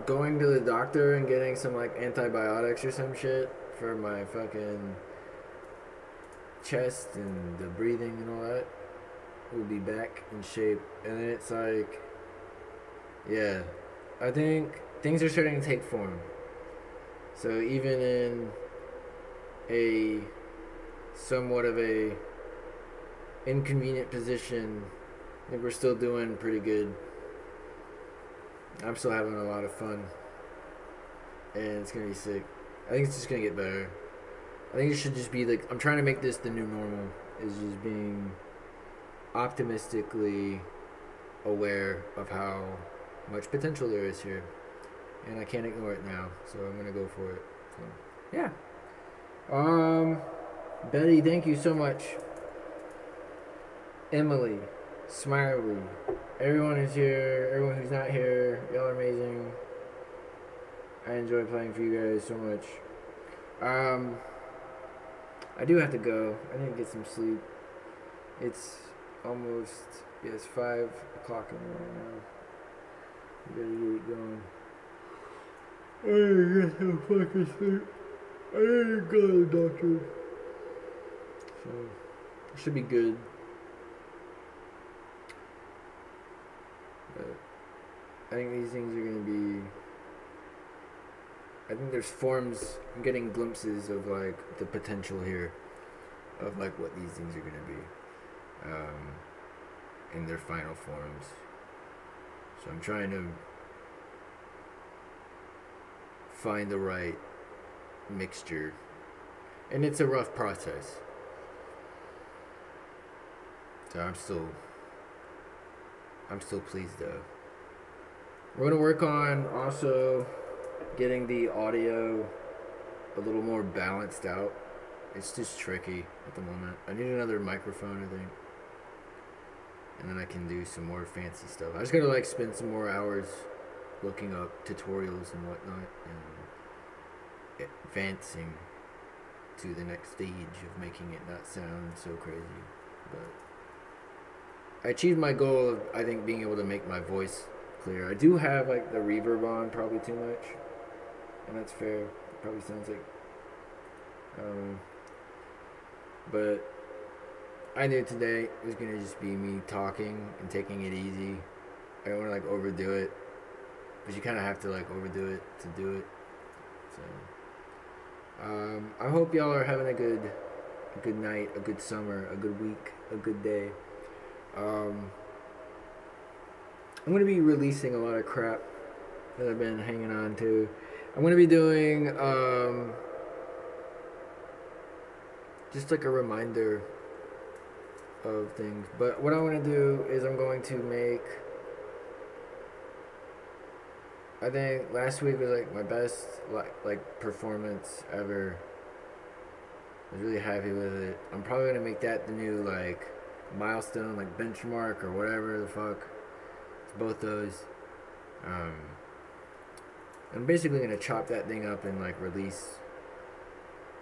going to the doctor and getting some like antibiotics or some shit for my fucking chest and the breathing and all that. We'll be back in shape. And then it's like, yeah, I think things are starting to take form. So even in a somewhat of a inconvenient position, I think we're still doing pretty good. I'm still having a lot of fun, and it's gonna be sick. I think it's just gonna get better. I think it should just be like, I'm trying to make this the new normal. Is just being optimistically aware of how much potential there is here, and I can't ignore it now. So I'm gonna go for it. So, yeah. Betty, thank you so much. Emily, Smiley, everyone who's here, everyone who's not here, y'all are amazing. I enjoy playing for you guys so much. I do have to go. I need to get some sleep. It's almost, yeah, it's 5 o'clock in the morning now. You gotta get it going. I need to get some fucking sleep. I need to go to the doctor. So, it should be good. But I think these things are going to be, I think there's forms, I'm getting glimpses of like the potential here of like what these things are going to be in their final forms. So I'm trying to find the right mixture, and it's a rough process. So I'm still pleased though. We're gonna work on also getting the audio a little more balanced out. It's just tricky at the moment. I need another microphone, I think, and then I can do some more fancy stuff. I just gotta like spend some more hours looking up tutorials and whatnot and advancing to the next stage of making it not sound so crazy. But I achieved my goal of, I think, being able to make my voice clear. I do have like the reverb on probably too much, and that's fair. It probably sounds like, but I knew today it was gonna just be me talking and taking it easy. I don't want to like overdo it, but you kind of have to like overdo it to do it. So I hope y'all are having a good night, a good summer, a good week, a good day. I'm going to be releasing a lot of crap that I've been hanging on to. I'm going to be doing just like a reminder of things. But what I want to do is I'm going to make, I think last week was like my best like performance ever. I was really happy with it. I'm probably going to make that the new like milestone, like benchmark or whatever the fuck. It's both those. I'm basically gonna chop that thing up and like release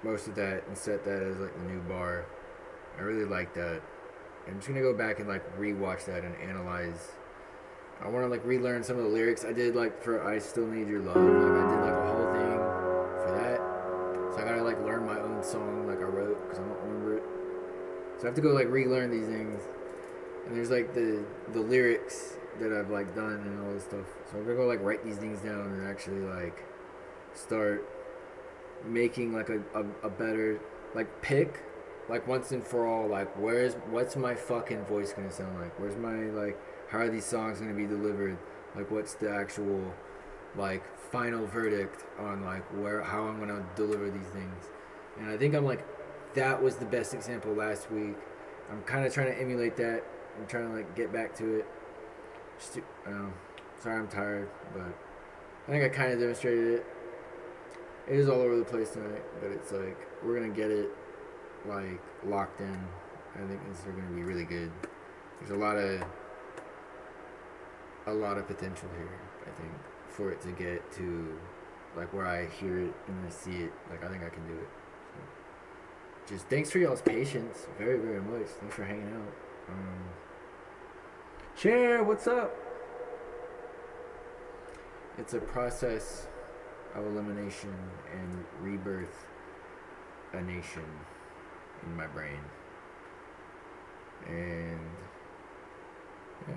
most of that and set that as like the new bar. I really like that. I'm just gonna go back and like rewatch that and analyze. I want to like relearn some of the lyrics I did like for "I Still Need Your Love." Like I did like a whole thing for that, so I gotta like learn my own song like I wrote because I don't remember it. So I have to go like relearn these things, and there's like the lyrics that I've like done and all this stuff. So I'm gonna go like write these things down and actually like start making like a better like pick like once and for all like what's my fucking voice gonna sound like? Where's my like how are these songs gonna be delivered? Like what's the actual like final verdict on like how I'm gonna deliver these things? And I think I'm like that was the best example last week. I'm kind of trying to emulate that. I'm trying to like get back to it. Sorry, I'm tired, but I think I kind of demonstrated it. It is all over the place tonight, but it's like we're gonna get it like locked in. I think these are gonna be really good. There's a lot of potential here. I think for it to get to like where I hear it and I see it. Like I think I can do it. So, just thanks for y'all's patience, very very much. Thanks for hanging out. Share, what's up? It's a process of elimination and rebirth a nation in my brain. And yeah.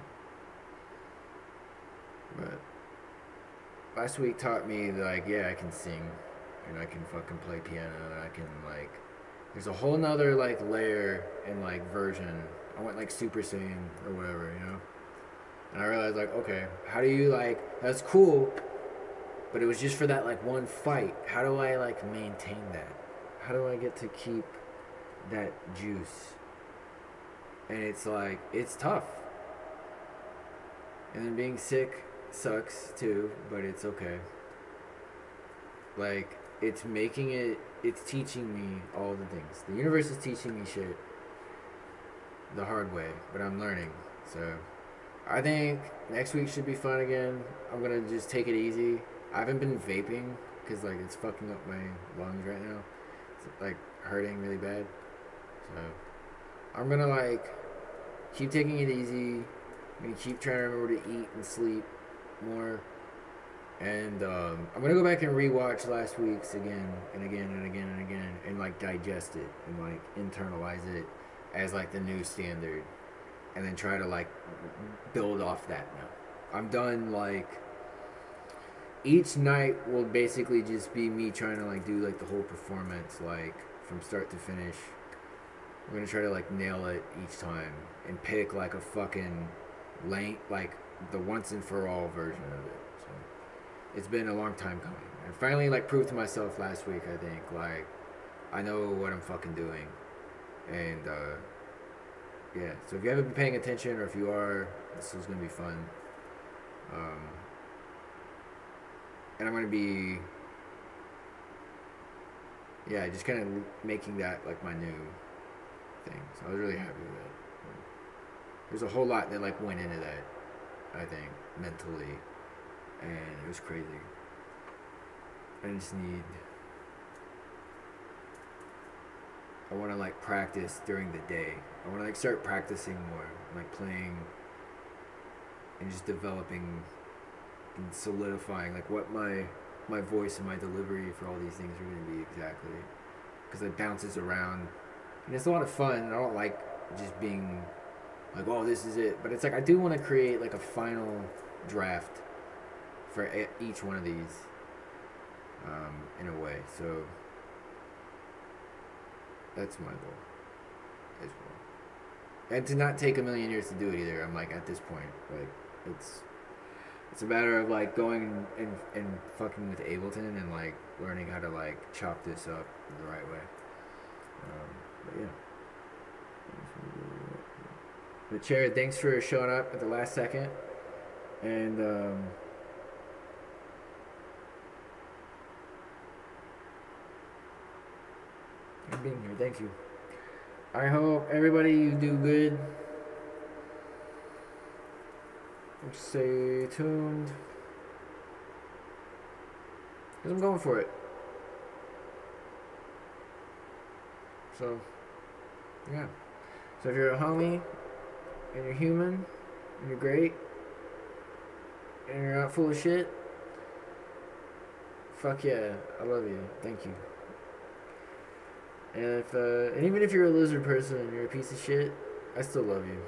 But last week taught me like, yeah, I can sing. and I can fucking play piano, and I can like. There's a whole nother like layer and like version. I went like Super Saiyan or whatever, you know. And I realized like, okay, how do you like? That's cool, but it was just for that like one fight. How do I like maintain that? How do I get to keep that juice? And it's like it's tough. And then being sick sucks too, but it's okay. Like it's teaching me all the things. The universe is teaching me shit the hard way, but I'm learning. So I think next week should be fun again. I'm gonna just take it easy. I haven't been vaping because like it's fucking up my lungs right now. It's like hurting really bad. So I'm gonna like keep taking it easy. I'm gonna keep trying to remember to eat and sleep more. And I'm gonna go back and rewatch last week's again and again and again and again and like digest it and like internalize it as like the new standard, and then try to like build off that now. I'm done like each night will basically just be me trying to like do like the whole performance like from start to finish. I'm gonna try to like nail it each time and pick like a fucking lane like the once and for all version of it. So it's been a long time coming. I finally like proved to myself last week, I think, like I know what I'm fucking doing. And yeah, so if you haven't been paying attention or if you are, this is gonna be fun. Um, and I'm gonna be yeah, just kind of making that like my new thing. So I was really happy with it. There's a whole lot that like went into that, I think, mentally, and it was crazy. I just need. I want to like practice during the day. I want to like start practicing more, like playing, and just developing and solidifying like what my voice and my delivery for all these things are going to be exactly, because it bounces around, and it's a lot of fun. And I don't like just being like, oh, this is it. But it's like I do want to create like a final draft for each one of these, in a way. So that's my goal as well. And to not take a million years to do it either. I'm like at this point, like it's a matter of like going and fucking with Ableton and like learning how to like chop this up the right way. But yeah. But Jared, thanks for showing up at the last second. And for being here. Thank you. I hope everybody you do good. Stay tuned. Because I'm going for it. So, yeah. So if you're a homie, and you're human, and you're great, and you're not full of shit, fuck yeah, I love you. Thank you. And if and even if you're a lizard person and you're a piece of shit, I still love you.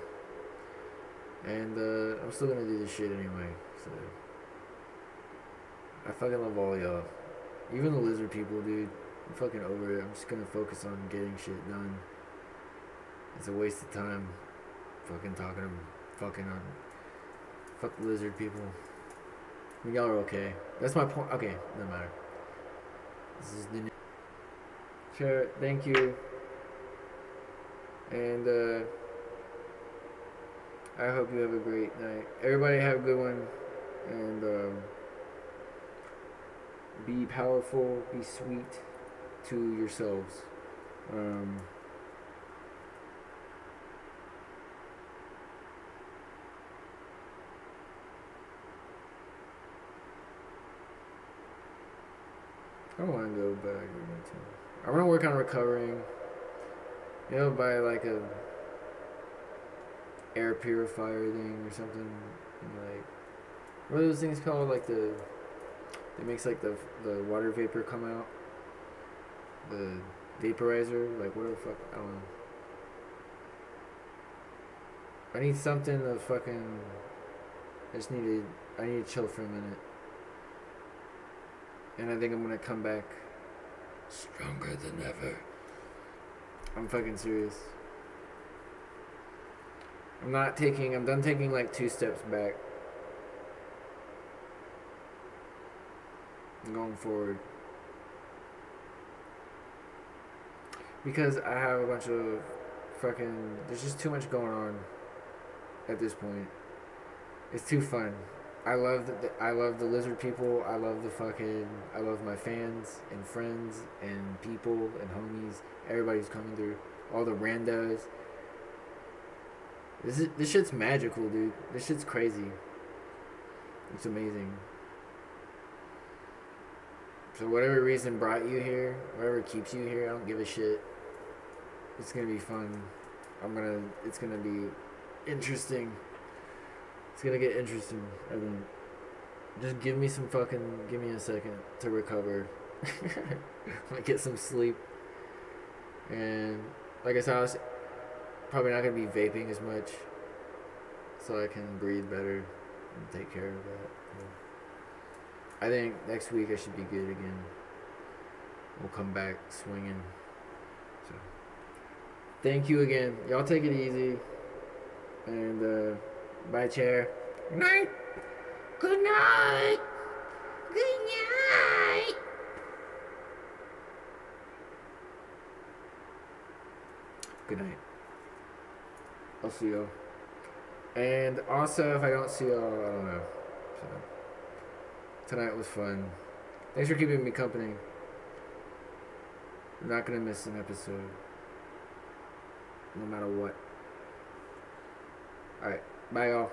And I'm still gonna do this shit anyway. So I fucking love all y'all. Even the lizard people, dude. I'm fucking over it. I'm just gonna focus on getting shit done. It's a waste of time. Fucking talking to fucking on. Fuck the lizard people. I mean, y'all are okay. That's my point. Okay, doesn't matter. This is the new. Sure, thank you. And I hope you have a great night. Everybody have a good one. And be powerful, be sweet to yourselves. I want to go back. I want to work on recovering. You know, buy like a air purifier thing or something. And like, what are those things called? Like it makes like the water vapor come out. The vaporizer, like what the fuck? I don't know. I need something to fucking. I need to chill for a minute. And I think I'm gonna come back Stronger than ever. I'm fucking serious. I'm done taking like 2 steps back. I'm going forward. Because I have a bunch of fucking. There's just too much going on at this point. It's too fun. I love the lizard people. I love my fans and friends and people and homies. Everybody's coming through. All the randos. This shit's magical, dude. This shit's crazy. It's amazing. So whatever reason brought you here, whatever keeps you here, I don't give a shit. It's gonna be fun. It's gonna be interesting. It's gonna get interesting. I mean, just give me a second to recover. I'm gonna get some sleep. And like I said, I was probably not gonna be vaping as much, so I can breathe better and take care of that. I think next week I should be good again. We'll come back swinging. So, thank you again. Y'all take it easy. And bye, chair. Good night. Good night. Good night. Good night. I'll see y'all. And also, if I don't see y'all, I don't know. So, tonight was fun. Thanks for keeping me company. I'm not gonna miss an episode. No matter what. Alright. Bye, y'all.